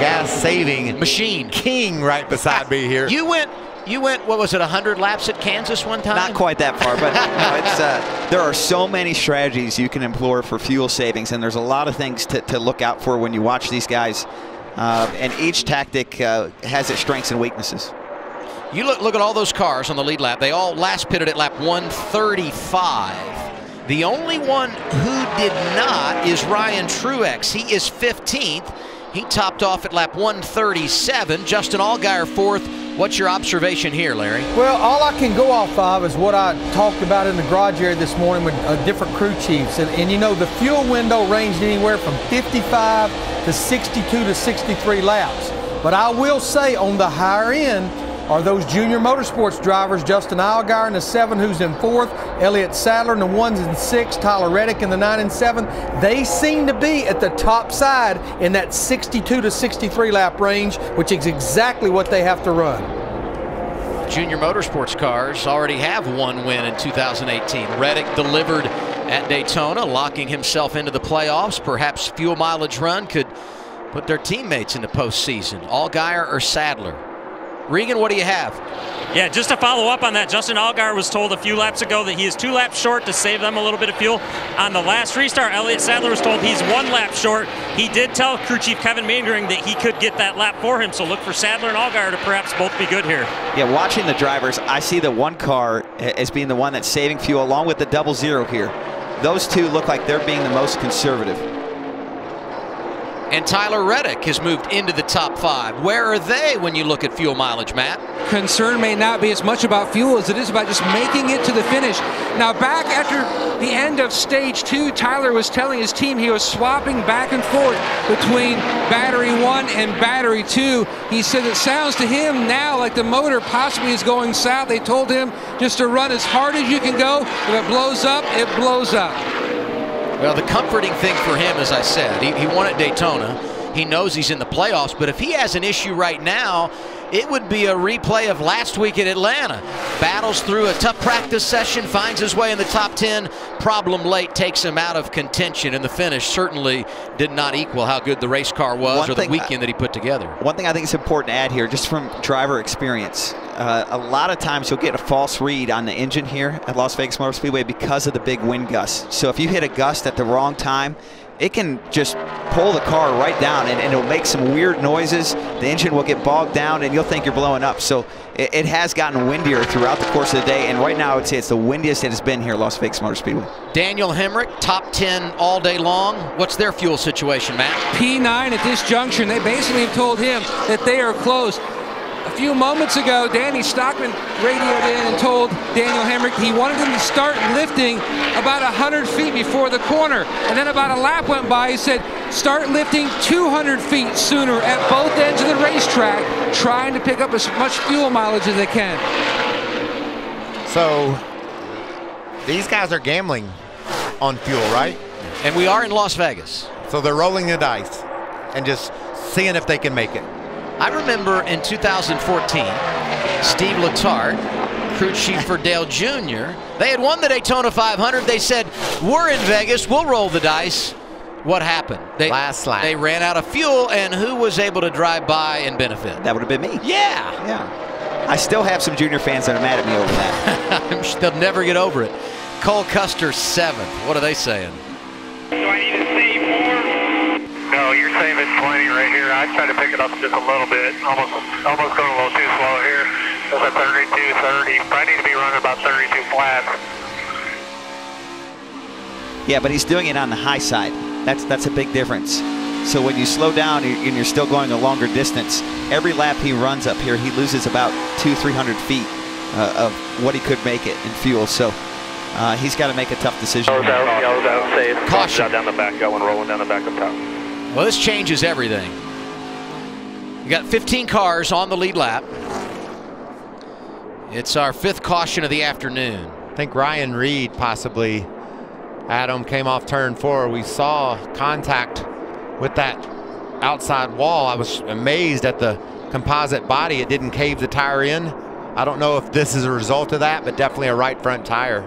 gas saving machine king right beside me here. You went, what was it, 100 laps at Kansas one time? Not quite that far, but no, it's, there are so many strategies you can employ for fuel savings, and there's a lot of things to look out for when you watch these guys. And each tactic has its strengths and weaknesses. You look at all those cars on the lead lap. They all last pitted at lap 135. The only one who did not is Ryan Truex. He is 15th. He topped off at lap 137. Justin Allgaier 4th. What's your observation here, Larry? Well, all I can go off of is what I talked about in the garage area this morning with different crew chiefs. And you know, the fuel window ranged anywhere from 55 to 62 to 63 laps. But I will say on the higher end, are those junior motorsports drivers, Justin Allgaier in the 7, who's in 4th, Elliott Sadler in the 1s and 6, Tyler Reddick in the 9 and 7. They seem to be at the top side in that 62 to 63 lap range, which is exactly what they have to run. Junior motorsports cars already have one win in 2018. Reddick delivered at Daytona, locking himself into the playoffs. Perhaps fuel mileage run could put their teammates into postseason. Allgaier or Sadler? Regan, what do you have? Yeah, just to follow up on that, Justin Allgaier was told a few laps ago that he is 2 laps short to save them a little bit of fuel. On the last restart, Elliott Sadler was told he's 1 lap short. He did tell crew chief Kevin Meendering that he could get that lap for him, so look for Sadler and Allgaier to perhaps both be good here. Yeah, watching the drivers, I see the one car as being the one that's saving fuel along with the 00 here. Those two look like they're being the most conservative. And Tyler Reddick has moved into the top 5. Where are they when you look at fuel mileage, Matt? Concern may not be as much about fuel as it is about just making it to the finish. Now, back after the end of stage 2, Tyler was telling his team he was swapping back and forth between battery 1 and battery 2. He said it sounds to him now like the motor possibly is going south. They told him just to run as hard as you can go. If it blows up, it blows up. Well, the comforting thing for him, as I said, he won at Daytona. He knows he's in the playoffs, but if he has an issue right now, it would be a replay of last week at Atlanta. Battles through a tough practice session, finds his way in the top 10. Problem late takes him out of contention, and the finish certainly did not equal how good the race car was or the weekend that he put together. One thing I think is important to add here, just from driver experience, a lot of times you'll get a false read on the engine here at Las Vegas Motor Speedway because of the big wind gusts. So if you hit a gust at the wrong time, it can just pull the car right down, and it'll make some weird noises. The engine will get bogged down, and you'll think you're blowing up. So it has gotten windier throughout the course of the day, and right now I would say it's the windiest it has been here at Las Vegas Motor Speedway. Daniel Hemrick, top 10 all day long. What's their fuel situation, Matt? P9 at this junction. They basically have told him that they are close. A few moments ago, Danny Stockman radioed in and told Daniel Hemrick he wanted him to start lifting about 100 feet before the corner. And then about a lap went by, he said, start lifting 200 feet sooner at both ends of the racetrack, trying to pick up as much fuel mileage as they can. So these guys are gambling on fuel, right? And we are in Las Vegas. So they're rolling the dice and just seeing if they can make it. I remember in 2014, Steve Letarte, crew chief for Dale Jr., they had won the Daytona 500. They said, we're in Vegas, we'll roll the dice. What happened? Last lap. They ran out of fuel, and who was able to drive by and benefit? That would have been me. Yeah. Yeah. I still have some junior fans that are mad at me over that. I'm sure they'll never get over it. Cole Custer, 7th. What are they saying? Do I need to save more? No, you're saving plenty right here. I try to pick it up just a little bit. Almost going a little too slow here. That's a 32, 30. I need to be running about 32 flats. Yeah, but he's doing it on the high side. That's a big difference. So when you slow down and you're still going a longer distance, every lap he runs up here, he loses about 200-300 feet of what he could make it in fuel. So he's got to make a tough decision. Caution. Down the back, going rolling down the back up top. Well, this changes everything. We got 15 cars on the lead lap. It's our 5th caution of the afternoon. I think Ryan Reed possibly, Adam, came off turn 4. We saw contact with that outside wall. I was amazed at the composite body. It didn't cave the tire in. I don't know if this is a result of that, but definitely a right front tire.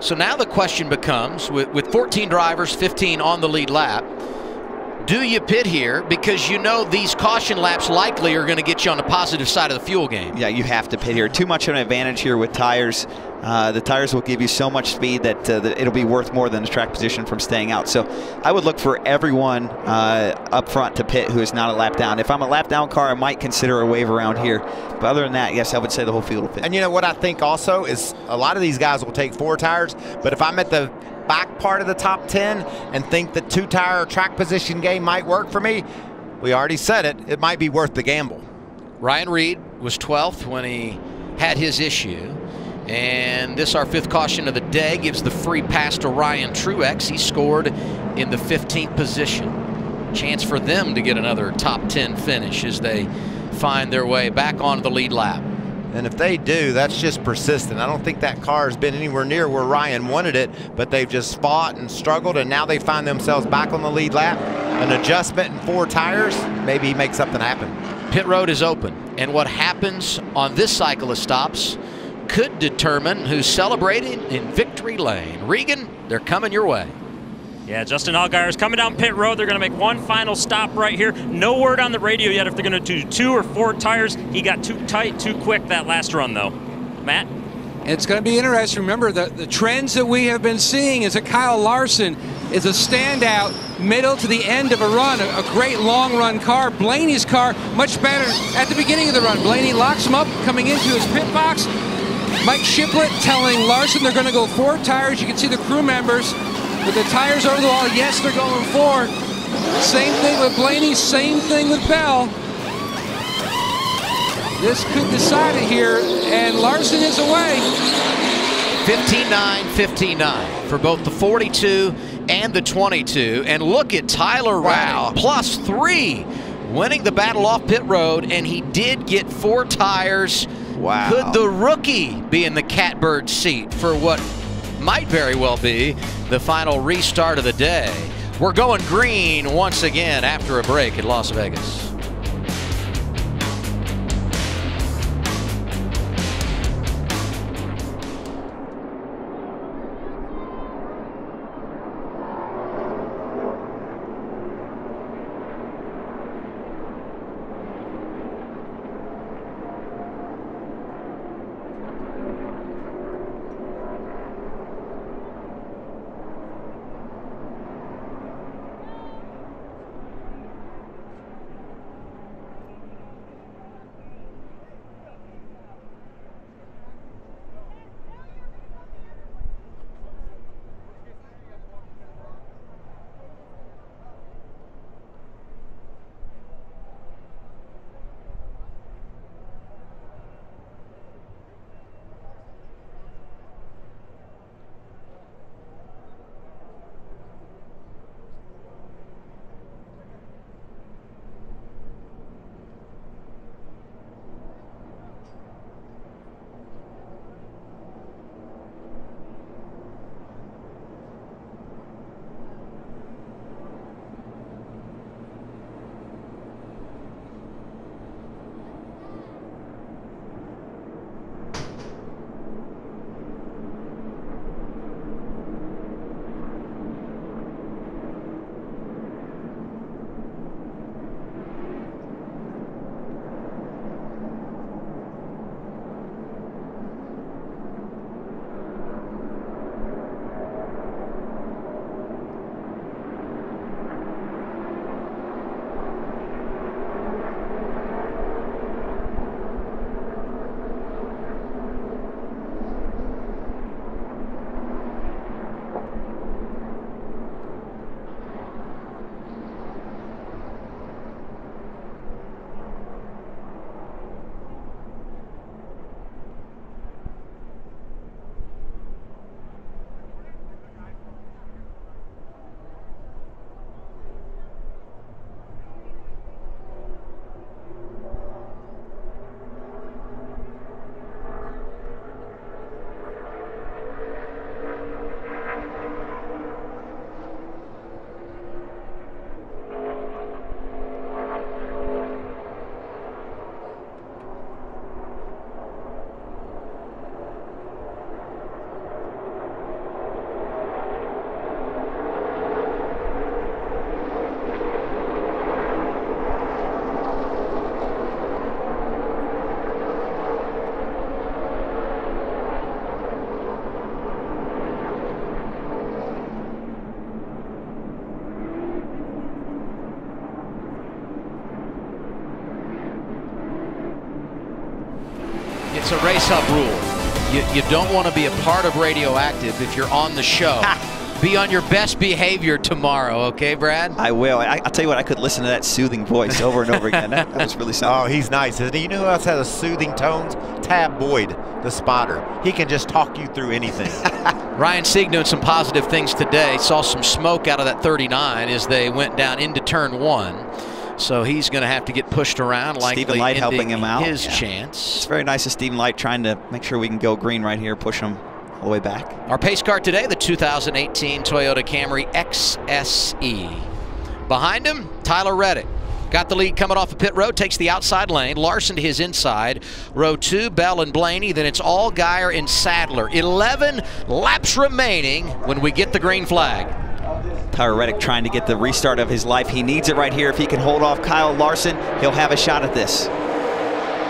So now the question becomes, with 14 drivers, 15 on the lead lap, do you pit here? Because you know these caution laps likely are going to get you on the positive side of the fuel game. Yeah, you have to pit here. Too much of an advantage here with tires. The tires will give you so much speed that it'll be worth more than the track position from staying out. So I would look for everyone up front to pit who is not a lap down. If I'm a lap down car, I might consider a wave around here. But other than that, yes, I would say the whole field will pit. And you know what I think also is a lot of these guys will take 4 tires, but if I'm at the back part of the top 10 and think the 2-tire track position game might work for me, we already said it, it might be worth the gamble. Ryan Reed was 12th when he had his issue. And this, our 5th caution of the day, gives the free pass to Ryan Truex. He scored in the 15th position. Chance for them to get another top 10 finish as they find their way back onto the lead lap. And if they do, that's just persistent. I don't think that car has been anywhere near where Ryan wanted it, but they've just fought and struggled, and now they find themselves back on the lead lap. An adjustment in 4 tires, maybe he makes something happen. Pit road is open, and what happens on this cycle of stops could determine who's celebrating in victory lane. Regan, they're coming your way. Yeah, Justin Allgaier is coming down pit road. They're going to make one final stop right here. No word on the radio yet if they're going to do 2 or 4 tires. He got too tight, too quick that last run, though. Matt? It's going to be interesting. Remember, the trends that we have been seeing is that Kyle Larson is a standout middle to the end of a run, a great long run car. Blaney's car, much better at the beginning of the run. Blaney locks him up coming into his pit box. Mike Shiplett telling Larson they're going to go 4 tires. You can see the crew members with the tires over the wall. Yes, they're going 4. Same thing with Blaney, same thing with Bell. This could decide it here, and Larson is away. 15-9, 15-9 for both the 42 and the 22. And look at Tyler Reddick, plus 3, winning the battle off pit road, and he did get 4 tires. Wow. Could the rookie be in the catbird seat for what might very well be the final restart of the day? We're going green once again after a break at Las Vegas. It's a Race Hub rule. You don't want to be a part of Radioactive if you're on the show. Be on your best behavior tomorrow, okay, Brad? I will. I'll tell you what, I could listen to that soothing voice over and over again. That was really something. Oh, he's nice, isn't he? You know who else has a soothing tones? Tab Boyd, the spotter. He can just talk you through anything. Ryan Sieg doing some positive things today. Saw some smoke out of that 39 as they went down into turn 1. So he's going to have to get pushed around, likely Stephen Light helping him out. His chance. It's very nice of Stephen Light trying to make sure we can go green right here, push him all the way back. Our pace car today, the 2018 Toyota Camry XSE. Behind him, Tyler Reddick. Got the lead coming off the pit road, takes the outside lane. Larson to his inside. Row 2, Bell and Blaney. Then it's Allgaier and Sadler. 11 laps remaining when we get the green flag. Tyler Reddick trying to get the restart of his life. He needs it right here. If he can hold off Kyle Larson, he'll have a shot at this.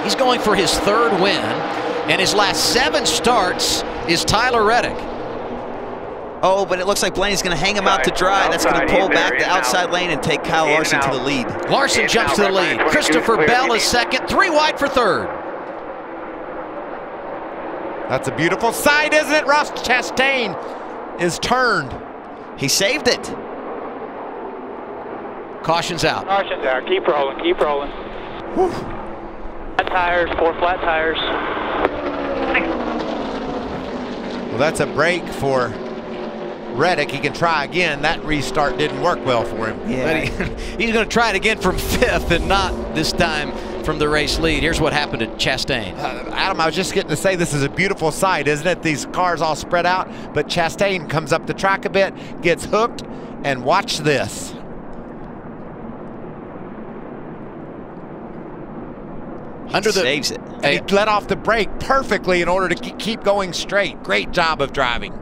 He's going for his 3rd win, and his last 7 starts is Tyler Reddick. Oh, but it looks like Blaney's going to hang him out to dry. That's going to pull back the outside lane and take Kyle Larson to the lead. Larson jumps to the lead. Christopher Bell is second. 3 wide for 3rd. That's a beautiful sight, isn't it? Ross Chastain is turned. He saved it. Caution's out. Caution's out. Keep rolling. Keep rolling. Whew. Flat tires. 4 flat tires. Well, that's a break for Reddick. He can try again. That restart didn't work well for him. Yeah. But he's going to try it again from 5th and not this time from the race lead. Here's what happened to Chastain. Adam, I was just getting to say this is a beautiful sight, isn't it? These cars all spread out, but Chastain comes up the track a bit, gets hooked, and watch this. Saves it. And he let off the brake perfectly in order to keep going straight. Great job of driving.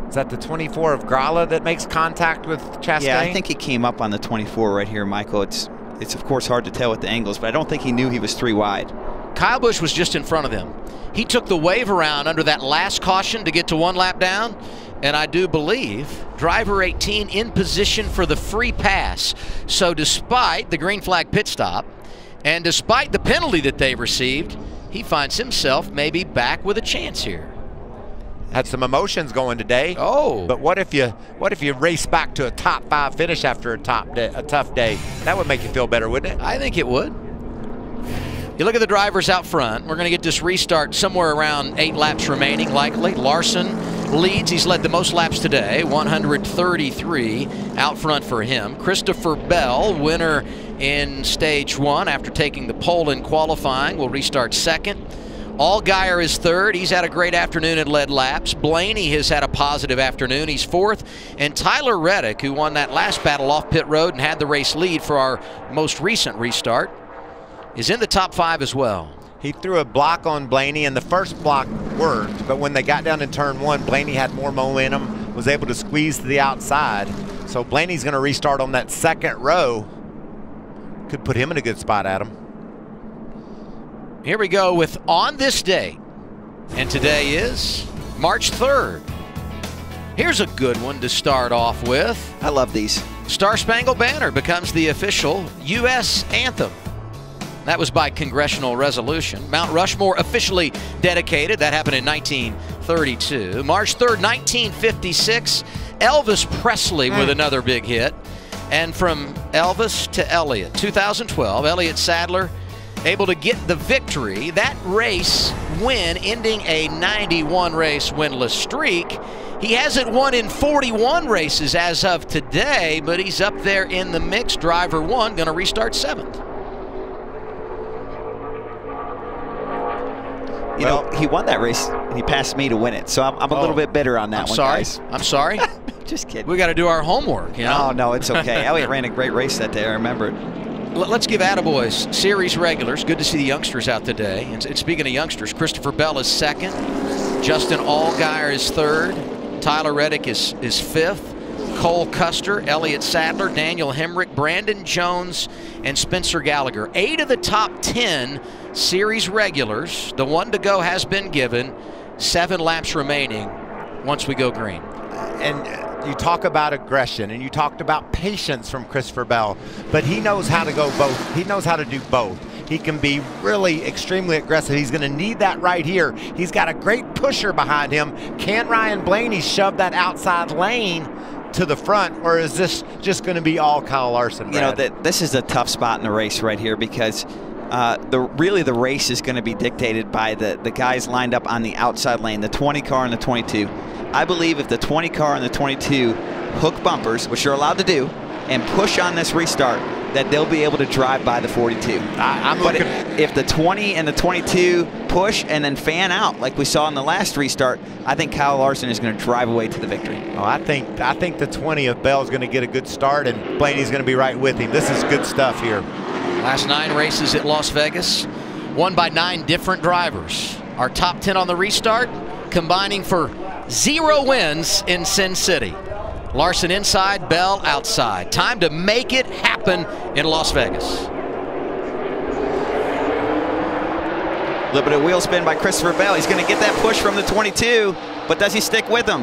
Is that the 24 of Gralla that makes contact with Chastain? Yeah, I think he came up on the 24 right here, Michael. It's of course hard to tell with the angles, but I don't think he knew he was 3 wide. Kyle Busch was just in front of him. He took the wave around under that last caution to get to 1 lap down, and I do believe driver 18 in position for the free pass. So despite the green flag pit stop, and despite the penalty that they received, he finds himself maybe back with a chance here. Had some emotions going today. Oh. But what if you race back to a top 5 finish after a tough day? That would make you feel better, wouldn't it? I think it would. You look at the drivers out front. We're going to get this restart somewhere around 8 laps remaining, likely. Larson leads. He's led the most laps today, 133 out front for him. Christopher Bell, winner in stage 1 after taking the pole in qualifying, will restart 2nd. Allgaier is 3rd. He's had a great afternoon and led laps. Blaney has had a positive afternoon. He's 4th. And Tyler Reddick, who won that last battle off pit road and had the race lead for our most recent restart, is in the top 5 as well. He threw a block on Blaney, and the first block worked, but when they got down in turn 1, Blaney had more momentum, was able to squeeze to the outside. So Blaney's going to restart on that 2nd row. Could put him in a good spot, Adam. Here we go with On This Day, and today is March 3rd. Here's a good one to start off with. I love these. Star Spangled Banner becomes the official U.S. anthem. That was by congressional resolution. Mount Rushmore officially dedicated. That happened in 1932. March 3rd, 1956, Elvis Presley with another big hit. And from Elvis to Elliott, 2012, Elliott Sadler able to get the victory. That race win ending a 91 race winless streak. He hasn't won in 41 races as of today, but he's up there in the mix. Driver 1 going to restart 7th. You know, he won that race, and he passed me to win it. So I'm a little bit bitter on that one, guys. I'm sorry. Just kidding. We got to do our homework, you know? Oh, no, it's okay. Elliott ran a great race that day. I remember it. Let's give attaboys series regulars. Good to see the youngsters out today. And speaking of youngsters, Christopher Bell is 2nd. Justin Allgaier is 3rd. Tyler Reddick is 5th. Cole Custer, Elliott Sadler, Daniel Hemrick, Brandon Jones, and Spencer Gallagher. 8 of the top 10 series regulars. The 1 to go has been given. 7 laps remaining once we go green. And you talk about aggression, and you talked about patience from Christopher Bell, but he knows how to go both. He knows how to do both. he can be really extremely aggressive. He's going to need that right here. He's got a great pusher behind him. Can Ryan Blaney shove that outside lane to the front, or is this just going to be all Kyle Larson, Brad? You know, this is a tough spot in the race right here because really the race is going to be dictated by the guys lined up on the outside lane, the 20 car and the 22. I believe if the 20 car and the 22 hook bumpers, which they're allowed to do, and push on this restart, that they'll be able to drive by the 42. But if the 20 and the 22 push and then fan out like we saw in the last restart, I think Kyle Larson is going to drive away to the victory. Oh, I think the 20 of Bell is going to get a good start, and Blaney's going to be right with him. This is good stuff here. Last 9 races at Las Vegas, won by 9 different drivers. Our top 10 on the restart, combining for 0 wins in Sin City. Larson inside, Bell outside. Time to make it happen in Las Vegas. A little bit of wheel spin by Christopher Bell. He's going to get that push from the 22, but does he stick with him?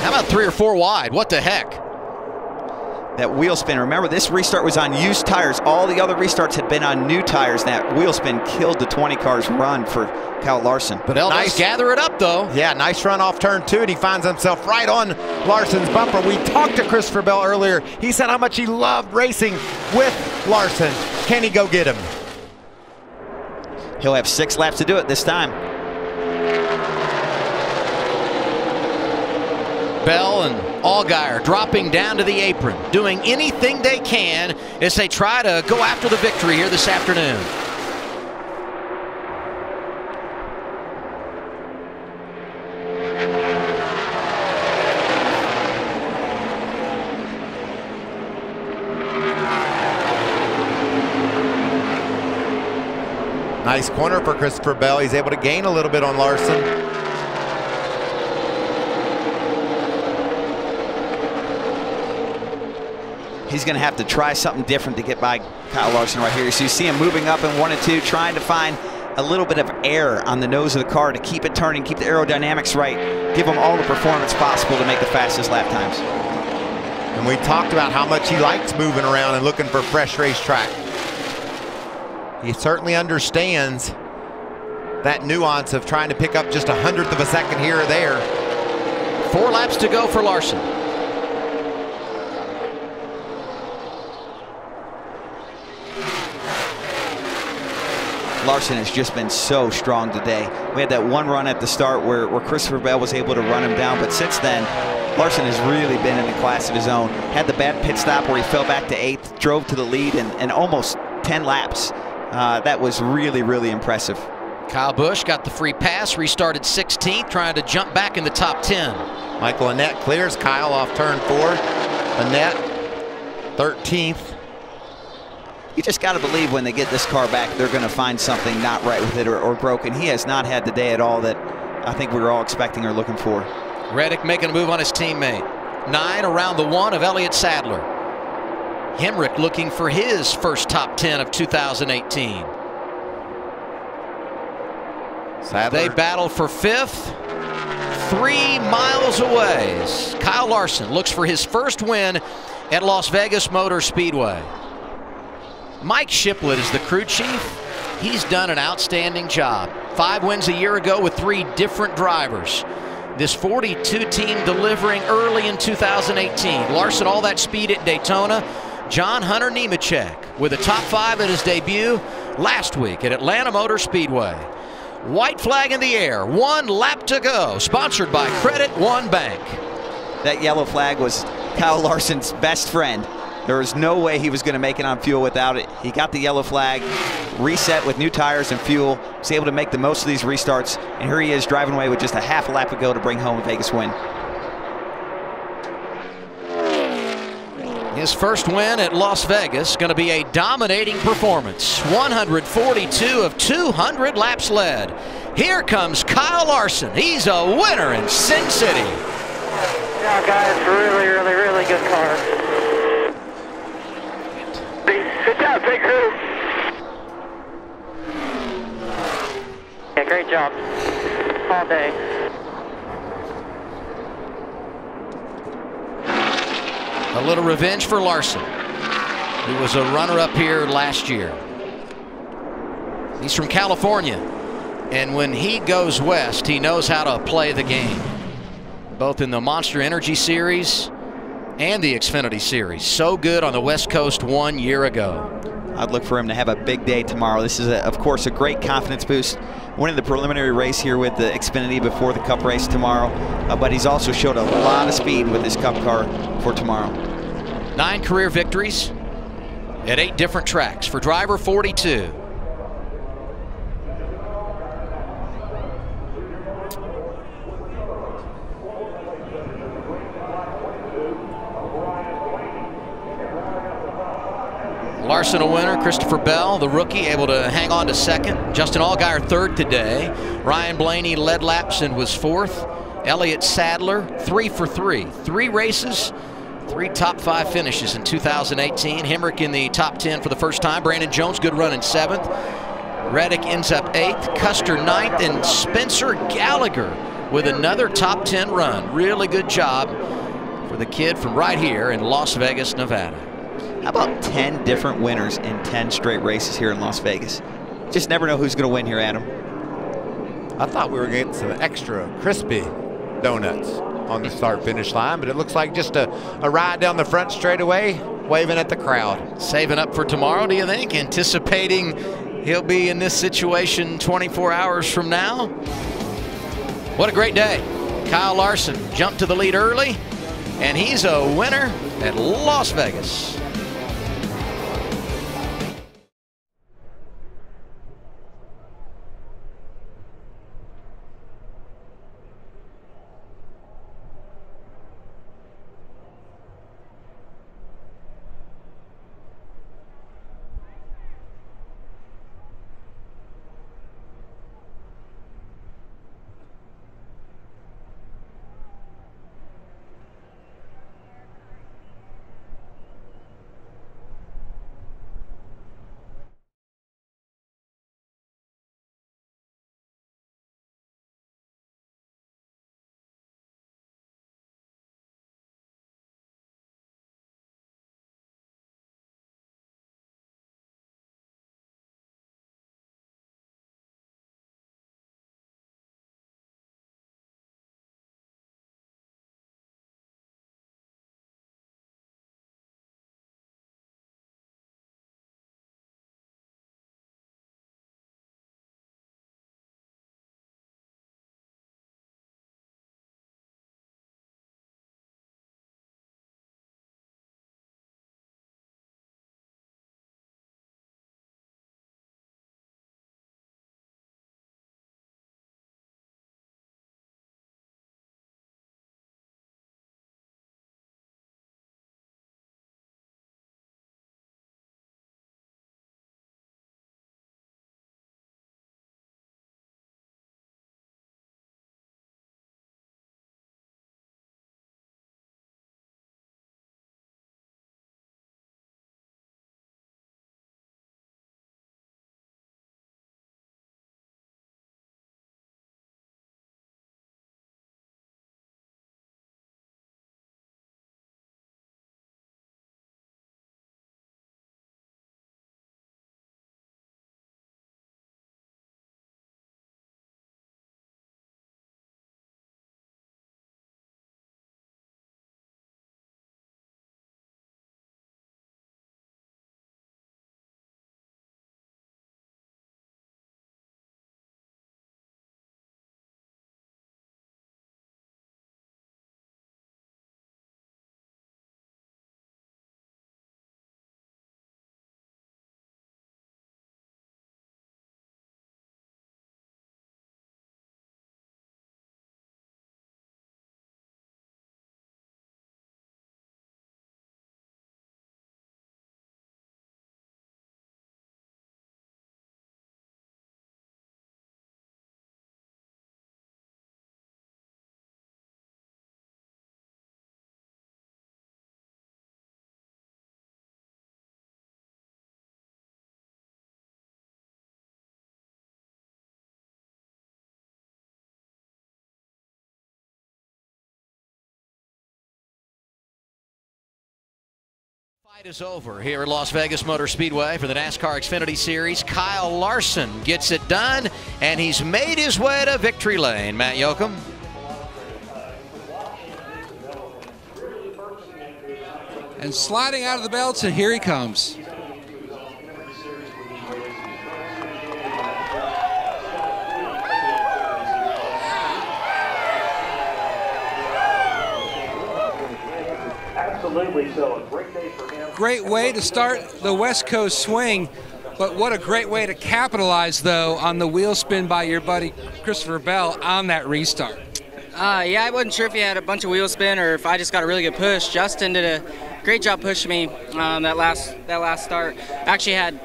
How about 3 or 4 wide? What the heck? That wheel spin. Remember, this restart was on used tires. All the other restarts had been on new tires. That wheel spin killed the 20 car's run for Kyle Larson. But Bell does gather it up, though. Yeah, nice run off turn 2, and he finds himself right on Larson's bumper. We talked to Christopher Bell earlier. He said how much he loved racing with Larson. Can he go get him? He'll have 6 laps to do it this time. Bell and Allgaier dropping down to the apron, doing anything they can as they try to go after the victory here this afternoon. Nice corner for Christopher Bell. He's able to gain a little bit on Larson. He's going to have to try something different to get by Kyle Larson right here. So you see him moving up in 1 and 2, trying to find a little bit of air on the nose of the car to keep it turning, keep the aerodynamics right, give him all the performance possible to make the fastest lap times. And we talked about how much he likes moving around and looking for fresh racetrack. He certainly understands that nuance of trying to pick up just 1/100th of a second here or there. 4 laps to go for Larson. Larson has just been so strong today. We had that one run at the start where Christopher Bell was able to run him down, but since then, Larson has really been in a class of his own. Had the bad pit stop where he fell back to 8th, drove to the lead and almost 10 laps. That was really, really impressive. Kyle Busch got the free pass, restarted 16th, trying to jump back in the top 10. Michael Annett clears Kyle off turn 4. Annett, 13th. You just got to believe when they get this car back, they're going to find something not right with it or broken. He has not had the day at all that I think we were all expecting or looking for. Reddick making a move on his teammate. 9 around the 1 of Elliott Sadler. Hemrick looking for his first top 10 of 2018. Sadler. They battle for 5th. 3 miles away. Kyle Larson looks for his first win at Las Vegas Motor Speedway. Mike Shiplett is the crew chief. He's done an outstanding job. 5 wins a year ago with 3 different drivers. This 42 team delivering early in 2018. Larson all that speed at Daytona. John Hunter Nemechek with a top 5 at his debut last week at Atlanta Motor Speedway. White flag in the air, 1 lap to go. Sponsored by Credit One Bank. That yellow flag was Kyle Larson's best friend. There was no way he was going to make it on fuel without it. He got the yellow flag, reset with new tires and fuel, was able to make the most of these restarts, and here he is driving away with just a half a lap to go to bring home a Vegas win. His first win at Las Vegas, going to be a dominating performance. 142 of 200 laps led. Here comes Kyle Larson. He's a winner in Sin City. Yeah, guys, really good car. Good job, big crew. Yeah, great job. All day. A little revenge for Larson. who was a runner-up here last year. He's from California, and when he goes west, he knows how to play the game, both in the Monster Energy Series and the Xfinity Series. So good on the West Coast 1 year ago. I'd look for him to have a big day tomorrow. This is, of course, a great confidence boost. Winning the preliminary race here with the Xfinity before the Cup race tomorrow, but he's also showed a lot of speed with his Cup car for tomorrow. 9 career victories at 8 different tracks for driver 42. Larson a winner. Christopher Bell, the rookie, able to hang on to second. Justin Allgaier third today. Ryan Blaney led laps and was fourth. Elliott Sadler 3 for 3. 3 races, 3 top 5 finishes in 2018. Hemrick in the top 10 for the first time. Brandon Jones, good run in 7th. Reddick ends up 8th. Custer 9th. And Spencer Gallagher with another top 10 run. Really good job for the kid from right here in Las Vegas, Nevada. How about 10 different winners in 10 straight races here in Las Vegas? Just never know who's going to win here, Adam. I thought we were getting some extra crispy donuts on the start-finish line, but it looks like just a ride down the front straightaway, waving at the crowd. Saving up for tomorrow, do you think? Anticipating he'll be in this situation 24 hours from now? What a great day. Kyle Larson jumped to the lead early, and he's a winner at Las Vegas. Fight is over here at Las Vegas Motor Speedway for the NASCAR Xfinity Series. Kyle Larson gets it done, and he's made his way to victory lane. Matt Yoakum. And sliding out of the belts, and here he comes. Absolutely so. A great day for him. Great way to start the West Coast swing, but what a great way to capitalize, though, on the wheel spin by your buddy Christopher Bell on that restart. Yeah, I wasn't sure if he had a bunch of wheel spin or if I just got a really good push. Justin did a great job pushing me that last start. Actually had,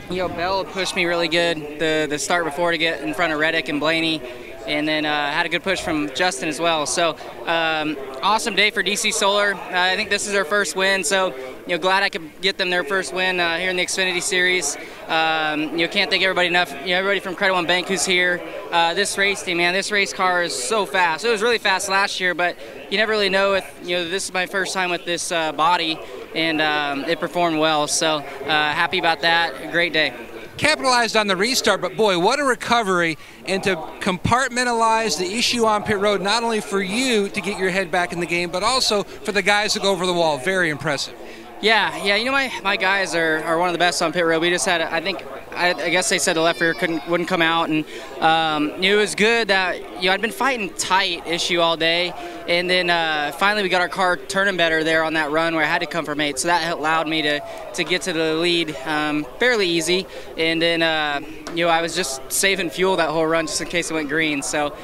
Bell pushed me really good the start before to get in front of Reddick and Blaney. And then had a good push from Justin as well. So awesome day for DC Solar. I think this is their first win, so glad I could get them their first win here in the Xfinity Series. Can't thank everybody enough. Everybody from Credit One Bank who's here. This race team, man, this race car is so fast. It was really fast last year, but you never really know if this is my first time with this body, and it performed well. So happy about that. Great day. Capitalized on the restart, but boy, what a recovery, and to compartmentalize the issue on pit road, not only for you to get your head back in the game, but also for the guys to go over the wall. Very impressive. Yeah, my guys are one of the best on pit road. We just had, I guess they said the left rear wouldn't come out, and it was good that I'd been fighting tight issue all day, and then finally we got our car turning better there on that run where I had to come from 8, so that allowed me to get to the lead fairly easy, and then I was just saving fuel that whole run just in case it went green. So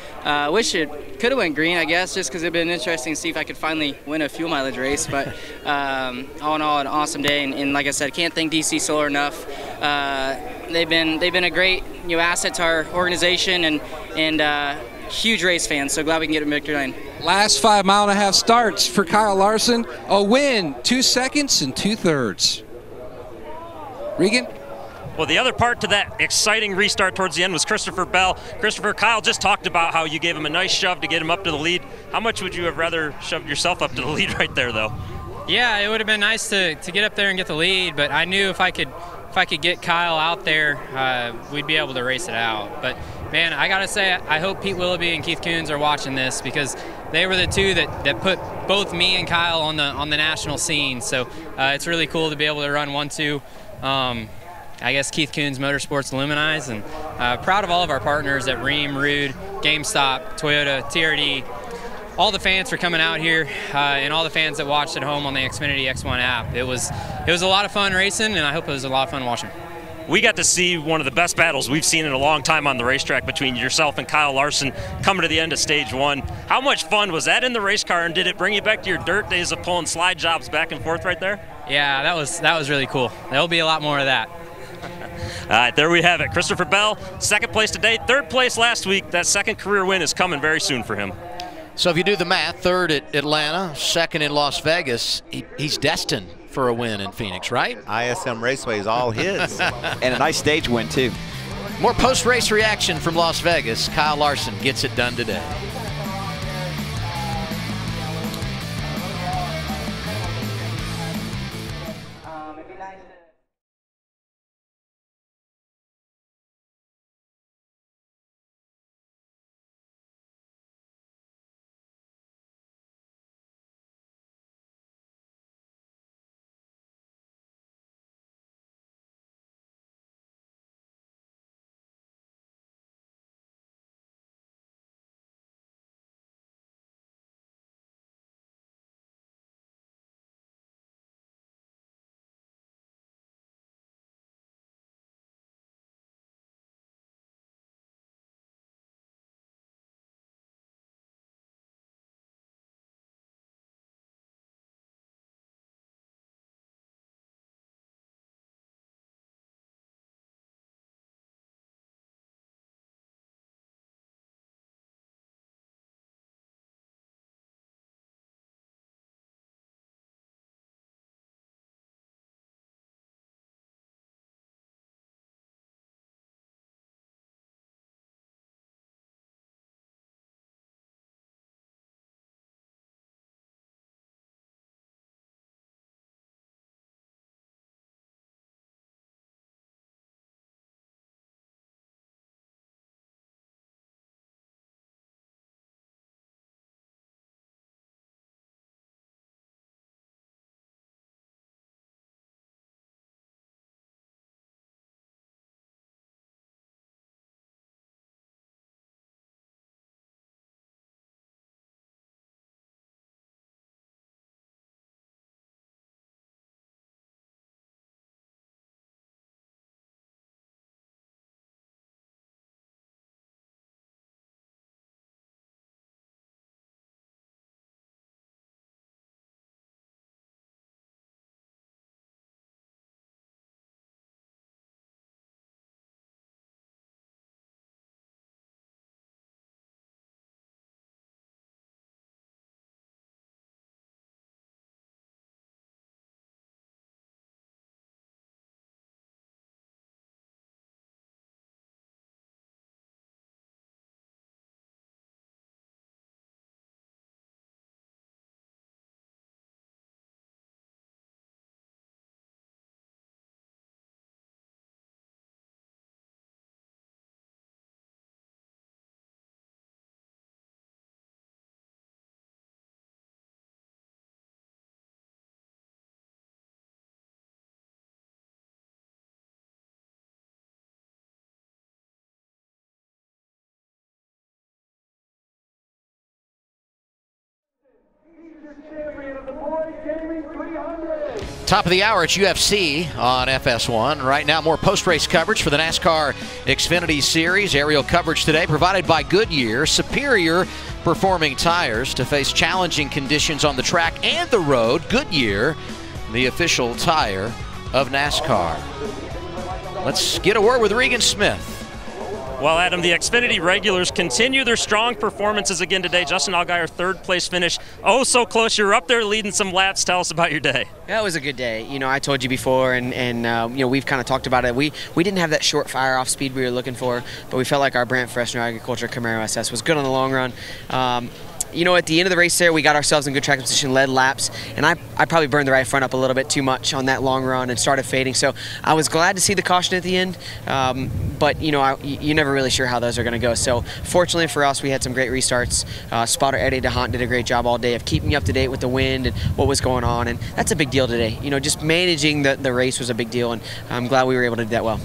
wish it could have went green, I guess, just because it'd been interesting to see if I could finally win a fuel mileage race. But all in all, an awesome day, and like I said, can't thank DC Solar enough. They've been a great asset to our organization, and huge race fans. So glad we can get a victory lane. Last 5.5 mile starts for Kyle Larson. A win, 2 seconds and 2/3. Regan. Well, the other part to that exciting restart towards the end was Christopher Bell. Christopher, Kyle just talked about how you gave him a nice shove to get him up to the lead. How much would you have rather shoved yourself up to the lead right there, though? Yeah, it would have been nice to get up there and get the lead, but I knew if I could get Kyle out there, we'd be able to race it out. But man, I gotta say, I hope Pete Willoughby and Keith Coons are watching this, because they were the two that put both me and Kyle on the national scene. So it's really cool to be able to run 1-2. I guess Keith Coons Motorsports Illuminize, and proud of all of our partners at Rheem, Rude, GameStop, Toyota, TRD, all the fans for coming out here, and all the fans that watched at home on the Xfinity X1 app. It was a lot of fun racing, and I hope it was a lot of fun watching. We got to see one of the best battles we've seen in a long time on the racetrack between yourself and Kyle Larson coming to the end of stage 1. How much fun was that in the race car, and did it bring you back to your dirt days of pulling slide jobs back and forth right there? Yeah, that was really cool. There'll be a lot more of that. All right, there we have it. Christopher Bell, second place today, third place last week. That second career win is coming very soon for him. So if you do the math, third at Atlanta, second in Las Vegas, he's destined for a win in Phoenix, right? ISM Raceway is all his. And a nice stage win, too. More post-race reaction from Las Vegas. Kyle Larson gets it done today. Top of the hour at UFC on FS1. Right now, more post-race coverage for the NASCAR Xfinity Series. Aerial coverage today provided by Goodyear. Superior performing tires to face challenging conditions on the track and the road. Goodyear, the official tire of NASCAR. Let's get a word with Regan Smith. Well, Adam, the Xfinity regulars continue their strong performances again today. Justin Allgaier, third place finish. Oh, so close. You're up there leading some laps. Tell us about your day. Yeah, it was a good day. You know, I told you before, and you know, we've kind of talked about it. We didn't have that short fire-off speed we were looking for, but we felt like our Brant Fresno Agriculture Camaro SS was good on the long run. You know, at the end of the race there, we got ourselves in good track position, led laps, and I probably burned the right front up a little bit too much on that long run and started fading. So I was glad to see the caution at the end, but you know, you're never really sure how those are going to go. So fortunately for us, we had some great restarts. Spotter Eddie DeHaan did a great job all day of keeping me up to date with the wind and what was going on, and that's a big deal today. You know, just managing the race was a big deal, and I'm glad we were able to do that well.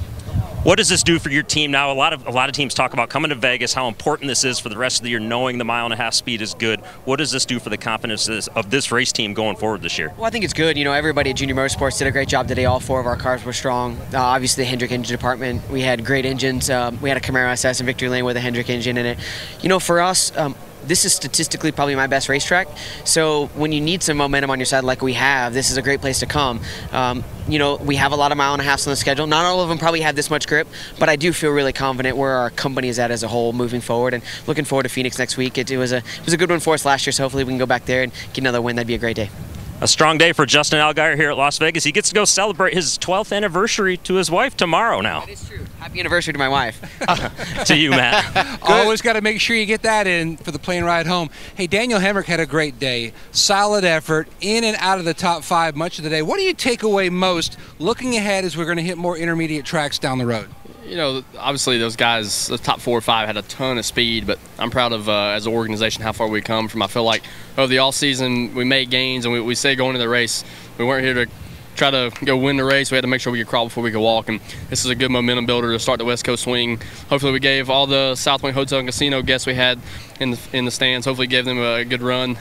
What does this do for your team now? A lot of teams talk about coming to Vegas, how important this is for the rest of the year, knowing the mile-and-a-half speed is good. What does this do for the confidence of this race team going forward this year? Well, I think it's good. You know, everybody at Junior Motorsports did a great job today. All four of our cars were strong. Obviously, the Hendrick engine department, we had great engines. We had a Camaro SS in Victory Lane with a Hendrick engine in it. You know, for us, this is statistically probably my best racetrack. So when you need some momentum on your side like we have, this is a great place to come. You know, we have a lot of mile-and-a-halfs on the schedule. Not all of them probably have this much grip, but I do feel really confident where our company is at as a whole moving forward, and looking forward to Phoenix next week. It was a good one for us last year, so hopefully we can go back there and get another win. That'd be a great day. A strong day for Justin Allgaier here at Las Vegas. He gets to go celebrate his 12th anniversary to his wife tomorrow now. That is true. Happy anniversary to my wife. To you, Matt. Always got to make sure you get that in for the plane ride home. Hey, Daniel Hemrick had a great day. Solid effort, in and out of the top 5 much of the day. What do you take away most looking ahead as we're going to hit more intermediate tracks down the road? You know, obviously those guys, the top 4 or 5 had a ton of speed, but I'm proud of, as an organization, how far we come from. I feel like over the offseason we made gains, and we say going into the race, we weren't here to try to go win the race. We had to make sure we could crawl before we could walk, and this is a good momentum builder to start the West Coast swing. Hopefully we gave all the South Point Hotel and Casino guests we had in the stands, hopefully gave them a good run.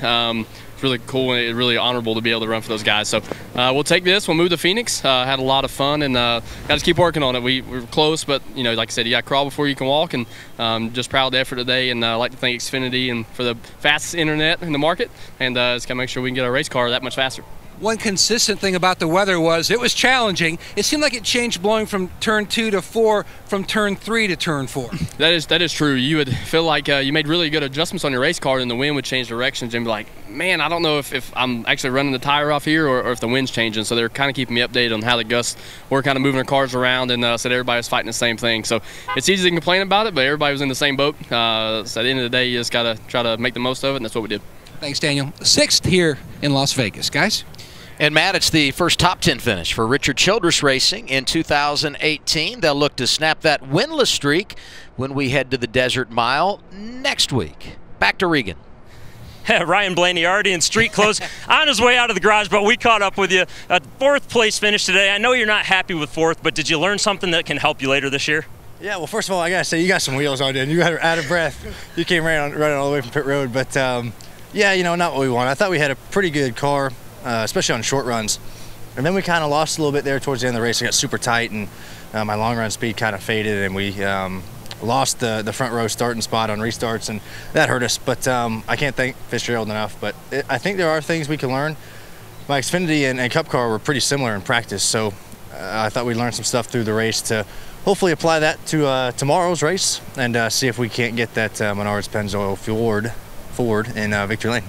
It's really cool and really honorable to be able to run for those guys. So we'll take this, we'll move to Phoenix. Had a lot of fun, and got to keep working on it. We're close, but you know, like I said, you got to crawl before you can walk, and just proud of the effort today, and I'd like to thank Xfinity and for the fastest internet in the market, and just got to make sure we can get our race car that much faster. One consistent thing about the weather was it was challenging. It seemed like it changed blowing from turn 2 to 4, from turn 3 to turn 4. That is true. You would feel like you made really good adjustments on your race car, and the wind would change directions, and be like, man, I don't know if I'm actually running the tire off here or if the wind's changing. So they're kind of keeping me updated on how the gusts were kind of moving their cars around, and said everybody was fighting the same thing. So it's easy to complain about it, but everybody was in the same boat. So at the end of the day, you just got to try to make the most of it, and that's what we did. Thanks, Daniel. 6th here in Las Vegas, guys. And Matt, it's the first top 10 finish for Richard Childress Racing in 2018. They'll look to snap that winless streak when we head to the Desert Mile next week. Back to Regan. Ryan Blaney already in street clothes on his way out of the garage, but we caught up with you. A 4th place finish today. I know you're not happy with 4th, but did you learn something that can help you later this year? Yeah, well, first of all, I gotta say, you got some wheels on you, and you got out of breath. You came running all the way from pit road, but yeah, you know, not what we want. I thought we had a pretty good car, especially on short runs. And then we kind of lost a little bit there towards the end of the race. It got super tight, and my long run speed kind of faded, and we lost the front row starting spot on restarts, and that hurt us. But I can't thank Fitzgerald enough. But I think there are things we can learn. My Xfinity and Cup car were pretty similar in practice, so I thought we'd learn some stuff through the race to hopefully apply that to tomorrow's race, and see if we can't get that Menards Pennzoil Ford in Victory Lane.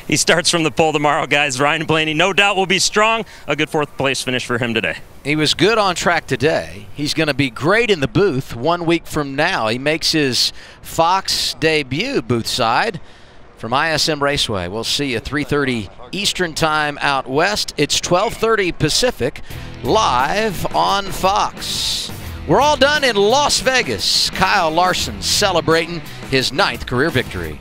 He starts from the pole tomorrow, guys. Ryan Blaney, no doubt, will be strong. A good 4th place finish for him today. He was good on track today. He's going to be great in the booth 1 week from now. He makes his Fox debut booth side from ISM Raceway. We'll see you 3:30 Eastern Time out west. It's 12:30 Pacific, live on Fox. We're all done in Las Vegas. Kyle Larson celebrating his 9th career victory.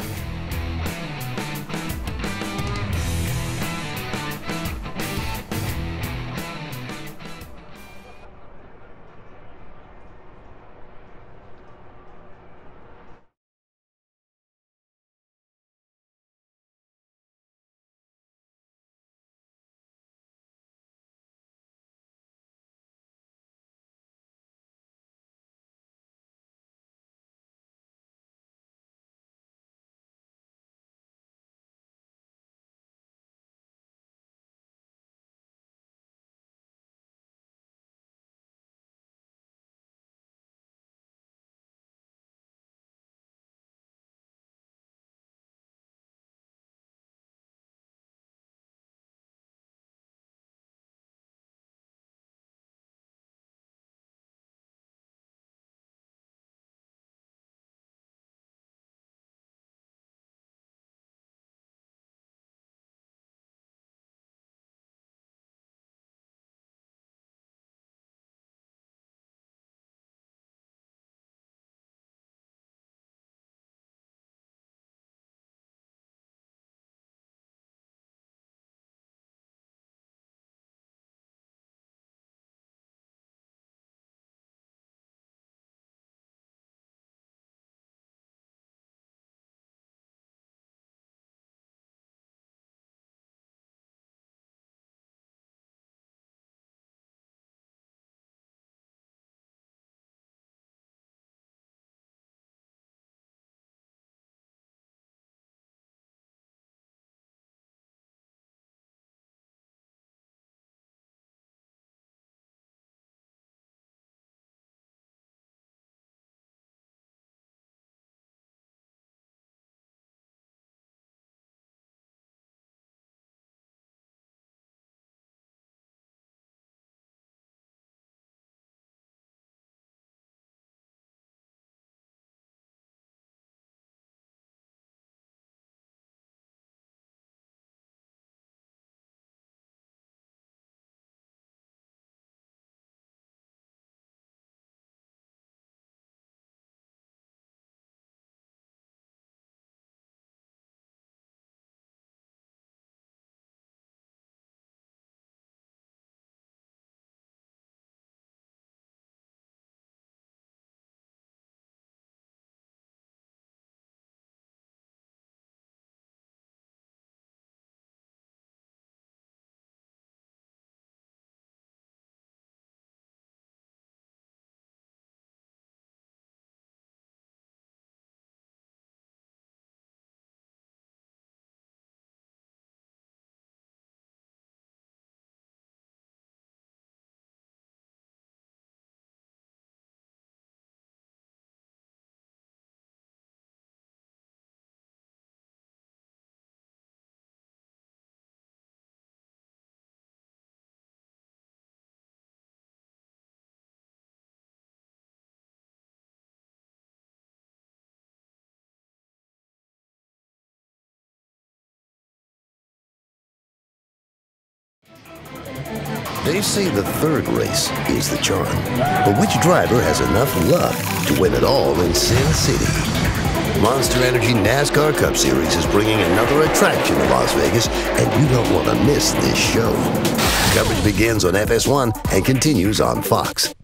They say the third race is the charm. But which driver has enough luck to win it all in Sin City? Monster Energy NASCAR Cup Series is bringing another attraction to Las Vegas, and you don't want to miss this show. Coverage begins on FS1 and continues on Fox.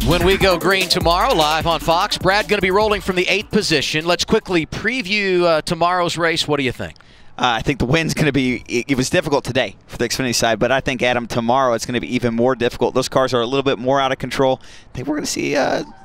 When we go green tomorrow, live on Fox, Brad going to be rolling from the 8th position. Let's quickly preview tomorrow's race. What do you think? I think the win's going to be, it was difficult today for the Xfinity side, but I think, Adam, tomorrow it's going to be even more difficult. Those cars are a little bit more out of control. I think we're going to see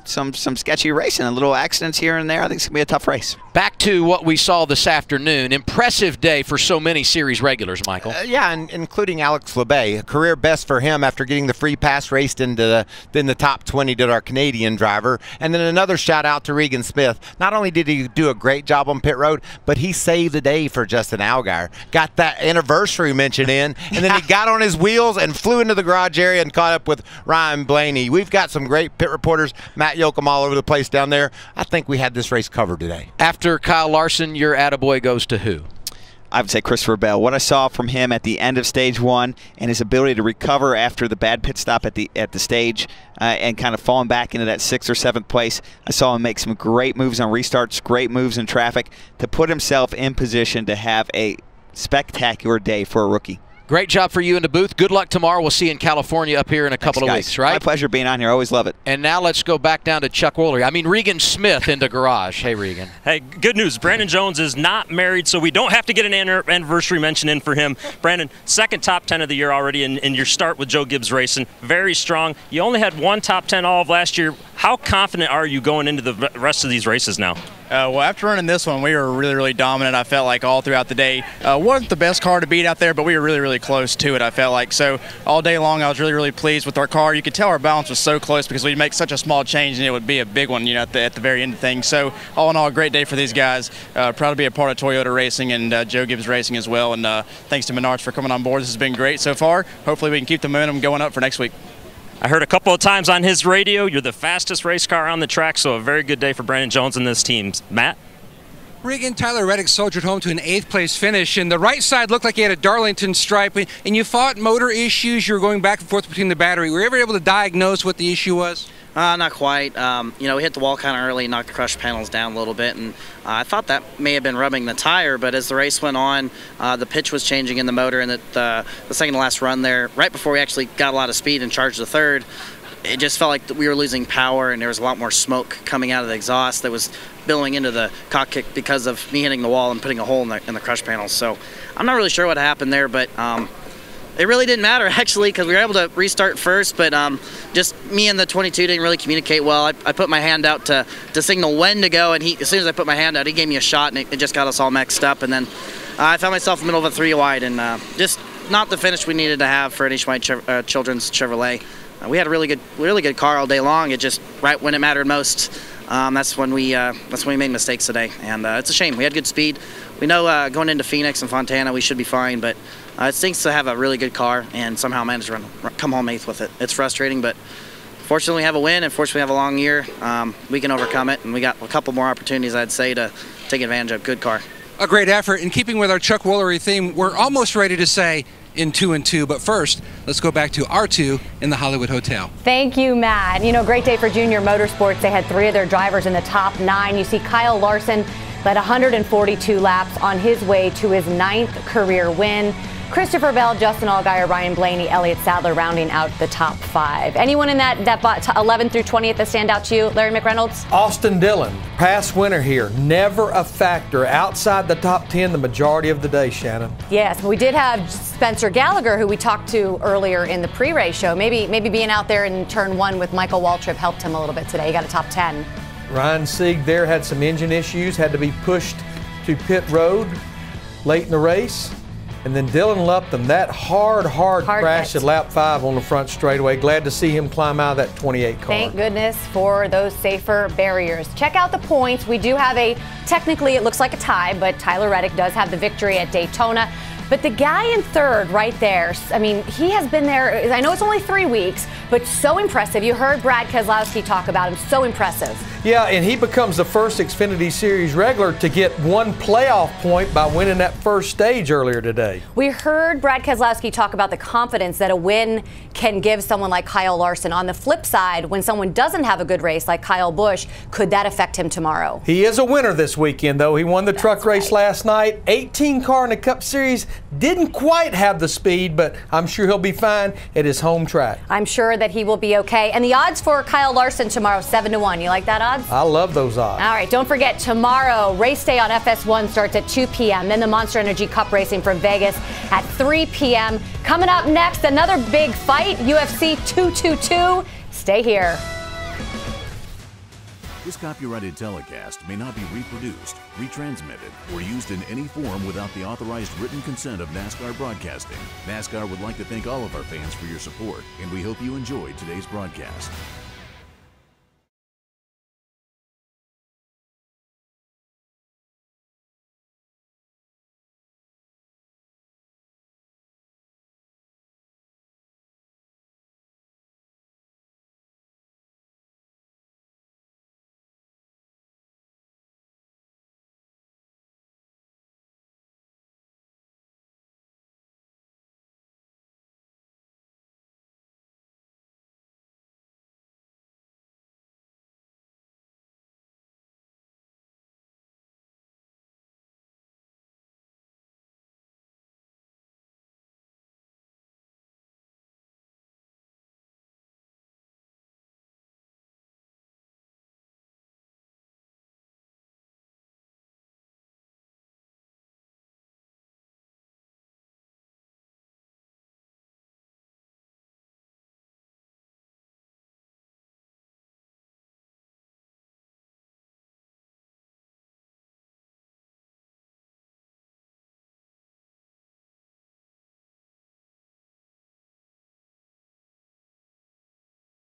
some sketchy racing and little accidents here and there. I think it's going to be a tough race. Back to what we saw this afternoon. Impressive day for so many series regulars, Michael. Yeah, including Alex Labbe. A career best for him after getting the free pass raced into the top 20 did our Canadian driver. And then another shout out to Regan Smith. Not only did he do a great job on pit road, but he saved the day for Justin Allgaier. Got that anniversary mention in, and then he got on his wheels and flew into the garage area and caught up with Ryan Blaney. We've got some great pit reporters, Matt Yoakum, all over the place down there. I think we had this race covered today. After Kyle Larson, your attaboy goes to who? I would say Christopher Bell. What I saw from him at the end of stage 1 and his ability to recover after the bad pit stop at the stage and kind of falling back into that 6th or 7th place, I saw him make some great moves on restarts, great moves in traffic to put himself in position to have a spectacular day for a rookie. Great job for you in the booth. Good luck tomorrow. We'll see you in California up here in a couple of weeks, right? My pleasure being on here. Always love it. And now let's go back down to Chuck Woolery. I mean, Regan Smith in the garage. Hey, Regan. Hey, good news. Brandon Jones is not married, so we don't have to get an anniversary mention in for him. Brandon, second top 10 of the year already in your start with Joe Gibbs Racing. Very strong. You only had one top 10 all of last year. How confident are you going into the rest of these races now? Well, after running this one, we were really, really dominant. I felt like all throughout the day. Wasn't the best car to beat out there, but we were really, really close to it, I felt like. So all day long, I was really, really pleased with our car. You could tell our balance was so close because we'd make such a small change, and it would be a big one, you know, at the very end of things. So all in all, a great day for these guys. Proud to be a part of Toyota Racing and Joe Gibbs Racing as well. And thanks to Menards for coming on board. This has been great so far. Hopefully we can keep the momentum going up for next week. I heard a couple of times on his radio, you're the fastest race car on the track, so a very good day for Brandon Jones and this team. Matt? Regan, Tyler Reddick soldiered home to an 8th place finish, and the right side looked like he had a Darlington stripe, and you fought motor issues. You were going back and forth between the battery. Were you ever able to diagnose what the issue was? Not quite. You know, we hit the wall kind of early, knocked the crush panels down a little bit, and I thought that may have been rubbing the tire, but as the race went on, the pitch was changing in the motor, and the second to last run there, right before we actually got a lot of speed and charged the third, it just felt like we were losing power, and there was a lot more smoke coming out of the exhaust that was billowing into the cockpit because of me hitting the wall and putting a hole in the crush panels. So I'm not really sure what happened there, but it really didn't matter actually because we were able to restart first, but just me and the 22 didn't really communicate well. I put my hand out to signal when to go, and as soon as I put my hand out, he gave me a shot, and it just got us all mixed up. And then I found myself in the middle of a 3 wide, and just not the finish we needed to have for an HY Children's Chevrolet. We had a really good car all day long. It just right when it mattered most, that's when we made mistakes today, and it's a shame. We had good speed. We know going into Phoenix and Fontana we should be fine, but it stinks to have a really good car and somehow manage to come home 8th with it. It's frustrating, but fortunately we have a win, and fortunately we have a long year. We can overcome it, and we got a couple more opportunities, I'd say, to take advantage of. Good car. A great effort. In keeping with our Chuck Woolery theme, we're almost ready to say in 2 and 2, but first, let's go back to R2 in the Hollywood Hotel. Thank you, Matt. You know, great day for Junior Motorsports. They had 3 of their drivers in the top 9. You see Kyle Larson led 142 laps on his way to his 9th career win. Christopher Bell, Justin Allgaier, Ryan Blaney, Elliott Sadler rounding out the top 5. Anyone in that 11 through 20th that stand out to you, Larry McReynolds? Austin Dillon, past winner here, never a factor outside the top 10 the majority of the day, Shannon. Yes, we did have Spencer Gallagher, who we talked to earlier in the pre-race show. Maybe being out there in turn 1 with Michael Waltrip helped him a little bit today. He got a top 10. Ryan Sieg there had some engine issues, had to be pushed to pit road late in the race. And then Dylan Lupton, that hard crash at lap 5 on the front straightaway. Glad to see him climb out of that 28 car. Thank goodness for those safer barriers. Check out the points. We do have technically it looks like a tie, but Tyler Reddick does have the victory at Daytona. But the guy in 3rd right there, I mean, he has been there, I know it's only 3 weeks, but so impressive. You heard Brad Keselowski talk about him, so impressive. Yeah, and he becomes the first Xfinity Series regular to get one playoff point by winning that first stage earlier today. We heard Brad Keselowski talk about the confidence that a win can give someone like Kyle Larson. On the flip side, when someone doesn't have a good race like Kyle Busch, could that affect him tomorrow? He is a winner this weekend, though. He won the truck race last night. 18 car in the Cup Series. Didn't quite have the speed, but I'm sure he'll be fine at his home track. I'm sure that he will be okay. And the odds for Kyle Larson tomorrow, 7-1. You like that odds? I love those odds. All right, don't forget, tomorrow, race day on FS1 starts at 2 p.m. Then the Monster Energy Cup racing from Vegas at 3 p.m. Coming up next, another big fight, UFC 222. Stay here. This copyrighted telecast may not be reproduced, retransmitted, or used in any form without the authorized written consent of NASCAR Broadcasting. NASCAR would like to thank all of our fans for your support, and we hope you enjoyed today's broadcast.